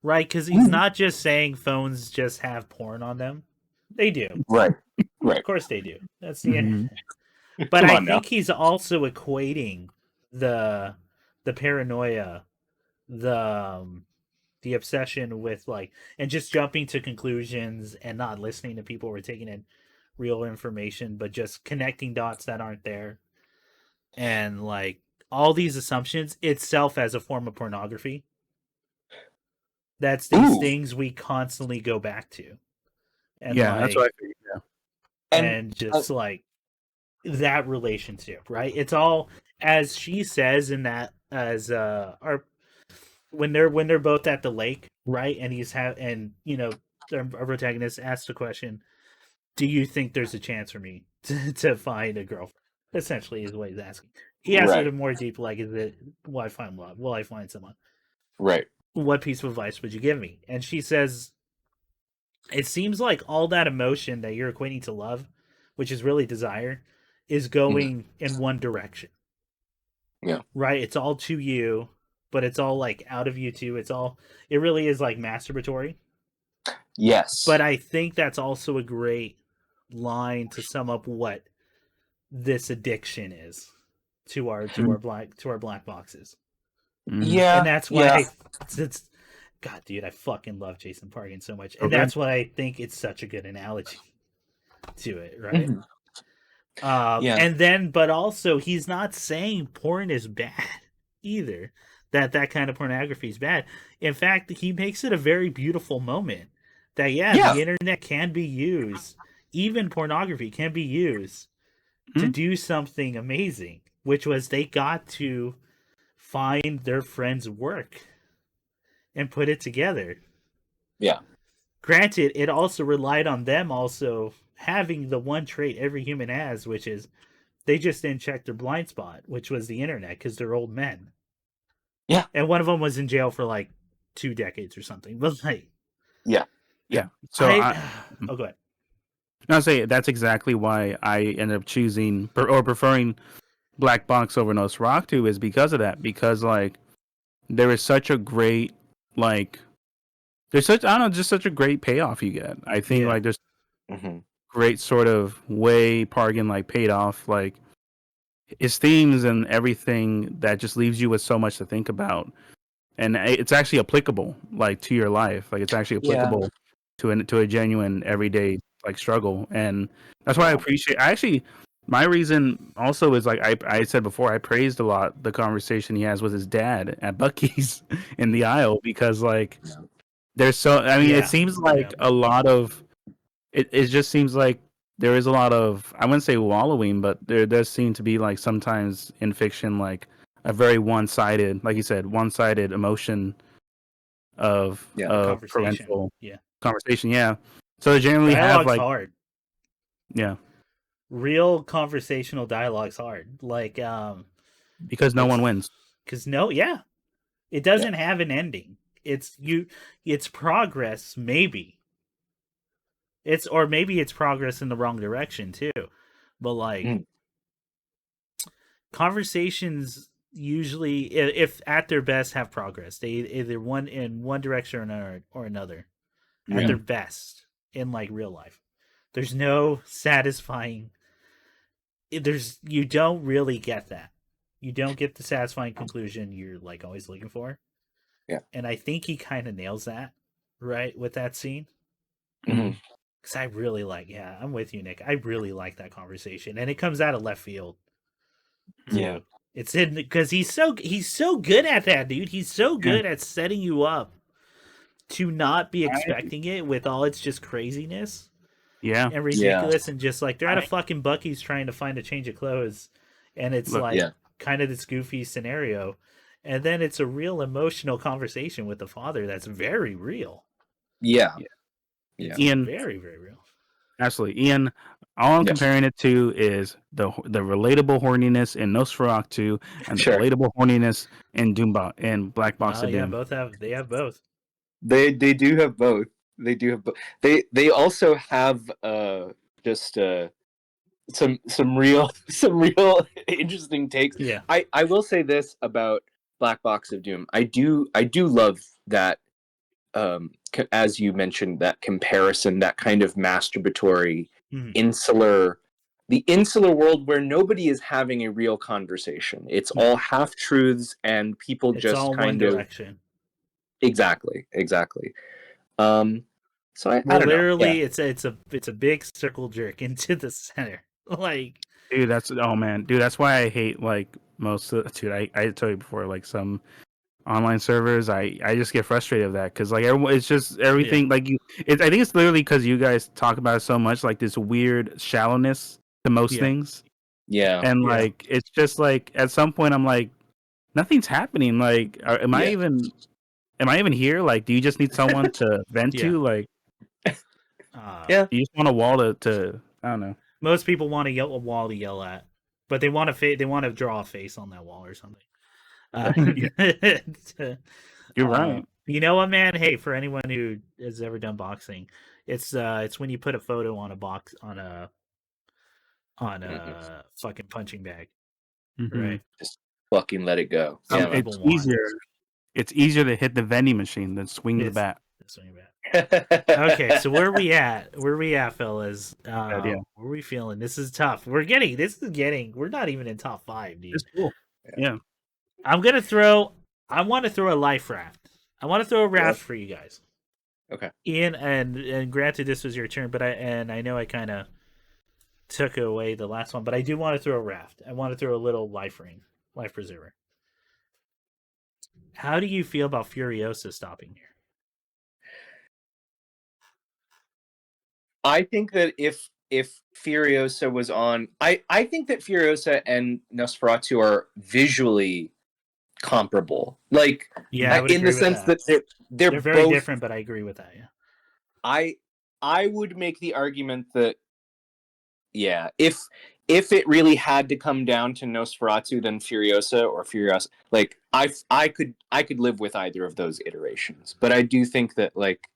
right? Because he's not just saying phones just have porn on them; they do, right? Of course they do. That's the end. But I think he's also equating the paranoia, the obsession with and just jumping to conclusions and not listening to people who are taking in real information, but just connecting dots that aren't there. And all these assumptions itself as a form of pornography. That's these things we constantly go back to. And that's what I figured. Yeah. And just that relationship, right? It's all, as she says in that, as our when they're both at the lake, right? And our protagonist asks the question, "Do you think there's a chance for me to find a girlfriend?" Essentially, is what he's asking. He asks it more deep, like, "Is it will I find love? Will I find someone?" Right. What piece of advice would you give me? And she says, "It seems like all that emotion that you're equating to love, which is really desire, is going in one direction." Yeah. Right? It's all to you, but it's all like out of you too. It really is like masturbatory. Yes. But I think that's also a great line to sum up what this addiction is to our black boxes. Yeah. And that's why it's God, dude, I fucking love Jason Pargin so much. And that's why I think it's such a good analogy to it, right? And then, but also, he's not saying porn is bad either. That kind of pornography is bad. In fact, he makes it a very beautiful moment. That the internet can be used, even pornography can be used to do something amazing, which was they got to find their friend's work and put it together. Yeah. Granted, it also relied on them also having the one trait every human has, which is they just didn't check their blind spot, which was the internet, because they're old men. Yeah. And one of them was in jail for like 2 decades or something. But like, yeah. So oh, go ahead. I'll say that's exactly why I ended up choosing or preferring Black Box over Nosferatu is because of that. Because like there is such a great there's such just such a great payoff you get. I think like there's great sort of way Pargin like paid off like his themes and everything that just leaves you with so much to think about, and it's actually applicable like to your life. Like it's actually applicable to a genuine everyday like struggle, and that's why I appreciate. My reason also is like I said before, I praised a lot the conversation he has with his dad at Buc-ee's in the aisle because like there's so it seems like a lot of it just seems like there is a lot of I wouldn't say wallowing, but there does seem to be like sometimes in fiction like a very one-sided, like you said, one-sided emotion of parental conversation. Yeah. So they generally have like hard. Yeah. Real conversational dialogue's hard. Like because no one wins. Because it doesn't have an ending. It's progress, maybe. Maybe it's progress in the wrong direction too. But like conversations usually, if at their best, have progress. They either one in one direction or another. At their best in like real life. There's no satisfying. You don't really get that. You don't get the satisfying conclusion you're like always looking for. Yeah. And I think he kind of nails that, right, with that scene. Because I really I'm with you, Nick. I really like that conversation, and it comes out of left field. Yeah, it's in because he's so good at that, dude. He's so good at setting you up to not be expecting it with all its just craziness, and ridiculous, and just like they're at a fucking Buc-ee's trying to find a change of clothes, and it's kind of this goofy scenario, and then it's a real emotional conversation with the father that's very real. Ian, very, very real. Absolutely, Ian. All I'm comparing it to is the relatable horniness in Nosferatu and the relatable horniness in Doombot and Black Box of Doom. They have both. They do have both. They do have both. They also have just some real interesting takes. Yeah. I will say this about Black Box of Doom. I do love that. As you mentioned, that comparison, that kind of masturbatory, insular world where nobody is having a real conversation. It's all half truths, and people it's just all kind one of direction. Exactly. So I don't literally, know. Yeah. it's a big circle jerk into the center. Like, dude, that's why I hate like most of I told you before, like some online servers, I just get frustrated with that because like everyone, it's just everything like you. I think it's literally because you guys talk about it so much, like this weird shallowness to most things. Yeah. And like it's just like at some point I'm like, nothing's happening. Like, am I even here? Like, do you just need someone to vent to? Like, Yeah. you just want a wall to I don't know. Most people want a wall to yell at, but they want to draw a face on that wall or something. You're right. You know what, man? Hey, for anyone who has ever done boxing, it's when you put a photo on a box on a fucking punching bag, right? Just fucking let it go. It's easier. It's easier to hit the vending machine than swing the bat. Okay, so where are we at? Where are we at, fellas? Where are we feeling? This is tough. We're not even in top 5, dude. It's cool. Yeah. I want to throw a life raft. I want to throw a raft for you guys. Okay. Ian, and granted this was your turn, but I know I kind of took away the last one, but I do want to throw a raft. I want to throw a little life preserver. How do you feel about Furiosa stopping here? I think that if Furiosa was on, I think that Furiosa and Nosferatu are visually comparable. Like, in the sense that they're very both different, but I agree with that. Yeah. I would make the argument that if it really had to come down to Nosferatu then Furiosa or Furiosa, like I could live with either of those iterations. But I do think that like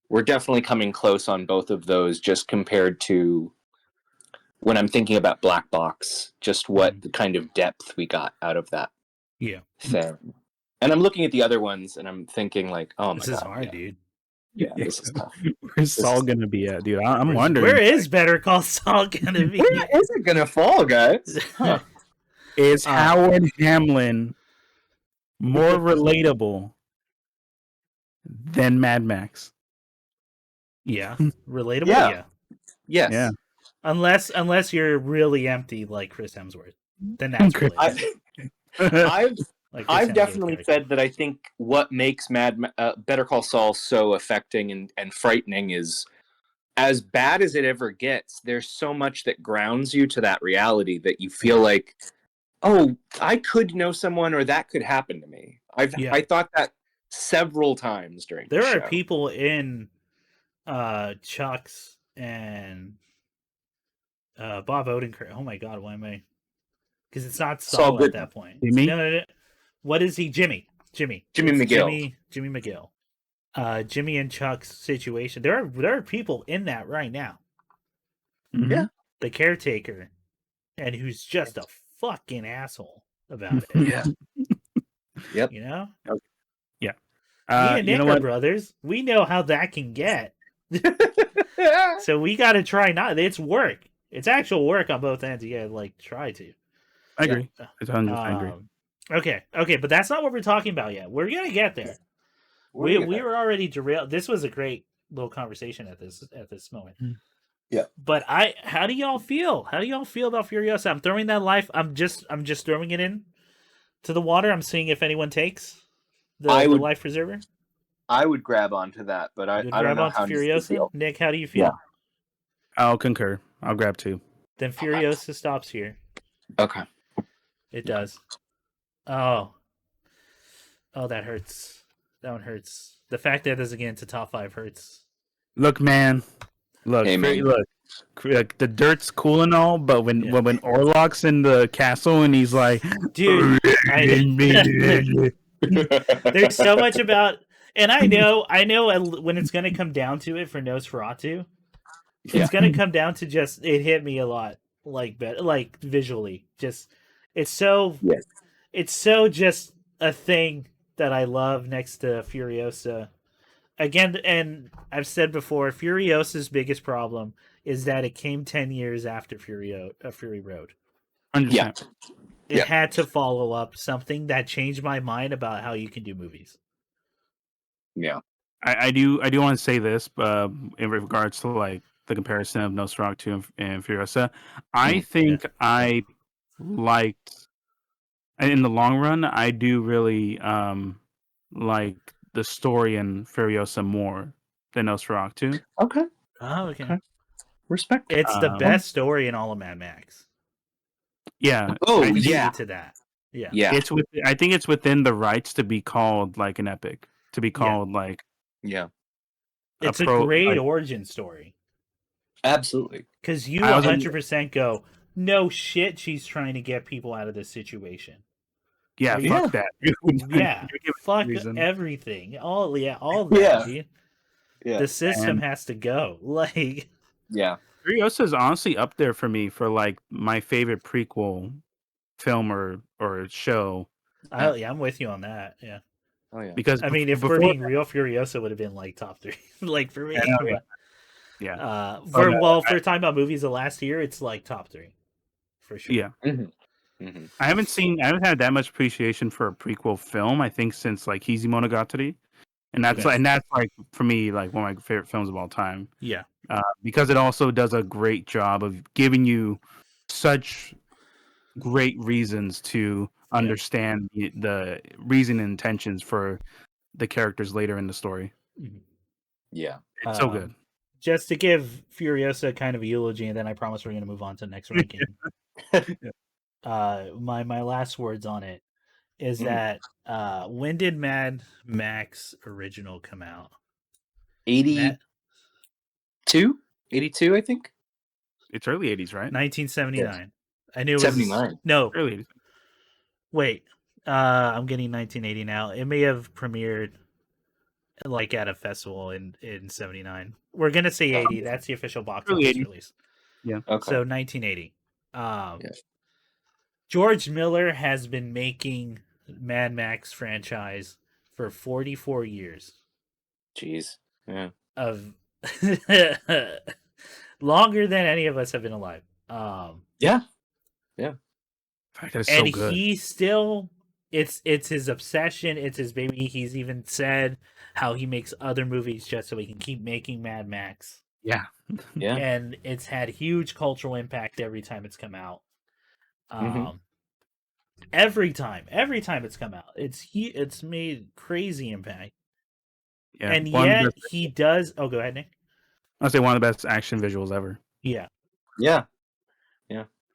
we're definitely coming close on both of those, just compared to when I'm thinking about Black Box, just what the kind of depth we got out of that. Yeah. Thing. And I'm looking at the other ones and I'm thinking like, oh my god. This is hard, dude. Yeah, this is tough. Where's Saul gonna be at, dude? I'm wondering. Where is Better Call Saul gonna be? Where is it gonna fall, guys? Huh. Is Howard Hamlin more relatable than Mad Max? Yeah, relatable. Yeah. Yes. Yeah. Unless you're really empty like Chris Hemsworth, then that's relatable. I've definitely said that I think what makes Better Call Saul so affecting and frightening is, as bad as it ever gets, there's so much that grounds you to that reality that you feel like, oh, I could know someone or that could happen to me. I thought that several times during the show. There are people in Chuck's and Bob Odenkirk. Oh my god, why am I? Because it's not Saul at that point. No. What is he? Jimmy McGill. Jimmy McGill. Jimmy and Chuck's situation. There are people in that right now. Mm-hmm. Yeah. The caretaker, and who's just a fucking asshole about it. Yeah. Yep. You know? Yeah. Me and Nick are brothers. We know how that can get. So we got to try not. It's work. It's actual work on both ends. You got to like try to. I agree. It's 100%. I agree. Okay, but that's not what we're talking about yet. We're gonna get there. We were already derailed. This was a great little conversation at this moment. Yeah. But how do y'all feel? How do y'all feel about Furiosa? I'm throwing that life. I'm just throwing it in to the water. I'm seeing if anyone takes the life preserver. I would grab onto that, but I don't know how Furiosa. Nick, how do you feel? Yeah. I'll concur. I'll grab 2. Then Furiosa stops here. Okay. It does. Oh, that hurts. That one hurts. The fact that it doesn't get into top 5 hurts. Look, man. Look. The dirt's cool and all, but when Orlok's in the castle and he's like, dude, there's so much about, and I know when it's gonna come down to it for Nosferatu, it's gonna come down to just it hit me a lot, like visually, just it's so just a thing that I love next to Furiosa. Again, and I've said before, Furiosa's biggest problem is that it came 10 years after Fury Road. 100%. It had to follow up something that changed my mind about how you can do movies. Yeah. I do want to say this in regards to like the comparison of Nosferatu and Furiosa. I think I liked, in the long run, I do really like the story in Furiosa more than Nosferatu. Okay. Oh, okay. Respect. It's the best story in all of Mad Max. Yeah. Oh, I can yeah. agree to that. Yeah. Yeah. I think it's within the rights to be called like an epic, to be called like Yeah. It's a great origin story. Absolutely. Because you I was 100% go, no shit, she's trying to get people out of this situation. Yeah, Like, fuck that. Yeah, fuck reason. everything. All that, dude. Yeah. The system has to go. Like, Yeah. Furiosa is honestly up there for me for like my favorite prequel film or show. I'm with you on that. Yeah. Oh yeah. Because I mean, if we're being real, Furiosa would have been like top 3, like for me. Yeah. For talking about movies of last year, it's like top 3, for sure. Yeah. Mm-hmm. I haven't had that much appreciation for a prequel film. I think since like Monogatari, and that's like for me like one of my favorite films of all time. Yeah. Because it also does a great job of giving you such great reasons to understand the reason and intentions for the characters later in the story. Yeah. It's so good. Just to give Furiosa kind of a eulogy, and then I promise we're going to move on to the next ranking. My last words on it is that when did Mad Max original come out? 82, I think. It's early 80s, right? 1979. Yes. I knew it was 79. No, early 80s. Wait, I'm getting 1980 now. It may have premiered like at a festival in 79. We're gonna say 80. That's the official box office release. Yeah. Okay. So 1980. George Miller has been making Mad Max franchise for 44 years. Jeez. Yeah. Of longer than any of us have been alive. Yeah. That is and so good. He still it's his obsession, it's his baby. He's even said how he makes other movies just so he can keep making Mad Max. Yeah. Yeah. And it's had huge cultural impact every time it's come out. Every time it's come out, it's made crazy impact. Yeah, and yet he does. Oh, go ahead, Nick. I'll say one of the best action visuals ever. Yeah.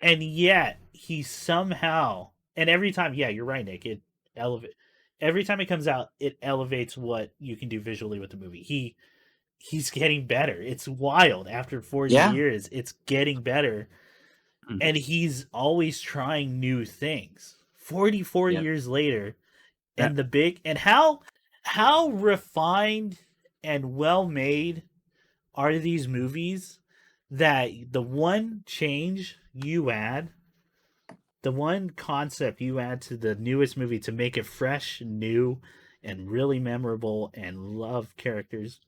And yet he somehow, and every time, you're right, Nick. Every time it comes out, it elevates what you can do visually with the movie. He's getting better. It's wild. After 40 years, it's getting better. And he's always trying new things. 44 years later, and how refined and well made are these movies that the one change you add, the one concept you add to the newest movie to make it fresh, new, and really memorable and love characters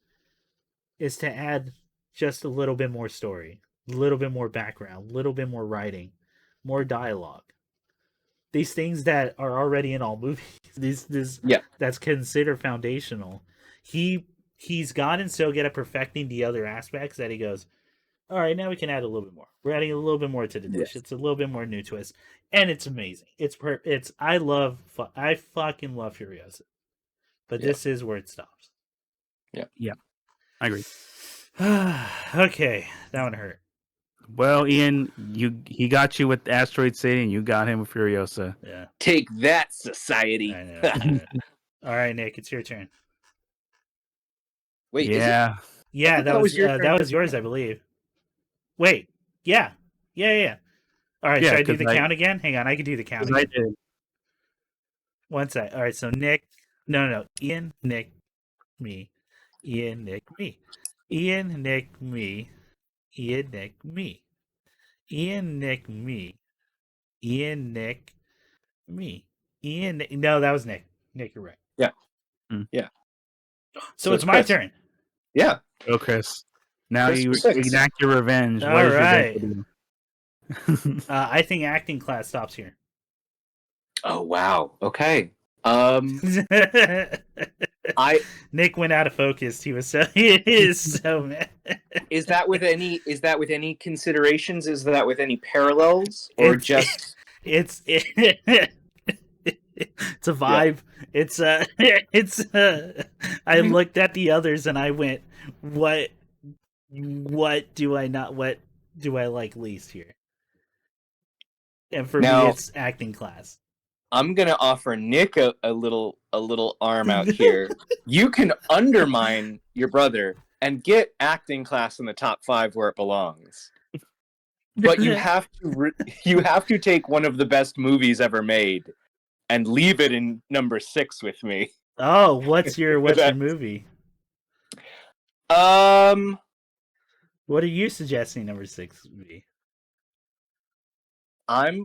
is to add just a little bit more story, a little bit more background, a little bit more writing, more dialogue. These things that are already in all movies, that's considered foundational. He's gotten so good at perfecting the other aspects that he goes, all right, now we can add a little bit more. We're adding a little bit more to the dish. It's a little bit more new twist, and it's amazing. I fucking love Furiosa, but this is where it stops. Yeah, I agree. Okay, that one hurt. Well, Ian, he got you with Asteroid City, and you got him with Furiosa. Yeah. Take that, society. I know. All right, Nick, it's your turn. Wait. Yeah. Yeah, that was yours, I believe. Wait. Yeah. All right, should I do the count again? Hang on, I can do the count again. I did. One sec. All right, so Nick. No. Ian, Nick, me. Ian, Nick, me. Ian, Nick, me. Ian, Nick, me. Ian, Nick, me. Ian, Nick, me. Ian, Nick. No, that was Nick. Nick, you're right. Yeah. Yeah. So it's my turn. Yeah. Go, Chris. Now Chris you for 6. enact your revenge. All right. I think acting class stops here. Oh wow. Okay. Nick went out of focus. He is so mad. Is that with any considerations? Is that with any parallels, or just it's a vibe. Yeah. I looked at the others and I went, what do I like least here? And for me, Now- it's acting class. I'm gonna offer Nick a little arm out here. You can undermine your brother and get acting class in the top 5 where it belongs. But you have to take one of the best movies ever made and leave it in number 6 with me. Oh, what's your movie? What are you suggesting number 6 would be? I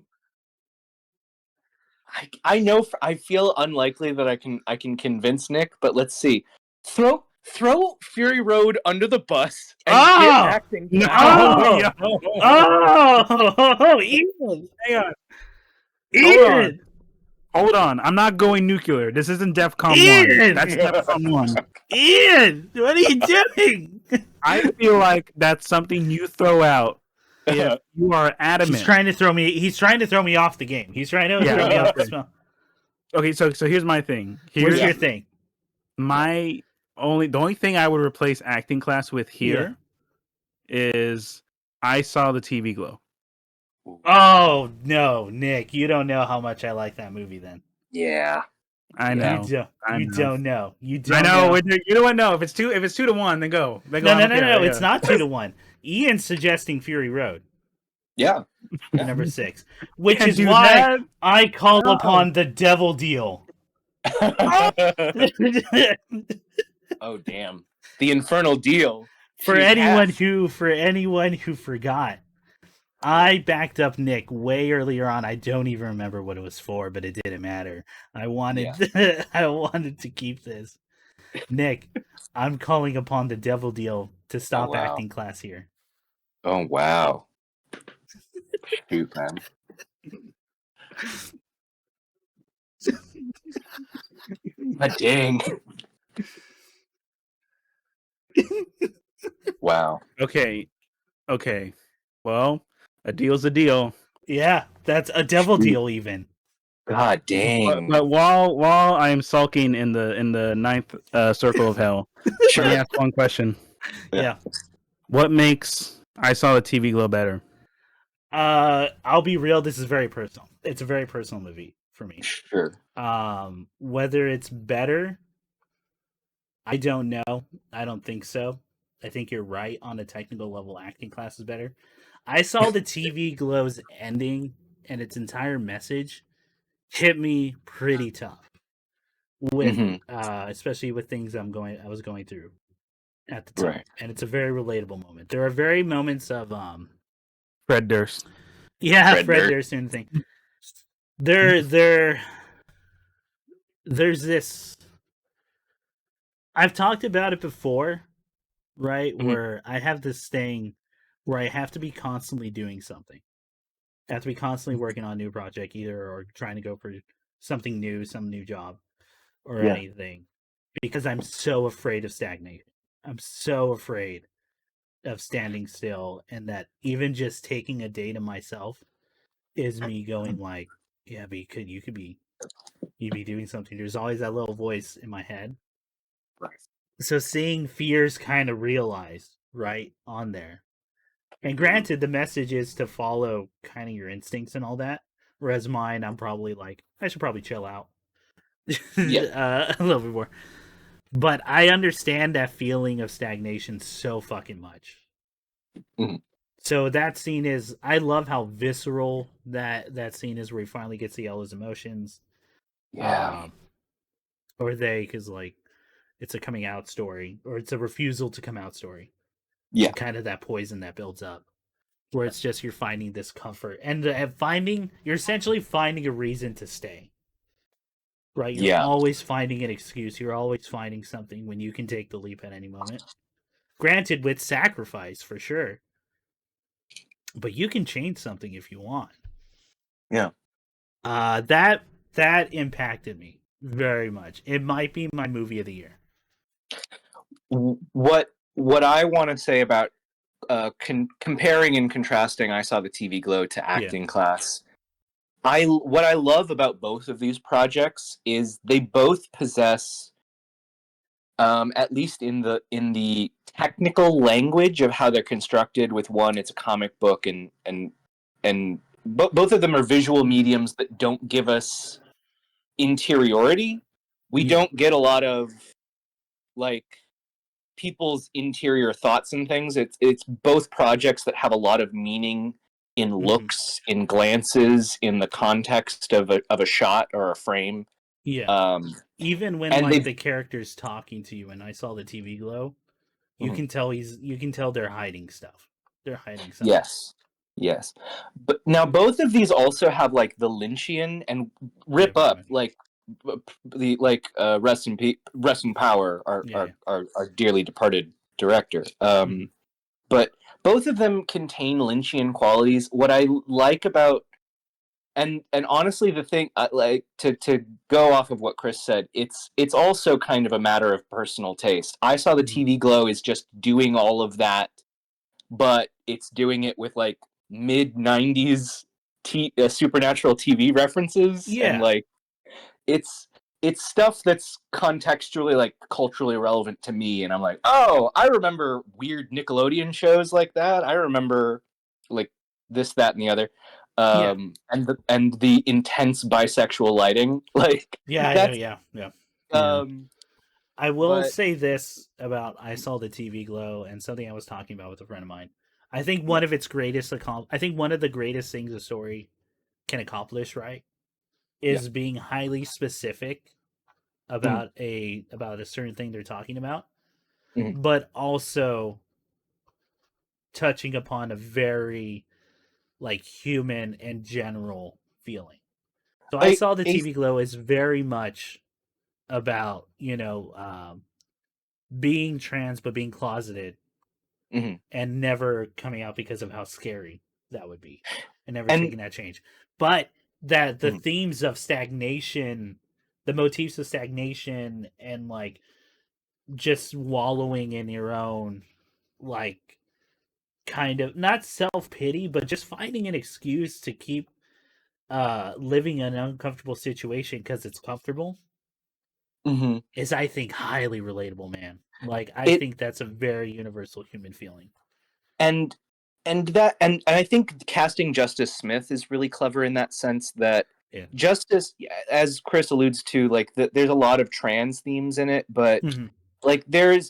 know I feel unlikely that I can convince Nick, but let's see. Throw Fury Road under the bus and get acting. No, Ian! Hang on. Ian! Hold on. I'm not going nuclear. This isn't DEFCON 1. Ian! That's DEFCON 1. Ian! What are you doing? I feel like that's something you throw out if you are adamant. He's trying to throw me off the game. He's trying to throw me off the spell. Okay, so here's my thing. What's your thing? The only thing I would replace acting class with here is I saw the TV glow. Oh no, Nick! You don't know how much I like that movie. Then Yeah, I know. You don't know. You don't. I know. You don't know if it's 2 to 1. Then go. No. It's not 2 to 1. Ian's suggesting Fury Road. Yeah. Number 6, which is why I called upon the devil deal. Oh damn! The infernal deal. For anyone who forgot, I backed up Nick way earlier on. I don't even remember what it was for, but it didn't matter. I wanted to keep this. Nick, I'm calling upon the devil deal to stop acting class here. Oh wow! Shoot, man. Dang. Wow. Okay. Well, a deal's a deal. Yeah, that's a devil deal even. God dang. But while I am sulking in the ninth circle of hell, let me ask one question. Yeah. What makes I Saw the TV Glow better? I'll be real, this is very personal. It's a very personal movie for me. Sure. Whether it's better, I don't know. I don't think so. I think you're right on a technical level. Acting class is better. I Saw the TV Glow's ending and its entire message hit me pretty tough. With especially with things I was going through at the time. Right. And it's a very relatable moment. There are very moments of Fred Durst. Yeah, Fred Durst and thing. There's this. I've talked about it before, right? Mhm. Where I have this thing where I have to be constantly doing something. I have to be constantly working on a new project, or trying to go for something new, some new job, or anything, because I'm so afraid of stagnating. I'm so afraid of standing still, and that even just taking a day to myself is me going like, yeah, but you'd be doing something. There's always that little voice in my head. Right. So seeing fears kind of realized right on there. And granted, the message is to follow kind of your instincts and all that. Whereas mine, I'm probably like, I should probably chill out. A little bit more. But I understand that feeling of stagnation so fucking much. Mhm. So that scene is, I love how visceral that scene is, where he finally gets to yell his emotions. Yeah. Because like, it's a coming out story, or it's a refusal to come out story. Yeah. Kind of that poison that builds up, where it's just you're finding this comfort and you're essentially finding a reason to stay. Right? You're always finding an excuse. You're always finding something when you can take the leap at any moment. Granted, with sacrifice for sure, but you can change something if you want. Yeah. That impacted me very much. It might be my movie of the year. What I want to say about comparing and contrasting I Saw the TV Glow to acting class. What I love about both of these projects is they both possess, at least in the technical language of how they're constructed. With one, it's a comic book, and both of them are visual mediums that don't give us interiority. We don't get a lot of like people's interior thoughts and things. It's both projects that have a lot of meaning in looks, in glances, in the context of a shot or a frame. Yeah. Even when like the character's talking to you, and I saw the TV glow, you can tell they're hiding stuff. They're hiding something. Yes. But now both of these also have like the Lynchian and Rip Up, like the rest in power, our dearly departed director. But both of them contain Lynchian qualities. What I like about and honestly, the thing like to go off of what Chris said, it's also kind of a matter of personal taste. I saw the TV glow is just doing all of that, but it's doing it with like mid-90s supernatural TV references, and like it's stuff that's contextually, like culturally relevant to me, and I'm like, oh, I remember weird Nickelodeon shows like that. I remember like this, that, and the other, and the intense bisexual lighting, like yeah. I will say this about I saw the TV glow, and something I was talking about with a friend of mine. I think one of its greatest I think one of the greatest things a story can accomplish, right, is being highly specific about a certain thing they're talking about, but also touching upon a very like human and general feeling. So I saw the TV glow is very much about, being trans but being closeted and never coming out because of how scary that would be, and never taking that change. But that the themes of stagnation, the motifs of stagnation, and like just wallowing in your own, like, kind of not self-pity, but just finding an excuse to keep living in an uncomfortable situation because it's comfortable, is, I think, highly relatable, man. Like, I think that's a very universal human feeling. And I think casting Justice Smith is really clever in that sense, that Justice, as Chris alludes to, like there's a lot of trans themes in it, but like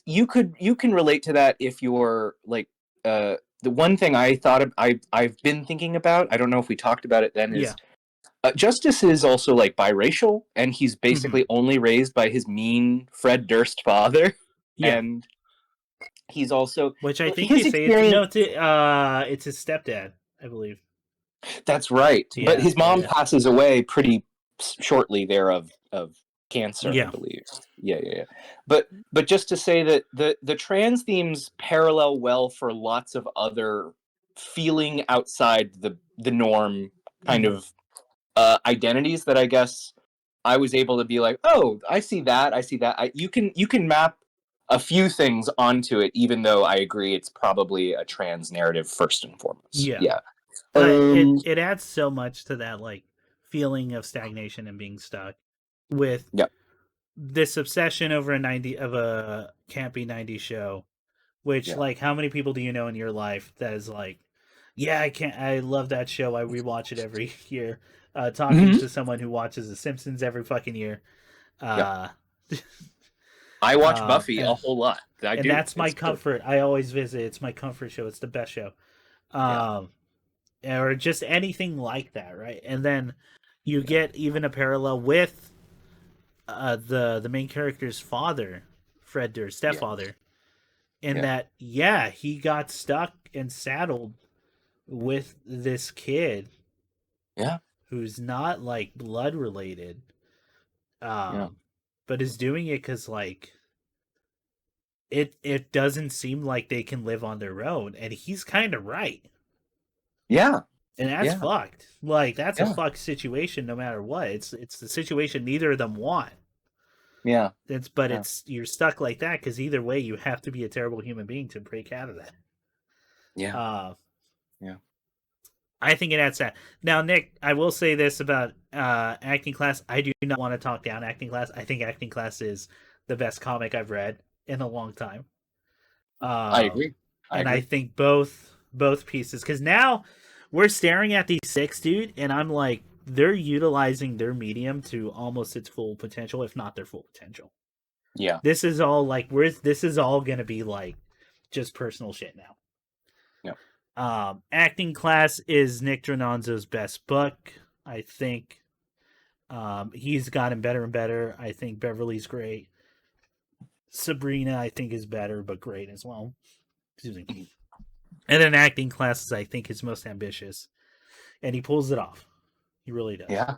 you can relate to that if you're like the one thing I thought of, I've been thinking about, I don't know if we talked about it then, is Justice is also like biracial, and he's basically only raised by his mean Fred Durst father, and he's also, which I think they say it's his stepdad, I believe. That's right, but his mom passes away pretty shortly there of cancer, I believe. Yeah. But just to say that the trans themes parallel well for lots of other feeling outside the norm kind of identities that I guess I was able to be like, oh, I see that. You can map a few things onto it, even though I agree it's probably a trans narrative first and foremost. Yeah. It adds so much to that like feeling of stagnation and being stuck with this obsession over a campy 90s show, which like, how many people do you know in your life that is like, I love that show, I rewatch it every year, talking to someone who watches The Simpsons every fucking year. I watch Buffy a whole lot. That's my comfort. Good. I always visit. It's my comfort show. It's the best show. Or just anything like that, right? And then you get even a parallel with the main character's father, Fred Durst's stepfather, in that he got stuck and saddled with this kid, who's not like blood related, but is doing it because like it doesn't seem like they can live on their own, and he's kind of right. And that's fucked. Like, that's a fucked situation no matter what. It's the situation neither of them want. It's you're stuck like that because either way you have to be a terrible human being to break out of that. I think it adds that. Now, Nick, I will say this about Acting Class. I do not want to talk down Acting Class. I think Acting Class is the best comic I've read in a long time. I agree. I think both pieces, because now we're staring at these 6, dude, and I'm like, they're utilizing their medium to almost its full potential, if not their full potential. Yeah. This is all like this is all gonna be like just personal shit now. Acting class is Nick Drnaso's best book. I think he's gotten better and better. I think Beverly's great. Sabrina, I think, is better, but great as well. Excuse me. And then acting class is, I think, his most ambitious. And he pulls it off. He really does. Yeah,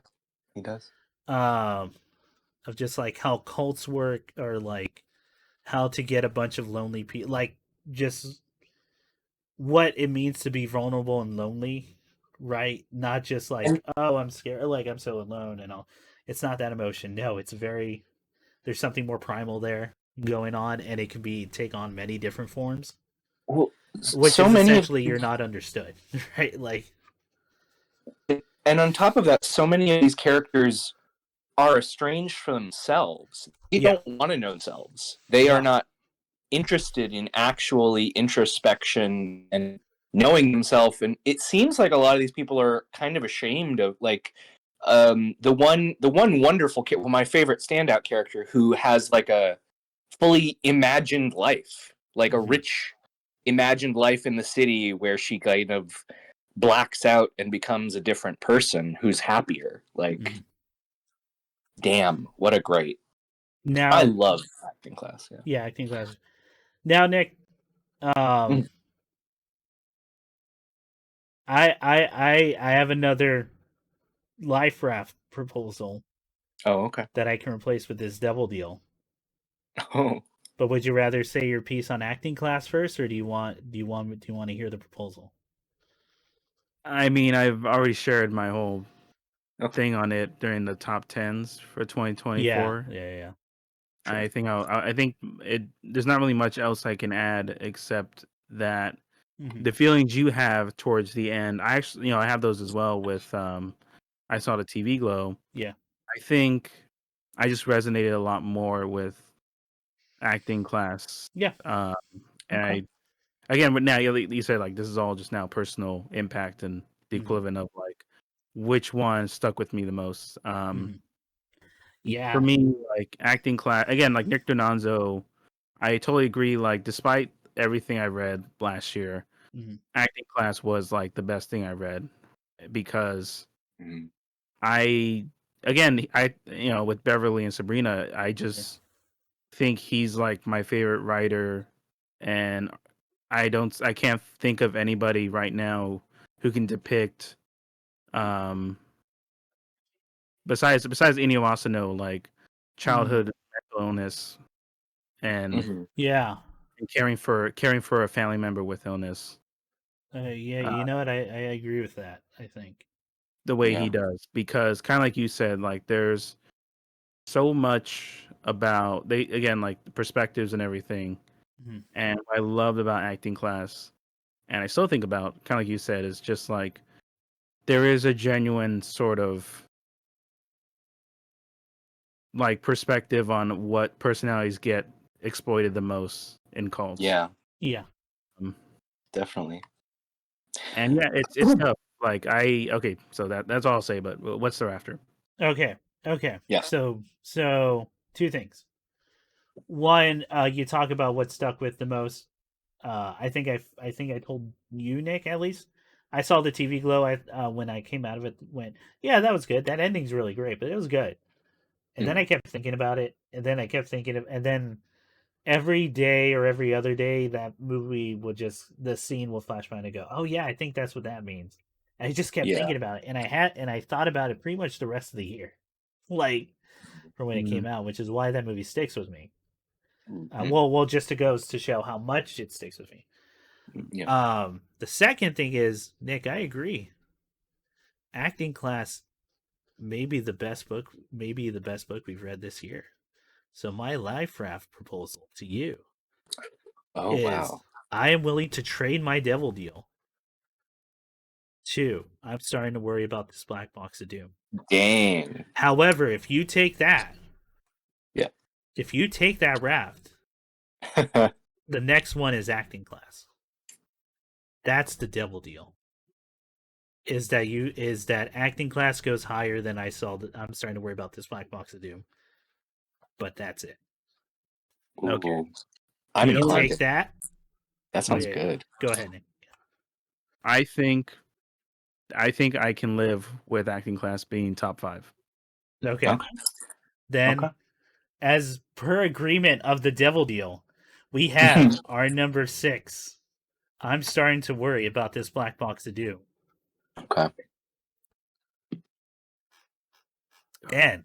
he does. Of just like how cults work, or like how to get a bunch of lonely people, like just what it means to be vulnerable and lonely, right? Not just like, oh, I'm scared, like I'm so alone and all. It's not that emotion. No, it's there's something more primal there going on, and it can take on many different forms. Well, which so is many essentially you're not understood, right? Like, and on top of that, so many of these characters are estranged from themselves. They don't want to know themselves. They are not interested in actually introspection and knowing themselves. And it seems like a lot of these people are kind of ashamed of, like, the one wonderful well, my favorite standout character, who has like a fully imagined life, like a rich imagined life in the city, where she kind of blacks out and becomes a different person who's happier. Like, damn, what a great. Now I love acting class. Yeah, acting class. Now, Nick, I have another life raft proposal. Oh, okay. That I can replace with this devil deal. Oh. But would you rather say your piece on acting class first, or do you want to hear the proposal? I mean, I've already shared my whole thing on it during the top 10s for 2024. Yeah. Sure. I think there's not really much else I can add except that the feelings you have towards the end, I actually, I have those as well with I saw the TV Glow. Yeah. I think I just resonated a lot more with acting class. Yeah. And but now you said, like, this is all just now personal impact and the equivalent of, like, which one stuck with me the most. Yeah. For me, like, acting class, again, like Nick Drnaso, I totally agree. Like, despite everything I read last year, acting class was like the best thing I read, because with Beverly and Sabrina, I just think he's like my favorite writer, and I can't think of anybody right now who can depict besides Inio Asano, like, childhood mental illness and and caring for a family member with illness. You know what? I agree with that. I think the way he does, because kind of like you said, like, there's so much about like the perspectives and everything. And what I loved about acting class, and I still think about, kind of like you said, is just like there is a genuine sort of like perspective on what personalities get exploited the most in cults. Yeah. Definitely. And it's tough. Like, so that's all I'll say. But what's there after? Okay. Yeah. So two things. One, you talk about what stuck with the most. I think I told you, Nick, at least. I saw the TV Glow. When I came out of it, went, yeah, that was good. That ending's really great, but it was good. And then I kept thinking about it, and then I kept thinking and then every day or every other day, that movie the scene will flash by and I go, oh yeah, I think that's what that means. And I just kept thinking about it, and I thought about it pretty much the rest of the year, like, from when it came out, which is why that movie sticks with me. Well, just it goes to show how much it sticks with me. The second thing is, Nick, I agree. Acting class may be the best book we've read this year. So my life raft proposal to you is, I am willing to trade my devil deal. 2, I'm starting to worry about this black box of doom. Dang. However, if you take that, yeah, if you take that raft, the next one is acting class. That's the devil deal. is that acting class goes higher than I saw. I'm starting to worry about this Black Box of Doom. But that's it. Okay. Ooh. I'm Do you inclined take to- that? That sounds Yeah. good. Go ahead, Nick. I think I can live with acting class being top 5. Okay. Then, as per agreement of the Devil Deal, we have our number 6. I'm starting to worry about this Black Box of Doom. Okay. And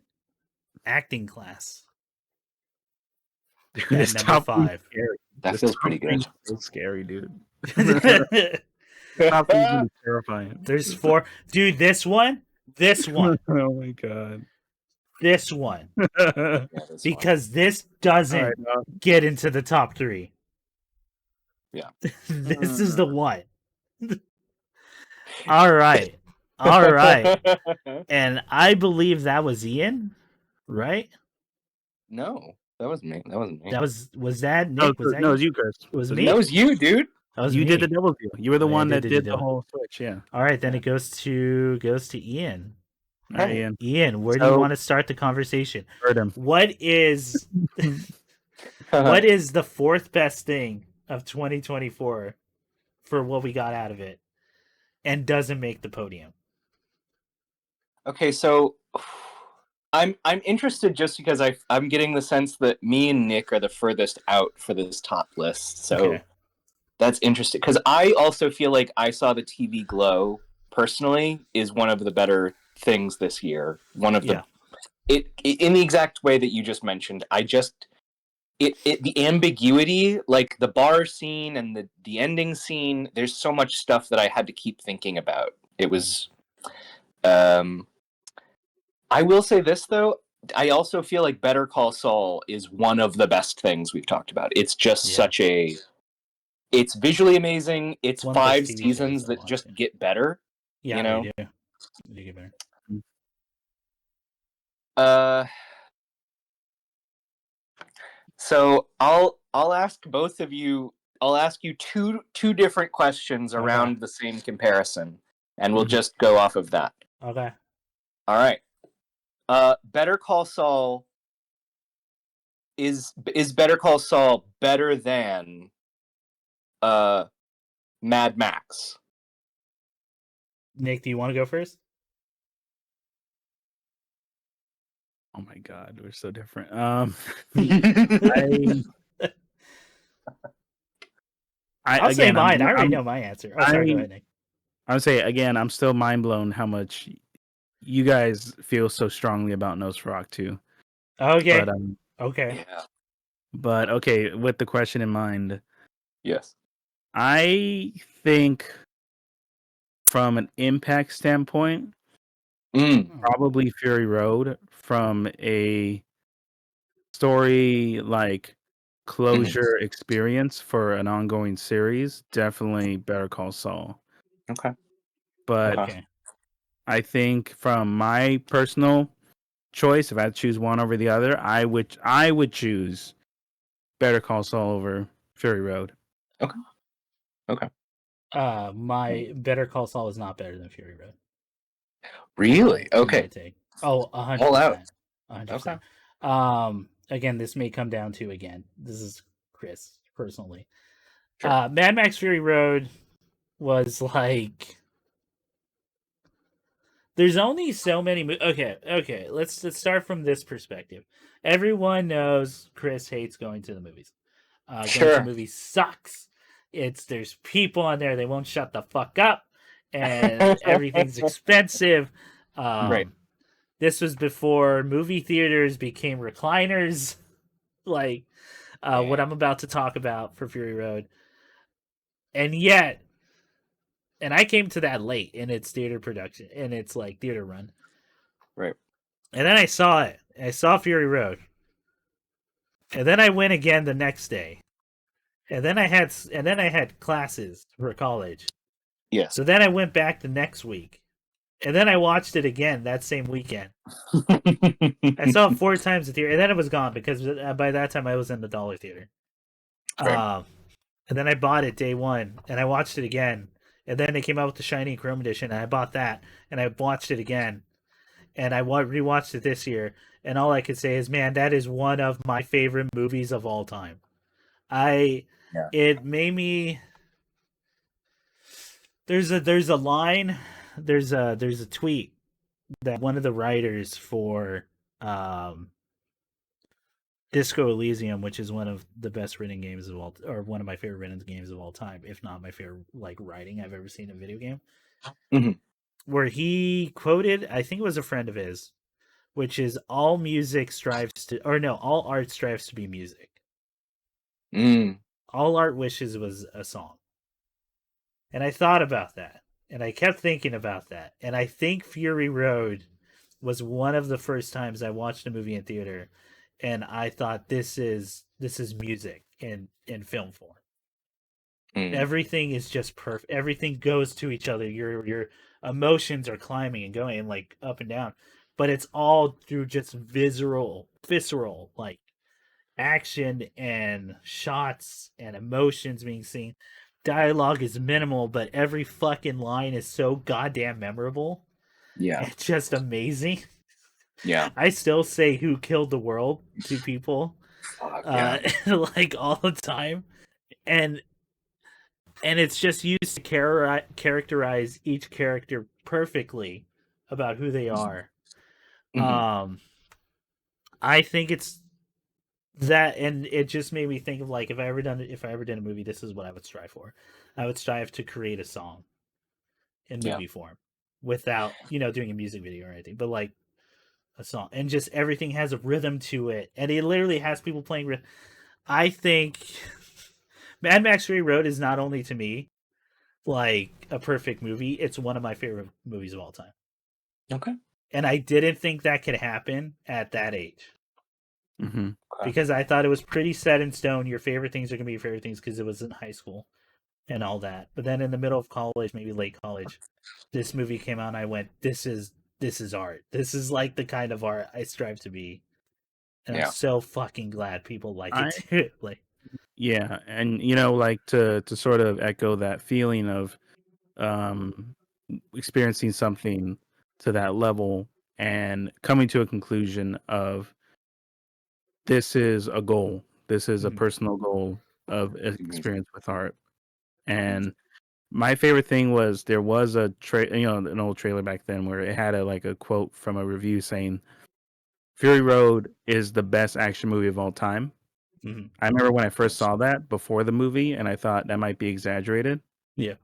acting class. This number top 5. That feels pretty good. So scary, dude. There's Top thing's really terrifying. 4. Dude, this one. Oh my god. This one. Yeah, this Because this doesn't get into the top 3. Yeah. This is the one. All right. And I believe that was Ian, right? No, that was me. That wasn't me. Was that Nick? Was that it was you, Chris. Was me? That was you, dude. That was You me. did the Devil Deal. You were the one that did the double. whole switch, yeah. All right, then it goes to Ian. All right, Ian. Ian, where do you want to start the conversation? Heard him. What is what is the 4th best thing of 2024 for what we got out of it and doesn't make the podium? Okay, so I'm interested just because I'm getting the sense that me and Nick are the furthest out for this top list. So that's interesting because I also feel like I Saw the TV Glow personally is one of the better things this year. One of the it in the exact way that you just mentioned. The ambiguity, like the bar scene and the ending scene, there's so much stuff that I had to keep thinking about. It was I will say this though, I also feel like Better Call Saul is one of the best things we've talked about. It's just it's visually amazing. It's 5 seasons that just get better. Yeah, you know? They get better. So I'll ask both of you. I'll ask you two different questions around the same comparison, and we'll just go off of that. Okay. All right. Better Call Saul is Better Call Saul better than Mad Max? Nick, do you want to go first? Oh my god, we're so different. I'll say mine. I already know my answer. Oh, sorry, go ahead, Nick. I would say again, I'm still mind blown how much you guys feel so strongly about Nosferatu. Okay. But, okay. Yeah. But okay, with the question in mind, yes, I think from an impact standpoint, probably Fury Road from a story like closure experience for an ongoing series. Definitely Better Call Saul. Okay. But I think from my personal choice, if I had to choose one over the other, I would choose Better Call Saul over Fury Road. Okay. My Better Call Saul is not better than Fury Road. Really? Okay. Oh, 100%. All out. 100%. Okay. Again, this may come down to this is Chris personally. Sure. Mad Max Fury Road was like. There's only so many. Okay. Let's start from this perspective. Everyone knows Chris hates going to the movies. Going to the movies sucks. There's people on there, they won't shut the fuck up, and everything's expensive. Right. This was before movie theaters became recliners, like what I'm about to talk about for Fury Road. And yet, and I came to that late in its theater production, in its like theater run. Right. And then I saw it. I saw Fury Road. And then I went again the next day. And then I had classes for college. Yeah. So then I went back the next week. And then I watched it again that same weekend. I saw it 4 times in theater, and then it was gone because by that time I was in the dollar theater. Right. And then I bought it day one, and I watched it again, And then they came out with the shiny chrome edition, and I bought that, and I watched it again, and I rewatched it this year, and all I could say is, man, that is one of my favorite movies of all time. It made me. There's a line, there's a tweet that one of the writers for Disco Elysium, which is one of the best written games of all, or one of my favorite written games of all time, if not my favorite like writing I've ever seen in a video game. Mhm. Where he quoted, I think it was a friend of his, which is all music strives to, or no, all art strives to be music. All art wishes was a song. And I thought about that, and I kept thinking about that, and I think Fury Road was one of the first times I watched a movie in theater, and I thought this is music in film form. Everything is just perfect. Everything goes to each other. Your emotions are climbing and going like up and down, but it's all through just visceral like action and shots and emotions being seen. Dialogue is minimal, but every fucking line is so goddamn memorable. Yeah. It's just amazing. Yeah. I still say "Who Killed the World" to people, like all the time, and it's just used to characterize each character perfectly about who they are. I think it's that, and it just made me think of like if I ever did a movie, this is what I would strive for. I would strive to create a song in movie form without doing a music video or anything, but like a song, and just everything has a rhythm to it, and it literally has people playing. I think Mad Max Fury Road is not only to me like a perfect movie, it's one of my favorite movies of all time. Okay. And I didn't think that could happen at that age. Mm-hmm. Because I thought it was pretty set in stone. Your favorite things are going to be your favorite things because it was in high school and all that. But then in the middle of college, maybe late college, this movie came out and I went, this is art. This is like the kind of art I strive to be. And I'm so fucking glad people like it too. Like, yeah, and like to sort of echo that feeling of experiencing something to that level and coming to a conclusion of this is a goal. This is a personal goal of experience with art. And my favorite thing was there was an old trailer back then where it had a quote from a review saying Fury Road is the best action movie of all time. I remember when I first saw that before the movie, and I thought that might be exaggerated. Yeah.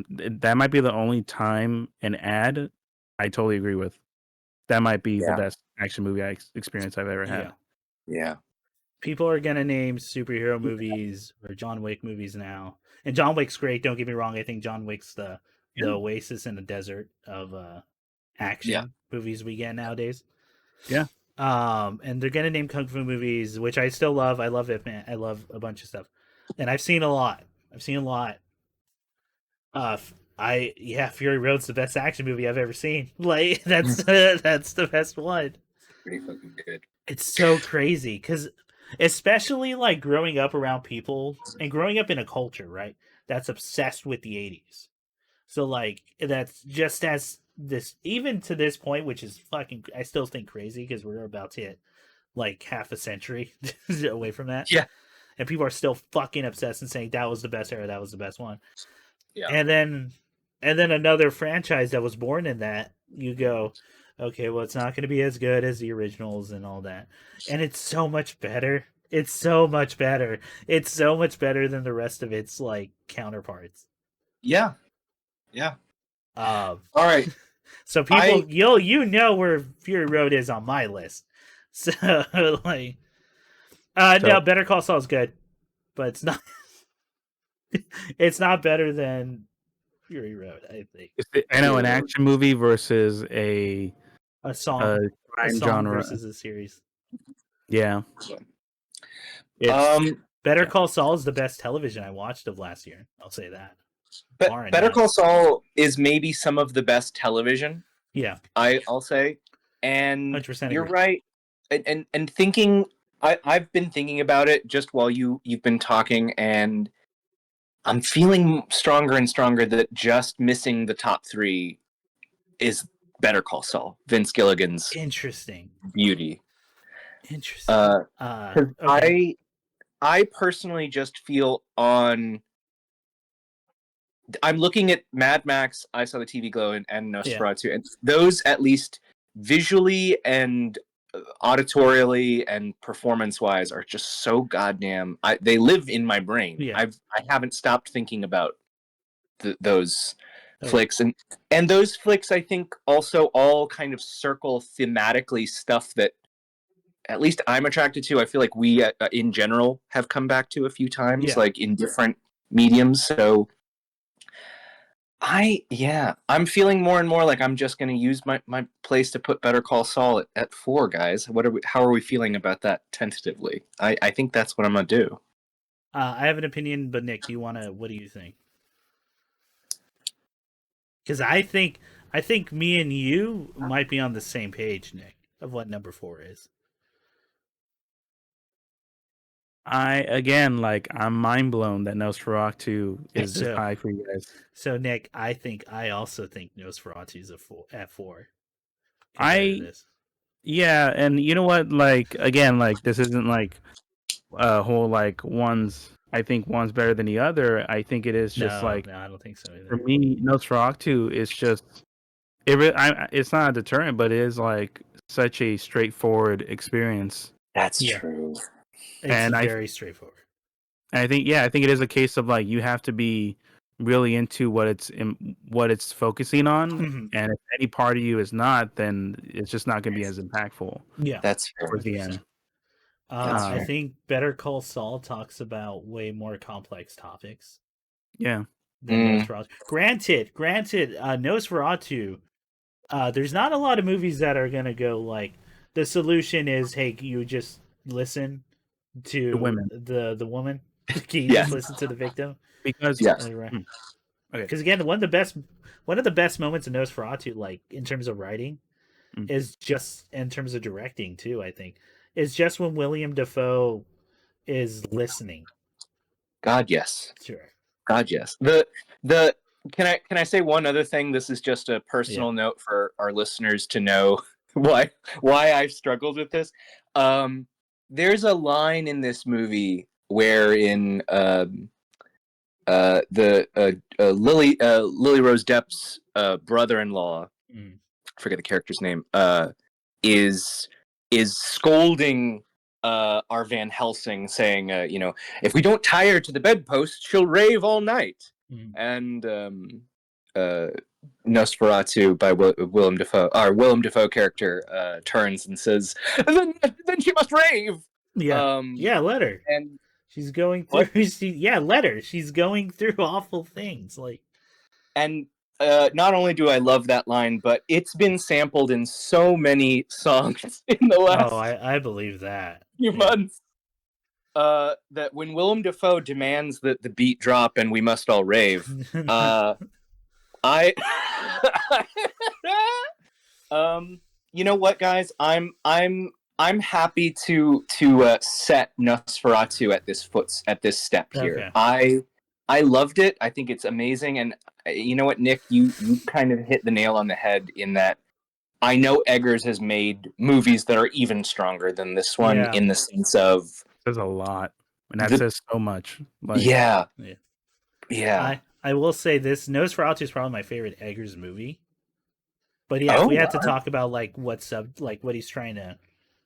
That might be the only time an ad I totally agree with. That might be the best action movie experience I've ever had. Yeah. People are gonna name superhero movies or John Wick movies now, and John Wick's great. Don't get me wrong. I think John Wick's the oasis in the desert of action movies we get nowadays. Yeah. And they're gonna name kung fu movies, which I still love. I love it, man. I love a bunch of stuff, and I've seen a lot. Fury Road's the best action movie I've ever seen. Like that's the best one. Pretty fucking good. It's so crazy because, especially like growing up around people and growing up in a culture, right, that's obsessed with the 80s. So like that's just as this even to this point, which is fucking I still think crazy because we're about to hit like half a century away from that. Yeah. And people are still fucking obsessed and saying that was the best era, that was the best one. Yeah. And then another franchise that was born in that, you go, okay, well, it's not going to be as good as the originals and all that. And it's so much better. It's so much better. It's so much better than the rest of its like counterparts. Yeah. Yeah. All right. So people, you'll where Fury Road is on my list. So like, no, Better Call Saul is good, but it's not. It's not better than Fury Road, I think. I know an action movie versus a song, a song genre versus a series. Yeah. Better Call Saul is the best television I watched of last year. I'll say that. But Better Call Saul is maybe some of the best television. Yeah, I'll say, and 100% you're agree. right. And thinking, I've been thinking about it just while you've been talking, and I'm feeling stronger and stronger that just missing the top 3 is Better Call Saul, Vince Gilligan's Interesting. beauty. Interesting. Okay. I personally just feel I'm looking at Mad Max, I Saw the TV Glow, and Nosferatu, and those, at least visually and auditorially and performance-wise, are just so goddamn. They live in my brain. Yeah. I haven't stopped thinking about those flicks, and those flicks, I think, also all kind of circle thematically stuff that at least I'm attracted to. I feel like we, in general, have come back to a few times, like in different mediums. So I'm feeling more and more like I'm just going to use my place to put Better Call Saul at 4, guys. How are we feeling about that tentatively? I think that's what I'm going to do. I have an opinion, but Nick, what do you think? Because I think me and you might be on the same page, Nick, of what number 4 is. I'm mind blown that Nosferatu is this high for you guys. So Nick, I also think Nosferatu is at 4. Yeah, and you know what? This isn't like a whole one's. I think one's better than the other. I think it is just no, I don't think so either. For me, Nosferatu is just it's not a deterrent, but it is like such a straightforward experience. That's true. It's very straightforward. And I think it is a case of you have to be really into what it's focusing on, mm-hmm. and if any part of you is not, then it's just not going to be as impactful. Yeah, that's fair. Towards the end. I think Better Call Saul talks about way more complex topics. Yeah. Than Nosferatu. Granted, Nosferatu. There's not a lot of movies that are gonna go the solution is, hey, you just listen to the women. The woman. Can you just listen to the victim? Because okay. Because again, one of the best moments in Nosferatu, in terms of writing, is just in terms of directing too. I think is just when William Dafoe is listening. God, yes. Sure. God, yes. Can I say one other thing? This is just a personal note for our listeners to know why I've struggled with this. There's a line in this movie wherein Lily Rose Depp's brother-in-law, forget the character's name, is scolding our Van Helsing, saying, if we don't tie her to the bedpost, she'll rave all night. And Nosferatu by Willem Dafoe, our Willem Dafoe character, turns and says, then she must rave. Yeah, let her. And she's going through. Let her. She's going through awful things. And not only do I love that line, but it's been sampled in so many songs in the last. Oh, I believe that. Few months. That when Willem Dafoe demands that the beat drop and we must all rave, you know what, guys? I'm happy to set Nosferatu at this step here. Okay. I loved it. I think it's amazing, and you know what, Nick, you kind of hit the nail on the head in that. I know Eggers has made movies that are even stronger than this one in the sense of there's a lot, and that says so much. Yeah. I will say this: Nosferatu is probably my favorite Eggers movie. But if we had to talk about what he's trying to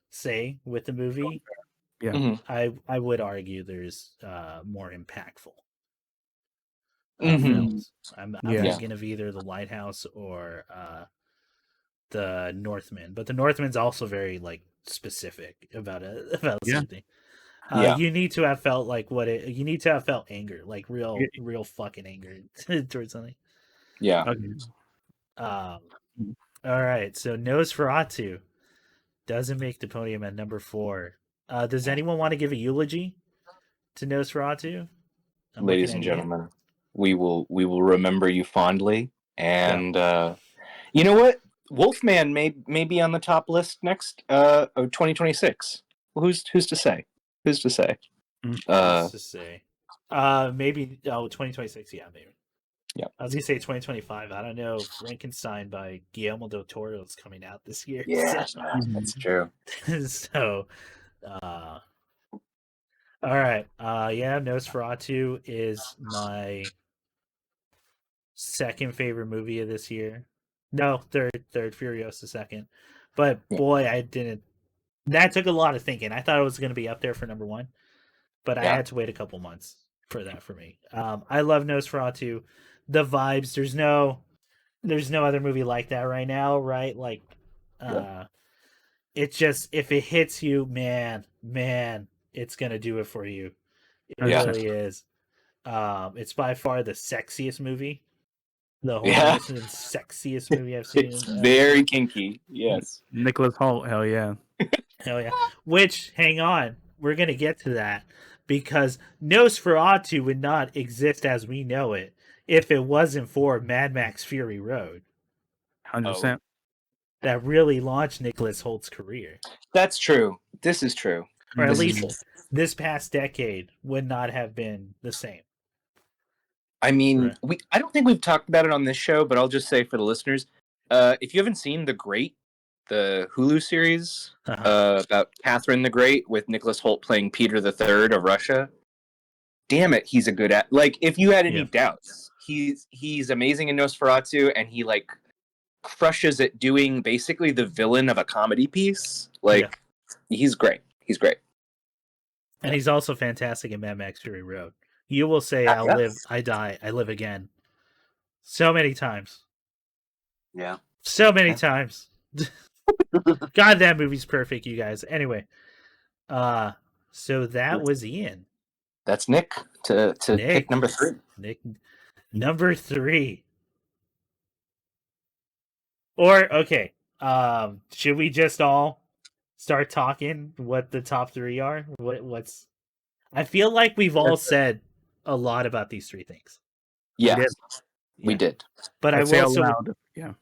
say with the movie, I would argue there's more impactful films. I'm thinking of either The Lighthouse or The Northman, but The Northman's also very specific about something. You need to have felt you need to have felt anger, real fucking anger towards something. Yeah. Okay. All right, so Nosferatu doesn't make the podium at number 4. Does anyone want to give a eulogy to Nosferatu? Ladies and gentlemen, we will remember you fondly, and you know what? Wolfman may be on the top list next 2026. Who's to say? Who's to say? Maybe 2026. Yeah, maybe. Yeah. I was gonna say 2025. I don't know. Frankenstein by Guillermo del Toro is coming out this year. Yeah, So, that's true. so all right. Yeah, Nosferatu is my second favorite movie of this year. No, third Furiosa second. But boy, I didn't. That took a lot of thinking. I thought it was going to be up there for number one, but I had to wait a couple months for that for me. I love Nosferatu. The vibes. There's no other movie like that right now, right? Like, it's just if it hits you, man, it's gonna do it for you. It really is. It's by far the sexiest movie. The horniest and sexiest movie I've seen. It's very kinky. Yes. Nicholas Hoult, hell yeah. Hell yeah. Which, hang on, we're gonna get to that because Nosferatu would not exist as we know it if it wasn't for Mad Max Fury Road. 100%. That really launched Nicholas Holt's career. That's true. This is true. Or at least this past decade would not have been the same. I mean, I don't think we've talked about it on this show, but I'll just say for the listeners, if you haven't seen The Great, the Hulu series about Catherine the Great with Nicholas Hoult playing Peter III of Russia, damn it, he's a good at. Like, if you had any doubts, he's amazing in Nosferatu, and he like crushes at doing basically the villain of a comedy piece. Like, he's great. He's great, and he's also fantastic in Mad Max Fury Road. You will say, "I'll live, I die, I live again," so many times. Yeah, so many times. God, that movie's perfect, you guys. Anyway, so that was Ian. That's Nick to pick number 3. Nick, number 3. Or okay, should we just all start talking what the top 3 are? What's? I feel like we've all said a lot about these 3 things. Yeah, we did. But I will also, yeah.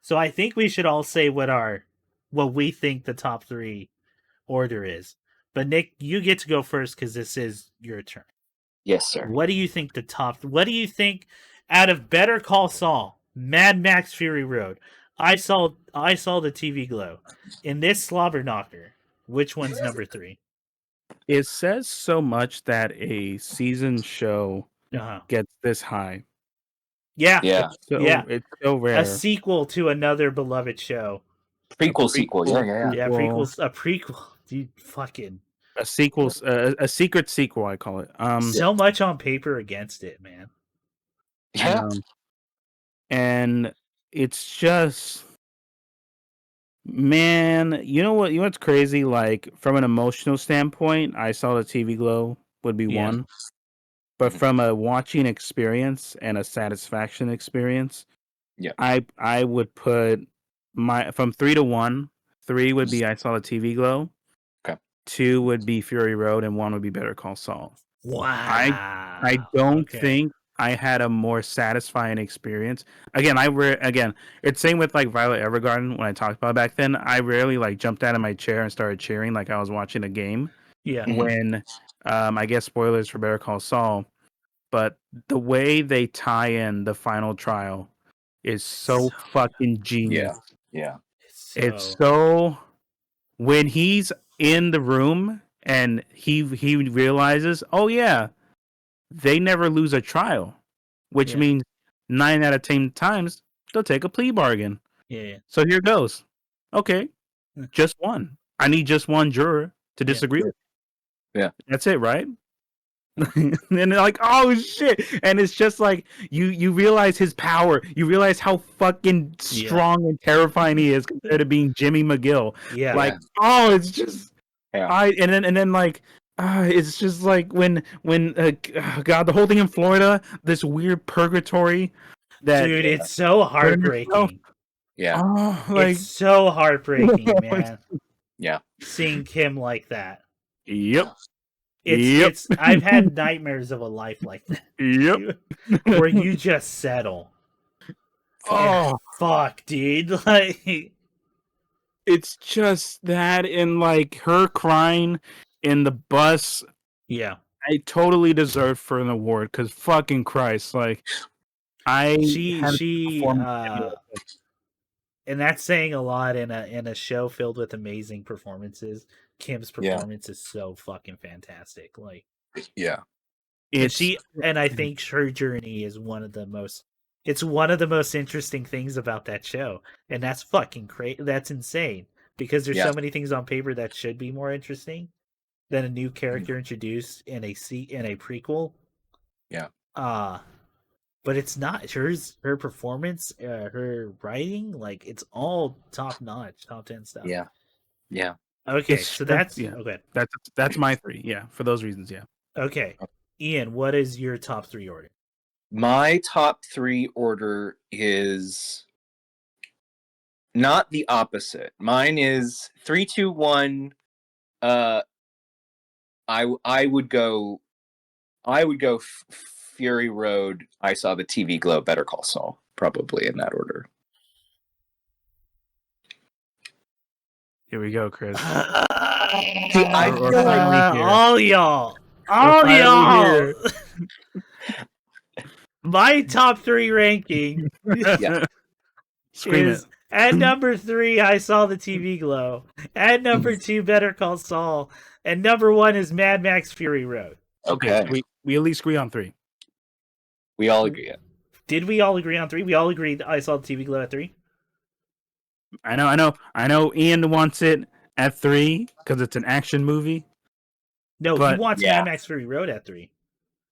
So I think we should all say what we think the top 3 order is. But Nick, you get to go first because this is your turn. Yes, sir. What do you think what do you think out of Better Call Saul, Mad Max Fury Road, I saw the TV Glow, in this slobber knocker, which one's number 3? It says so much that a season show gets this high. Yeah. It's so rare. A sequel to another beloved show. Prequel sequel. Yeah. Prequels. A prequel. Dude, fucking. A sequel. A secret sequel, I call it. So much on paper against it, man. Yeah. And it's just, man, you know what's crazy? Like, from an emotional standpoint, I saw the TV Glow would be one. But from a watching experience and a satisfaction experience, I would put from 3 to 1. 3 would be I Saw the TV Glow. Okay. 2 would be Fury Road, and 1 would be Better Call Saul. Wow. I don't think I had a more satisfying experience. Again, it's same with like Violet Evergarden when I talked about it back then. I rarely like jumped out of my chair and started cheering like I was watching a game. Yeah. When I guess spoilers for Better Call Saul, but the way they tie in the final trial is so fucking genius. Yeah. It's so when he's in the room and he realizes, oh yeah, they never lose a trial, which means 9 out of 10 times they'll take a plea bargain. Yeah. So here goes. Okay, just one. I need just one juror to disagree with. Yeah. That's it, right? And they're like, oh shit. And it's just like you realize his power. You realize how fucking strong and terrifying he is compared to being Jimmy McGill. Yeah. Like, oh, it's just and then like it's just like when God, the whole thing in Florida, this weird purgatory that dude, it's so heartbreaking. Yeah. Oh, like, it's so heartbreaking, man. Yeah. Seeing Kim like that. Yep. It's I've had nightmares of a life like that. Yep. Where you just settle. Oh fuck, dude. Like, it's just that, and like her crying in the bus. Yeah. I totally deserved for an award because fucking Christ, like she performance and that's saying a lot in a show filled with amazing performances. Kim's performance is so fucking fantastic. Like, yeah, and I think her journey is one of the most. It's one of the most interesting things about that show, and that's fucking crazy. That's insane because there's so many things on paper that should be more interesting than a new character introduced in a prequel. Yeah. But it's not her performance, her writing, like it's all top notch, top 10 stuff. Yeah. Okay, so that's okay. That's my 3. Yeah, for those reasons. Yeah. Okay, Ian, what is your top 3 order? My top 3 order is not the opposite. Mine is 3, 2, 1. I would go Fury Road. I Saw the TV Glow. Better Call Saul. Probably in that order. Here we go, Chris. See, I feel like all y'all. My top 3 ranking is at number 3, I Saw the TV Glow. At number 2, Better Call Saul. And number 1 is Mad Max Fury Road. Okay. We at least agree on 3. We all agree. Did we all agree on 3? We all agreed I Saw the TV Glow at 3? I know Ian wants it at 3 because it's an action movie. No, he wants Mad Max Fury Road at 3.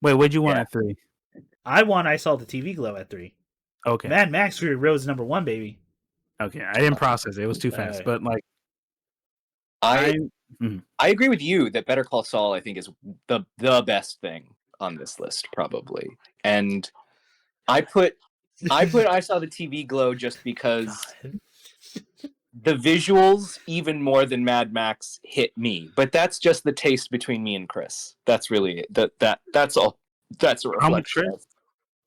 Wait, what'd you want at 3? I want I Saw the TV Glow at 3. Okay. Mad Max Fury Road is number 1, baby. Okay, I didn't process it. It was too fast. But like, I agree with you that Better Call Saul, I think, is the best thing on this list, probably. And I put I Saw the TV Glow just because the visuals, even more than Mad Max, hit me. But that's just the taste between me and Chris. That's really that's all. That's a reflection.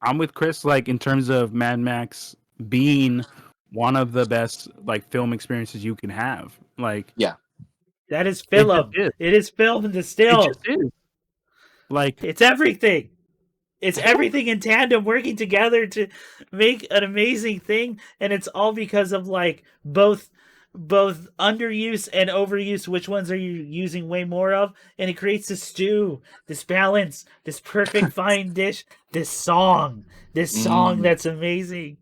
I'm with Chris, like, in terms of Mad Max being one of the best like film experiences you can have. Like, that is film. It is film and distilled. It just is. Like, it's everything. It's everything in tandem working together to make an amazing thing, and it's all because of like both underuse and overuse. Which ones are you using way more of? And it creates this stew, this balance, this perfect fine dish, this song that's amazing.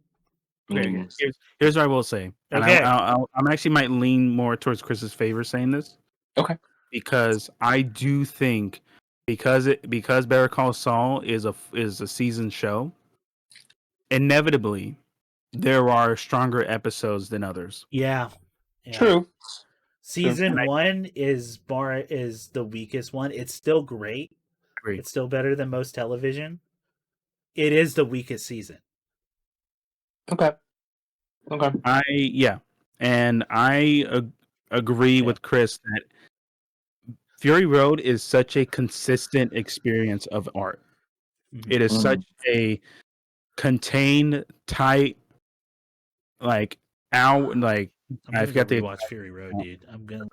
Here's what I will say. And okay, I'm actually might lean more towards Chris's favor saying this. Okay, because I do think because Better Call Saul is a season show, inevitably there are stronger episodes than others. Yeah. True. Season 1 is the weakest one. It's still great. It's still better than most television. It is the weakest season. Okay. And I agree with Chris that Fury Road is such a consistent experience of art. It is such a contained, tight, like I've got to watch Fury Road, dude. I'm gonna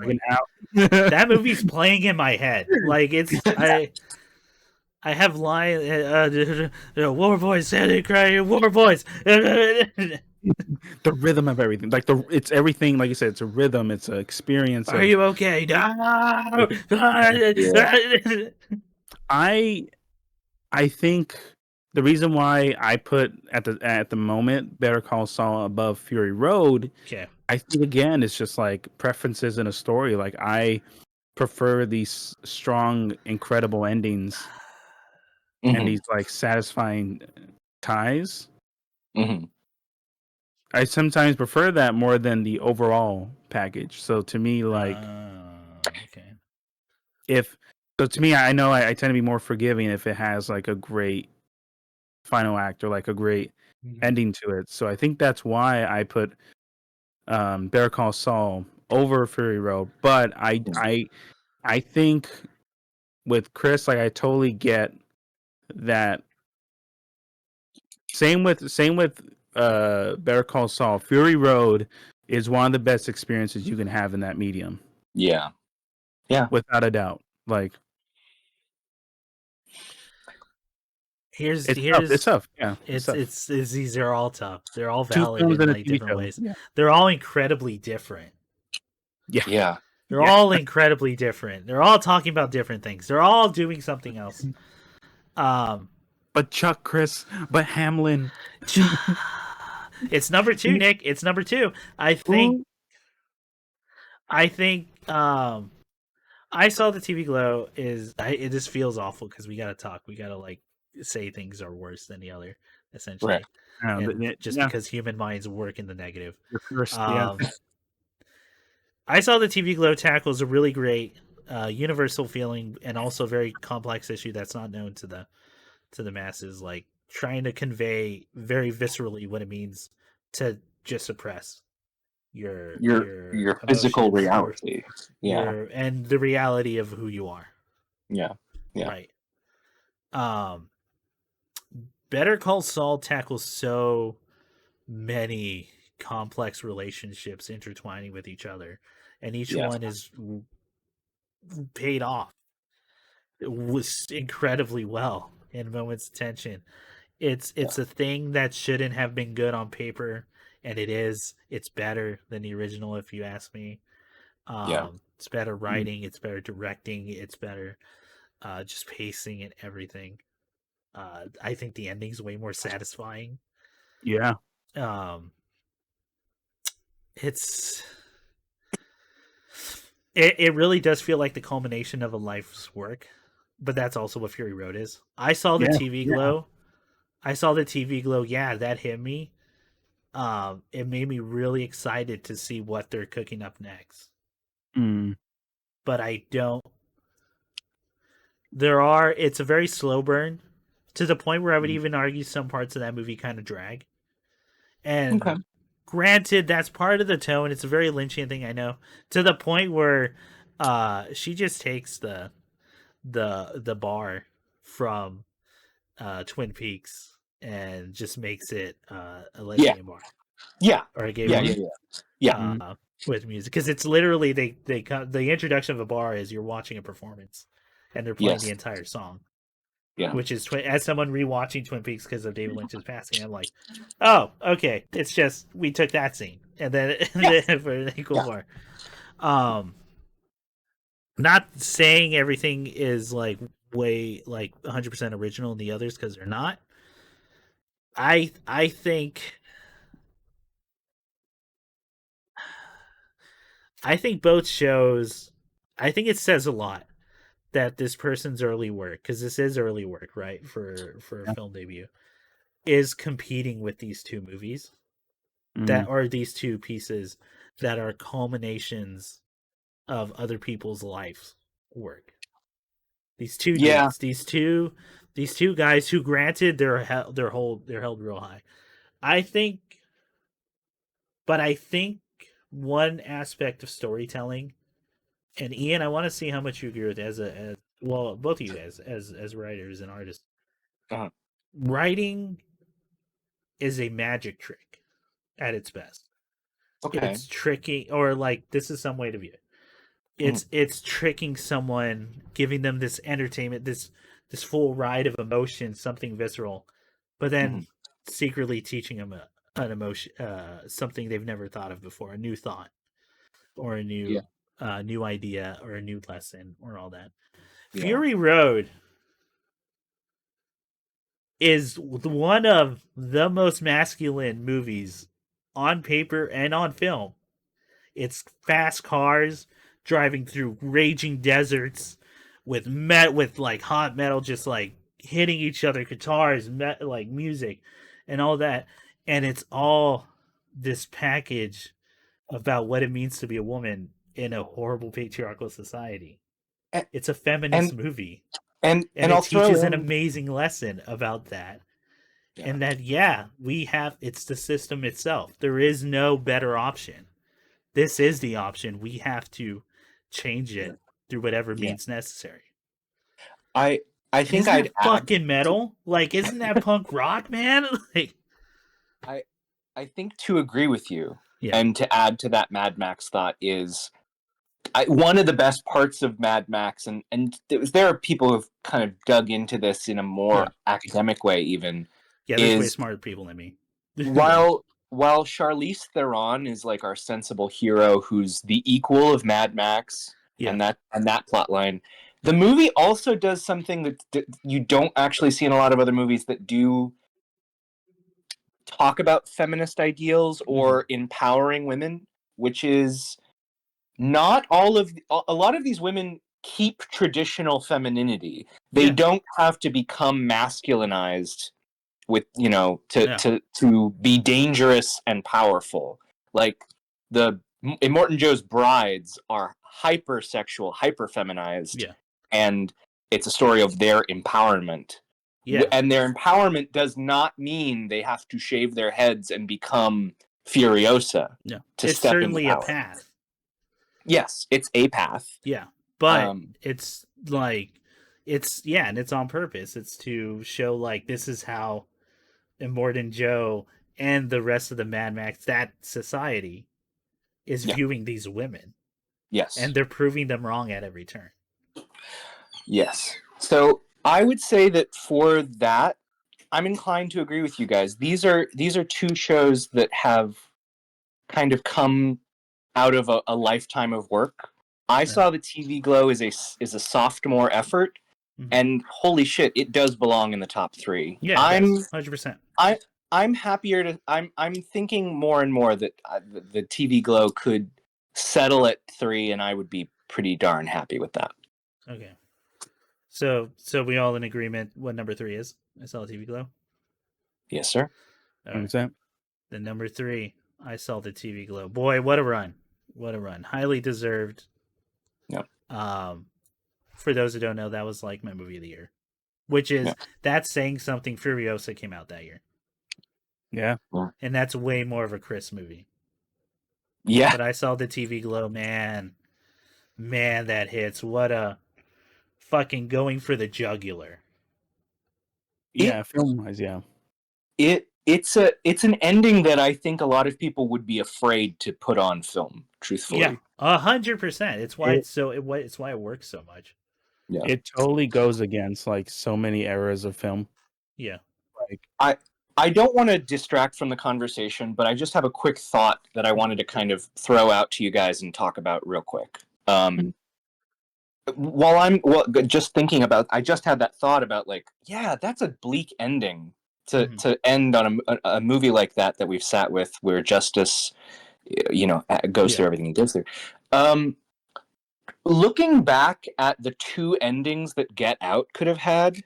that movie's playing in my head. Like it's I have lines. War boys, Santa crying. War boys. The rhythm of everything, like it's everything. Like you said, it's a rhythm. It's an experience. Are you okay? No. I think the reason why I put at the moment Better Call Saul above Fury Road. Okay. I think again it's just like preferences in a story. Like I prefer these strong, incredible endings and these like satisfying ties. I sometimes prefer that more than the overall package. So to me, like, to me, I know I tend to be more forgiving if it has like a great final act or like a great ending to it. So I think that's why I put Better Call Saul over Fury Road. But I think with Chris, like I totally get that. Same with Better Call Saul. Fury Road is one of the best experiences you can have in that medium. Yeah, without a doubt. Like, It's tough. Yeah, it's these are all tough. They're all Two valid films in and a like TV different show. ways. Yeah. They're all incredibly different. Yeah. They're all incredibly different. They're all talking about different things. They're all doing something else. But Chuck, Chris, but Hamlin. It's number 2, Nick. It's number 2. I think I Saw the TV Glow it just feels awful because we gotta talk. We gotta like say things are worse than the other, essentially. Right. Because human minds work in the negative. First, I Saw the TV Glow tackles a really great universal feeling and also very complex issue that's not known to the masses, like trying to convey very viscerally what it means to just suppress your physical emotions, reality. and the reality of who you are. Yeah. Right. Better Call Saul tackles so many complex relationships intertwining with each other, and each one is paid off. It was incredibly well in moments of tension. It's a thing that shouldn't have been good on paper, and it is. It's better than the original, if you ask me. It's better writing, it's better directing, it's better just pacing and everything. I think the ending's way more satisfying. Yeah. It really does feel like the culmination of a life's work, but that's also what Fury Road is. I saw the TV Glow. I saw the TV Glow. Yeah, that hit me. It made me really excited to see what they're cooking up next. But I don't. It's a very slow burn to the point where I would even argue some parts of that movie kind of drag. And granted, that's part of the tone. It's a very Lynchian thing, I know. To the point where she just takes the bar from Twin Peaks and just makes it a lesbian bar. Yeah. Or a gay bar. With music, because it's literally the introduction of a bar is you're watching a performance, and they're playing the entire song. Yeah. Which is as someone rewatching Twin Peaks because of David Lynch's passing, I'm like, oh, okay, it's just we took that scene and then for an equal bar. Not saying everything is like way like 100% original in the others because they're not. I think both shows, I think it says a lot that this person's early work, because this is early work, right, for a film debut, is competing with these two movies that are these two pieces that are culminations of other people's lives work. These two dudes, these two guys who, granted, they're held real high. I think one aspect of storytelling, and Ian, I want to see how much you agree with as both of you as writers and artists. Writing is a magic trick at its best. It's tricky, or like this is some way to view it. It's tricking someone, giving them this entertainment, this full ride of emotion, something visceral, but then secretly teaching them an emotion, something they've never thought of before, a new thought, or a new new idea, or a new lesson, or all that. Fury Road is one of the most masculine movies on paper and on film. It's fast cars driving through raging deserts with like hot metal just like hitting each other, guitars, like music and all that, and it's all this package about what it means to be a woman in a horrible patriarchal society. It's a feminist movie. And it teaches an amazing lesson about that. Yeah. And that, it's the system itself. There is no better option. This is the option. We have to change it through whatever means necessary. I think I'd fucking metal. Like, isn't that punk rock, man? Like, I think to agree with you and to add to that Mad Max thought is one of the best parts of Mad Max, and there are people who've kind of dug into this in a more academic way, even. Yeah, there's way smarter people than me. while Charlize Theron is like our sensible hero, who's the equal of Mad Max, and that plot line, the movie also does something that you don't actually see in a lot of other movies that do talk about feminist ideals or empowering women, which is not all of a lot of these women keep traditional femininity. They don't have to become masculinized with, to be dangerous and powerful. Like the Immortan Joe's brides are hypersexual, hyper feminized, and it's a story of their empowerment. And their empowerment does not mean they have to shave their heads and become Furiosa. No, to it's step certainly into a power. path. Yes, it's a path. Yeah, but it's like and it's on purpose. It's to show like this is how Immortan Joe and the rest of the Mad Max, that society, is viewing these women. Yes, and they're proving them wrong at every turn. Yes. So I would say that for that, I'm inclined to agree with you guys. These are two shows that have kind of come out of a lifetime of work. I saw the TV Glow is a sophomore effort, and holy shit, it does belong in the top 3. Yeah, I'm 100%. I'm happier to. I'm thinking more and more that the TV Glow could settle at 3, and I would be pretty darn happy with that. Okay. So we all in agreement what number 3 is? I saw the TV Glow. Yes, sir. Right. The number 3, I saw the TV Glow. Boy, what a run! What a run! Highly deserved. Yep. For those who don't know, that was like my movie of the year, which is that's saying something. Furiosa came out that year. Yeah. And that's way more of a Chris movie. Yeah. But I saw the TV Glow, man, that hits. What a fucking going for the jugular. Yeah, film-wise, yeah. It's an ending that I think a lot of people would be afraid to put on film, truthfully. Yeah, 100%. It's why it's why it works so much. Yeah. It totally goes against like so many eras of film. Yeah. Like I don't want to distract from the conversation, but I just have a quick thought that I wanted to kind of throw out to you guys and talk about real quick. Just thinking about, I just had that thought about like, yeah, that's a bleak ending to end on a movie like that we've sat with, where justice, goes through everything he goes through. Looking back at the 2 endings that Get Out could have had,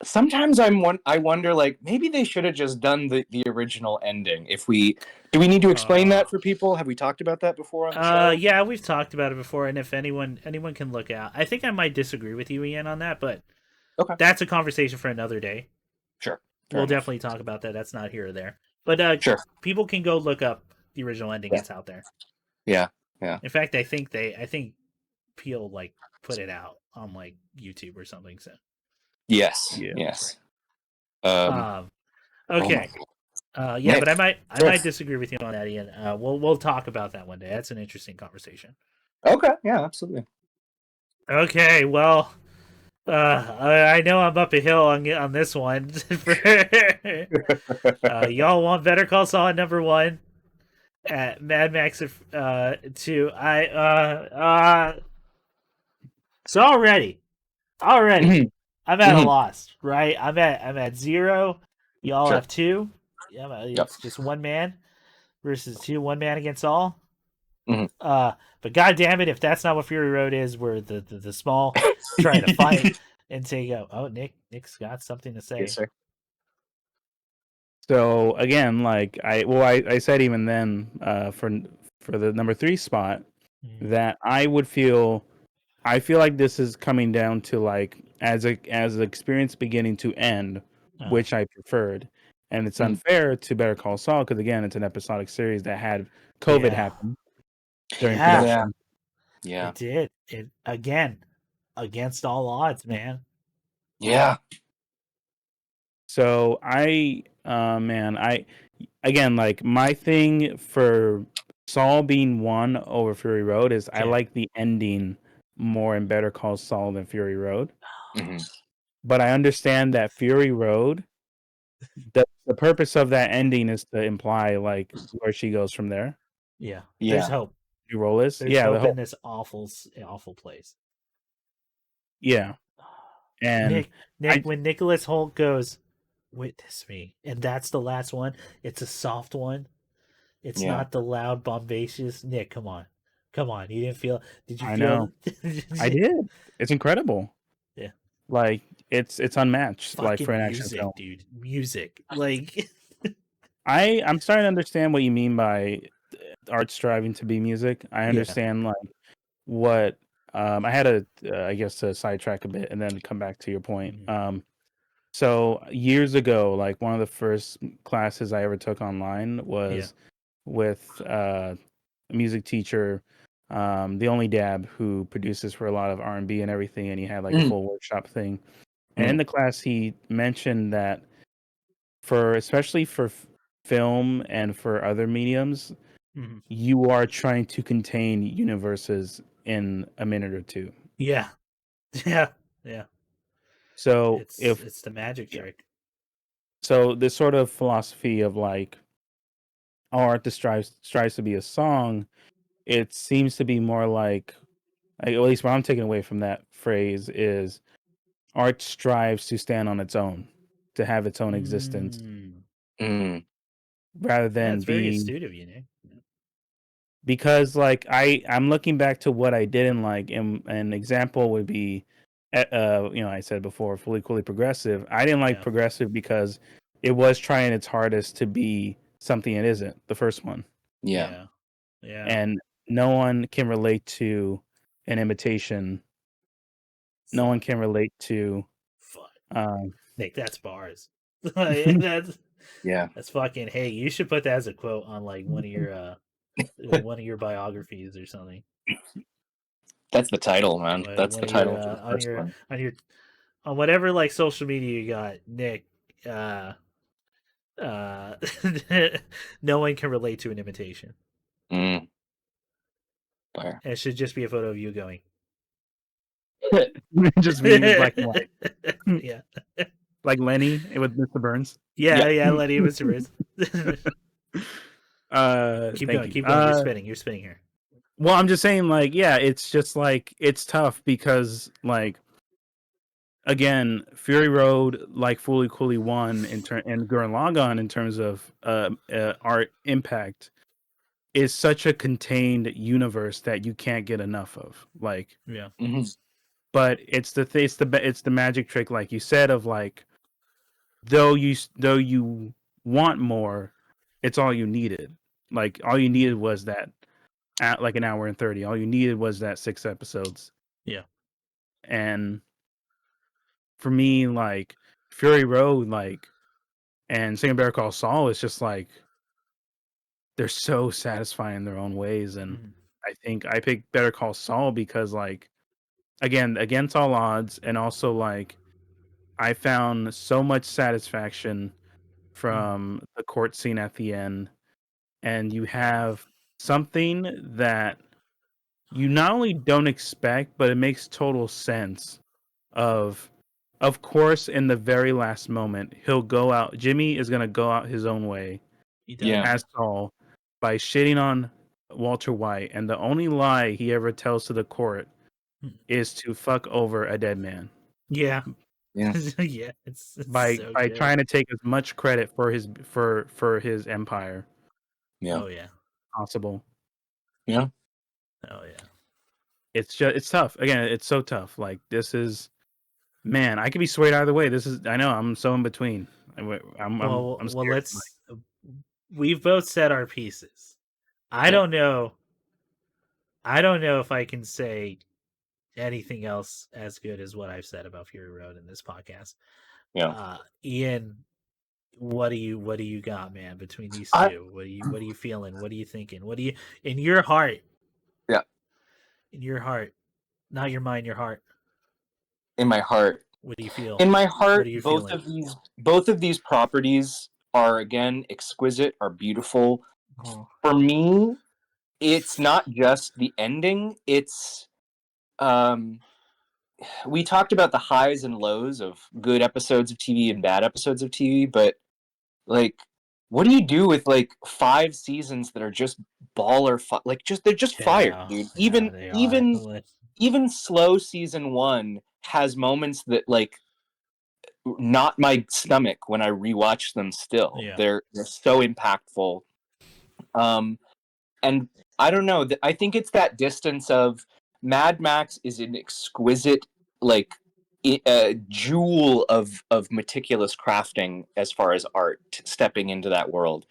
sometimes I wonder, like, maybe they should have just done the original ending. Do we need to explain that for people? Have we talked about that before on the show? Yeah, we've talked about it before, and if anyone can look out, I think I might disagree with you, Ian, on that, but that's a conversation for another day. Sure. We'll definitely talk about that. That's not here or there. But people can go look up the original ending. It's out there. Yeah. In fact, I think Peel like put it out on like YouTube or something. So. Yes. Okay. Nick, but I might disagree with you on that, Ian. We'll talk about that one day. That's an interesting conversation. Okay. Yeah, absolutely. Okay. Well, I know I'm up a hill on this one. Y'all want Better Call Saul at number 1, at Mad Max 2. So already, I'm at a loss, right? I'm at 0. Y'all have 2. Yeah, it's just one man versus 2. One man against all. But god damn it, if that's not what Fury Road is, where the small trying to fight and say, "Oh, Nick's got something to say." Yes, sir. So again, like I said even then, for the number 3 spot, that I feel like this is coming down to like as the experience beginning to end, which I preferred, and it's unfair to Better Call Saul because again, it's an episodic series that had COVID happen during production. Yeah, it did. It again against all odds, man. Yeah. So again, like my thing for Saul being 1 over Fury Road is I like the ending more in Better Call Saul than Fury Road. Mm-hmm. But I understand that Fury Road, the purpose of that ending is to imply like where she goes from there. Yeah. Yeah. There's hope. You roll this, There's hope in this awful place. Yeah, and Nick, when Nicholas Holt goes, "Witness me," and that's the last one. It's a soft one. It's not the loud, bombacious. Nick, come on. You didn't feel? Did you I feel? know. I did. It's incredible. Yeah. Like it's unmatched. Fucking like for an music, action film, dude. Music, like. I'm starting to understand what you mean by art striving to be music. I understand like what I had I guess to sidetrack a bit and then come back to your point. Mhm. So years ago, like one of the first classes I ever took online was with a music teacher, the only dab who produces for a lot of R&B and everything, and he had like a full workshop thing. And in the class, he mentioned that especially for film and for other mediums, you are trying to contain universes in a minute or two. Yeah. So it's the magic trick. So this sort of philosophy of like art that strives to be a song, it seems to be more like at least what I'm taking away from that phrase is art strives to stand on its own, to have its own existence, rather than it's very astute of you, Nick. Because like I'm looking back to what I didn't like, and an example would be, I said before, fully progressive. I didn't like progressive because it was trying its hardest to be something it isn't. The first one, Yeah. and no one can relate to an imitation. No one can relate to. Nick, that's bars. That's fucking. Hey, you should put that as a quote on like one of your biographies or something. That's the title, man. That's the title for the first one. On whatever like social media you got, Nick. No one can relate to an imitation. Fire. It should just be a photo of you going. Just me, black and white. Yeah. Like Lenny with Mr. Burns. Yeah, Lenny with Mr. Burns. Keep going. You're spinning here. Well, I'm just saying, like, yeah, it's just like it's tough because, like, again, Fury Road, like, fully won and Gurren Lagann in terms of art impact is such a contained universe that you can't get enough of. Like, but it's the magic trick, like you said, of like, though you want more, it's all you needed. Like, all you needed was that. At like an hour and 30. All you needed was that 6 episodes. Yeah. And for me, like Fury Road, like, and Singing Better Call Saul is just like they're so satisfying in their own ways. And I think I picked Better Call Saul because, like, again, against all odds, and also like I found so much satisfaction from the court scene at the end. And you have something that you not only don't expect, but it makes total sense. Of course, in the very last moment, he'll go out. Jimmy is gonna go out his own way, as Saul, by shitting on Walter White, and the only lie he ever tells to the court is to fuck over a dead man. Yeah. It's by so by good. trying to take as much credit for his empire. Oh yeah. Possible. Yeah. Oh yeah. It's tough. Again, it's so tough. Like, this is, man, I could be swayed either way. I know I'm so in between. I'm scared. We've both said our pieces. I don't know if I can say anything else as good as what I've said about Fury Road in this podcast. Ian, what do you got, man, between these two? What are you feeling? What are you thinking? What do you, in your heart? Yeah. In your heart. Not your mind, your heart. In my heart. What do you feel? In my heart, what are you both feeling? of these properties are again exquisite, are beautiful. Oh. For me, it's not just the ending. It's we talked about the highs and lows of good episodes of TV and bad episodes of TV, but like, what do you do with like 5 seasons that are just baller like they're just fire, dude. Even slow season 1 has moments that like not my stomach when I rewatch them still. Yeah. They're so impactful. And I don't know, I think it's that distance of Mad Max is an exquisite like a jewel of meticulous crafting as far as art stepping into that world.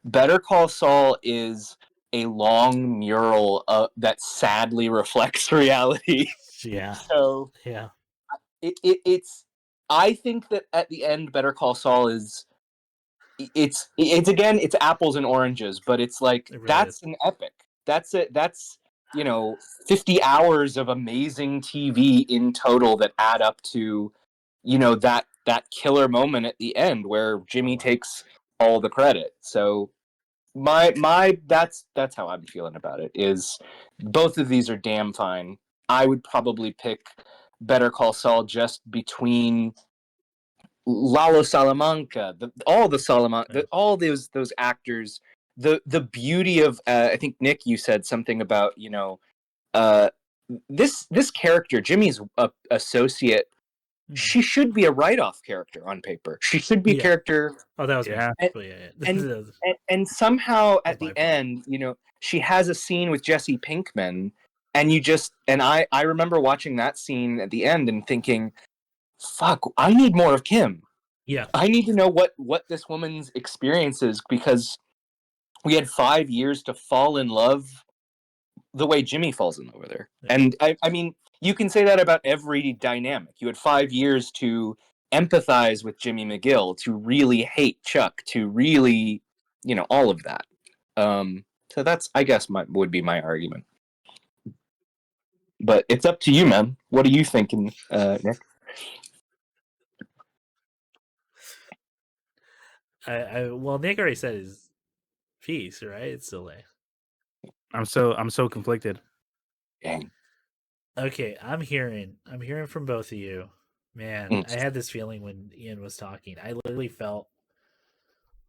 Better Call Saul is a long mural that sadly reflects reality. Yeah. So yeah, it's I think that at the end Better Call Saul is it's again it's apples and oranges, but it's like it really that's is. an epic. That's it. That's 50 hours of amazing TV in total that add up to that killer moment at the end where Jimmy takes all the credit. So my that's how I'm feeling about it. Is both of these are damn fine. I would probably pick Better Call Saul just between Lalo Salamanca, all those actors, the beauty of I think Nick, you said something about uh, this character Jimmy's associate. She should be a write-off character on paper. She should be a character. Oh, that was Yeah. And somehow at the end, she has a scene with Jesse Pinkman, and I remember watching that scene at the end and thinking, fuck, I need more of Kim. Yeah. I need to know what this woman's experience is, because we had 5 years to fall in love the way Jimmy falls in love with her. Yeah. And I mean, you can say that about every dynamic. You had 5 years to empathize with Jimmy McGill, to really hate Chuck, to really, all of that. So that's, I guess, would be my argument. But it's up to you, man. What are you thinking, Nick? Well, Nick already said his piece, right? It's still there. I'm so conflicted. Dang. Okay, I'm hearing from both of you. Man, I had this feeling when Ian was talking. I literally felt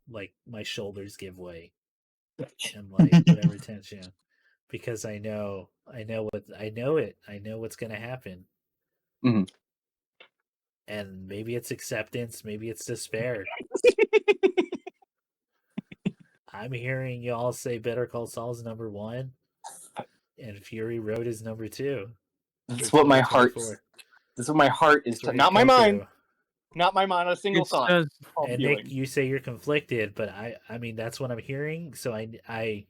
like my shoulders give way and like whatever tension, because I know what's gonna happen. Mm-hmm. And maybe it's acceptance, maybe it's despair. I'm hearing y'all say Better Call Saul's number 1, and Fury Road is number 2. That's what my heart. That's what my heart is. Not my mind. Not my mind. A single thought. And Nick, you say you're conflicted, but I mean that's what I'm hearing. So I'm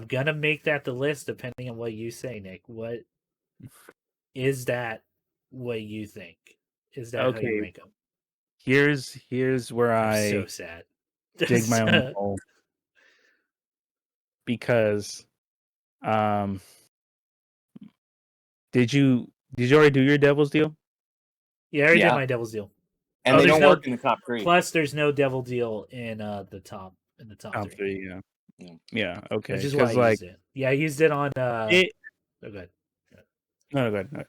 gonna make that the list depending on what you say, Nick. What is that? What you think? Is that how you rank them? Here's where I'm so sad. Dig my own hole, because did you already do your Devil's Deal? Yeah, I already did my Devil's Deal. And they don't work in the top 3. Plus, there's no Devil Deal in the top 3. Yeah. Okay. Which is why I used it. Yeah, I used it on. Oh, good. No, go ahead.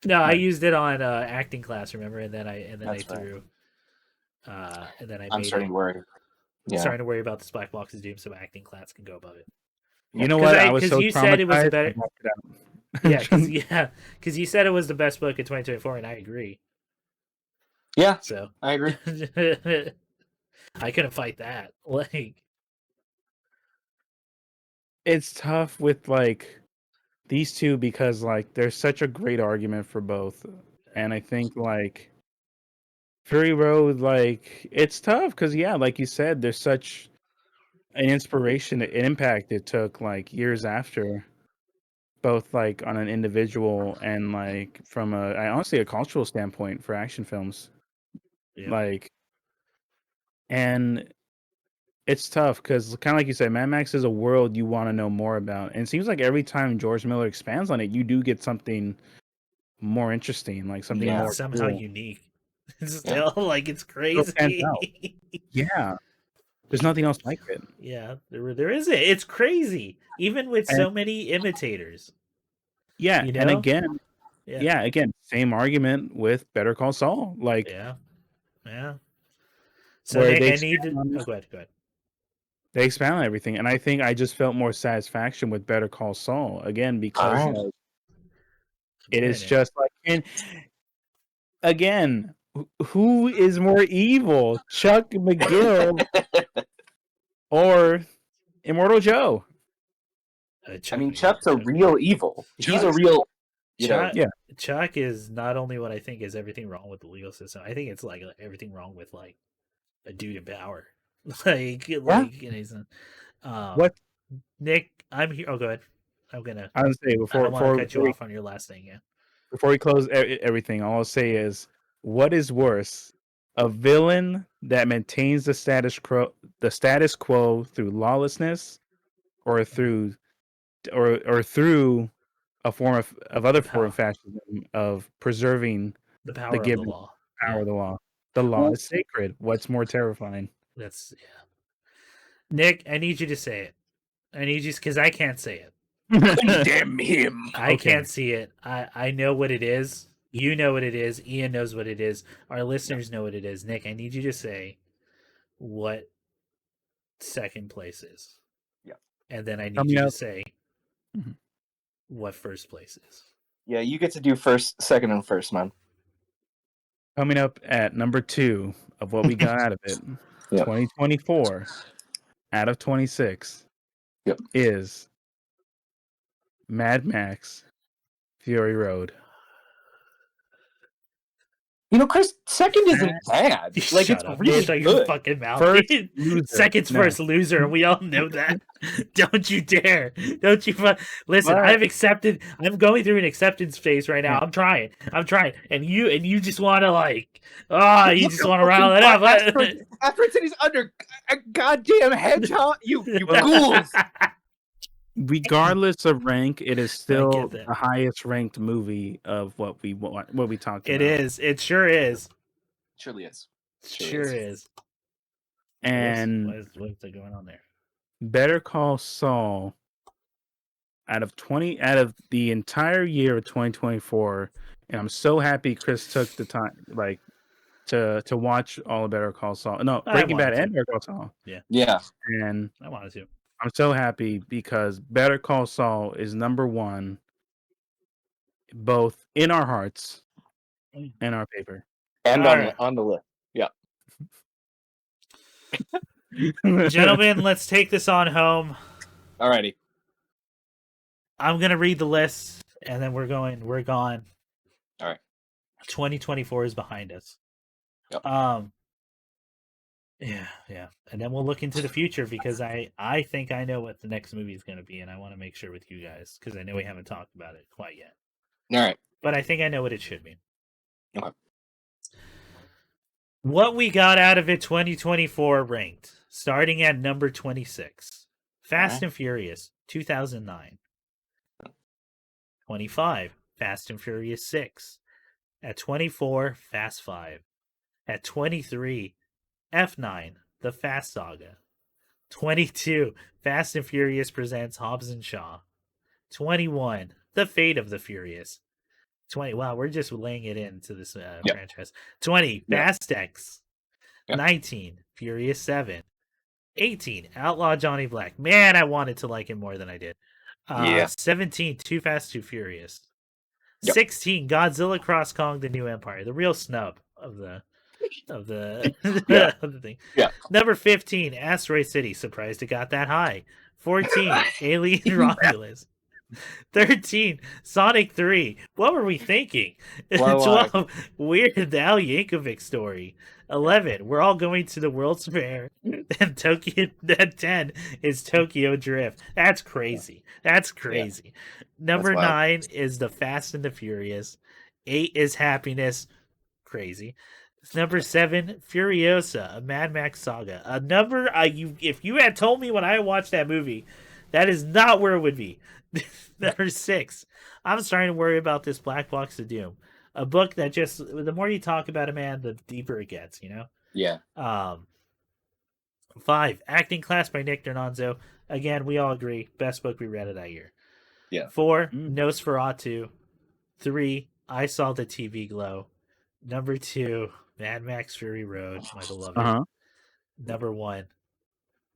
No, I used it on acting class. Remember, and then I threw. And then I'm starting to worry. I'm starting to worry about this Black Box's Doom, so acting class can go above it. You know what? I was so you said it was a better. Yeah, because you said it was the best book in 2024, and I agree. Yeah, so I agree. I couldn't fight that. Like, it's tough with like these two, because like there's such a great argument for both, and I think like Fury Road, like it's tough because like you said, there's such an inspiration, an impact it took like years after, both like on an individual and like from honestly a cultural standpoint for action films. Like, and it's tough because kind of like you said, Mad Max is a world you want to know more about, and it seems like every time George Miller expands on it, you do get something more interesting, like something more somehow cool. unique. Still, like, it's crazy. Yeah, There's nothing else like it. Yeah, there isn't. It's crazy, even with so many imitators. Yeah, You know? and again, same argument with Better Call Saul. Like, yeah. So where Nick, they I need to. expand on- Oh, go ahead. They expand on everything, and I think I just felt more satisfaction with Better Call Saul again because Alright. like, it is just like, and again, who is more evil, Chuck McGill or Immortal Joe? I mean, Chuck's a real evil. He's a real, you know. Chuck is not only what I think is everything wrong with the legal system. I think it's like everything wrong with like a dude in power. like he's What? Nick, I'm here. Oh, go ahead. I was gonna say before I want to cut you off on your last thing. Yeah. Before we close everything, all I'll say is, what is worse, a villain that maintains the status quo through lawlessness, or through a form of other form of fascism of preserving the power of the law. Power of the law. The law is sacred. What's more terrifying? That's Nick, I need you to say it. I need you because I can't say it. Condemn him. I can't see it. I know what it is. You know what it is. Ian knows what it is. Our listeners know what it is. Nick, I need you to say what second place is. Yeah. And then I need you to say what first place is. Yeah, you get to do first, second, and first, man. Coming up at number 2 of what we got out of it, 2024 out of 26 is Mad Max Fury Road. You know, Chris, second isn't bad. Like, it's really good. Your fucking mouth. Second's first loser, and we all know that. Don't you dare. Don't you listen, I've accepted. I'm going through an acceptance phase right now. I'm trying. And you just want to like, you just want to rile it up. Asteroid City's under a goddamn hedgehog. You ghouls. Regardless of rank, it is still the highest ranked movie of what we talked about. It is. It sure is. Surely is. Sure is. And what's going on there? Better Call Saul, out of the entire year of 2024, and I'm so happy Chris took the time like to watch all of Better Call Saul. No, Breaking Bad and Better Call Saul. Yeah. And I wanted to. I'm so happy because Better Call Saul is number 1, both in our hearts and our paper. And on the list. Yeah. Gentlemen, let's take this on home. Alrighty. I'm going to read the list, and then we're gone. All right. 2024 is behind us. Yep. Yeah. And then we'll look into the future because I think I know what the next movie is going to be, and I want to make sure with you guys because I know we haven't talked about it quite yet. All right. But I think I know what it should be. Okay. What we got out of it 2024 ranked, starting at number 26. Fast and Furious 2009. 25, Fast and Furious 6. At 24, Fast 5. At 23, F9, The Fast Saga. 22, Fast and Furious presents Hobbs and Shaw. 21, The Fate of the Furious. 20, wow, we're just laying it into this franchise. 20, Fast X. 19, Furious 7. 18, Outlaw Johnny Black. Man, I wanted to like him more than I did. 17, Too Fast, Too Furious. 16, Godzilla Cross Kong: The New Empire. The real snub of the of the thing. Number 15, Asteroid City. Surprised it got that high. 14, Alien Romulus. 13, Sonic 3. What were we thinking? 12, Weird Al Yankovic Story. 11, We're All Going to the World's Fair. And 10 is Tokyo Drift. That's crazy. Number 9 is The Fast and the Furious. 8 is Happiness. Crazy. Number 7, Furiosa, a Mad Max Saga. A number if you had told me when I watched that movie, that is not where it would be. Number 6, I'm starting to worry about this Black Box of Doom. A book that just, the more you talk about it, man, the deeper it gets, you know? Yeah. 5, Acting Class by Nick Drnaso. Again, we all agree, best book we read of that year. Yeah. 4, Nosferatu. 3, I Saw the TV Glow. Number 2, Mad Max Fury Road. Michael loved it. Number 1,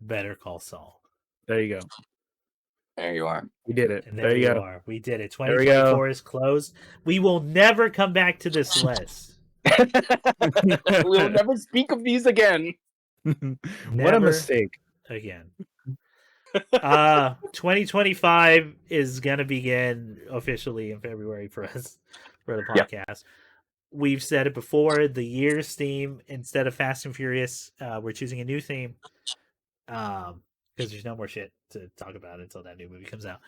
Better Call Saul. There you go. There you are. We did it. And there you go. are. We did it. 2024 is closed. We will never come back to this list. We'll never speak of these again. What a mistake. Again. 2025 is going to begin officially in February for us, for the podcast. Yep. We've said it before, the year's theme, instead of Fast and Furious, we're choosing a new theme. Because there's no more shit to talk about until that new movie comes out.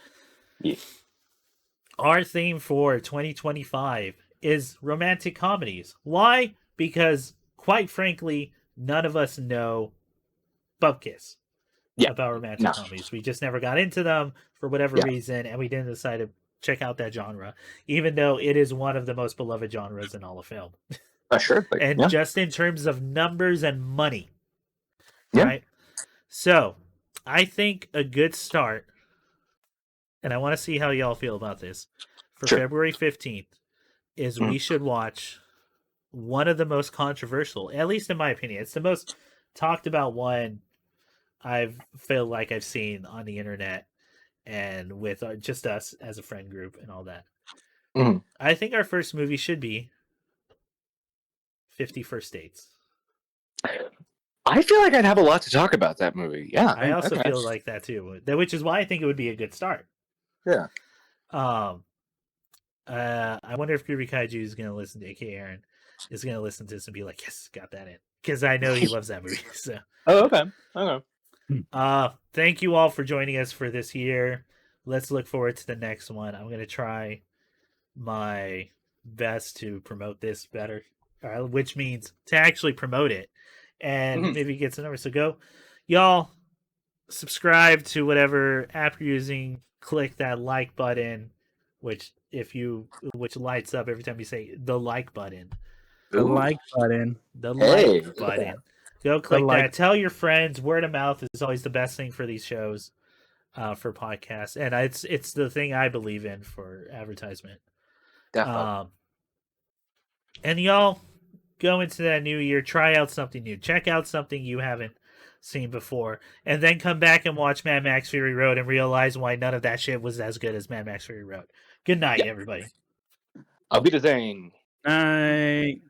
Yeah. Our theme for 2025 is romantic comedies. Why? Because, quite frankly, none of us know Bupkis about romantic comedies. We just never got into them for whatever reason, and we didn't decide to check out that genre, even though it is one of the most beloved genres in all of film. Sure. And just in terms of numbers and money. Right? So, I think a good start, and I want to see how y'all feel about this, for February 15th, is we should watch one of the most controversial, at least in my opinion. It's the most talked about one I feel like I've seen on the internet and with just us as a friend group and all that. I think our first movie should be 50 First Dates. I feel like I'd have a lot to talk about that movie. Yeah. I also feel like that too, which is why I think it would be a good start. Yeah. I wonder if Groovy Kaiju is going to listen to, aka Aaron, is going to listen to this and be like, yes, got that in. Because I know he loves that movie. So. Oh, okay. Thank you all for joining us for this year. Let's look forward to the next one. I'm going to try my best to promote this better, which means to actually promote it and maybe get some numbers. So go, y'all, subscribe to whatever app you're using. Click that like button, which lights up every time you say the like button. The like button. The like button. Go click that. Tell your friends. Word of mouth is always the best thing for these shows, for podcasts, and it's the thing I believe in for advertisement. Definitely. And y'all go into that new year. Try out something new. Check out something you haven't seen before, and then come back and watch Mad Max Fury Road and realize why none of that shit was as good as Mad Max Fury Road. Good night, everybody. I'll be the thing. Night.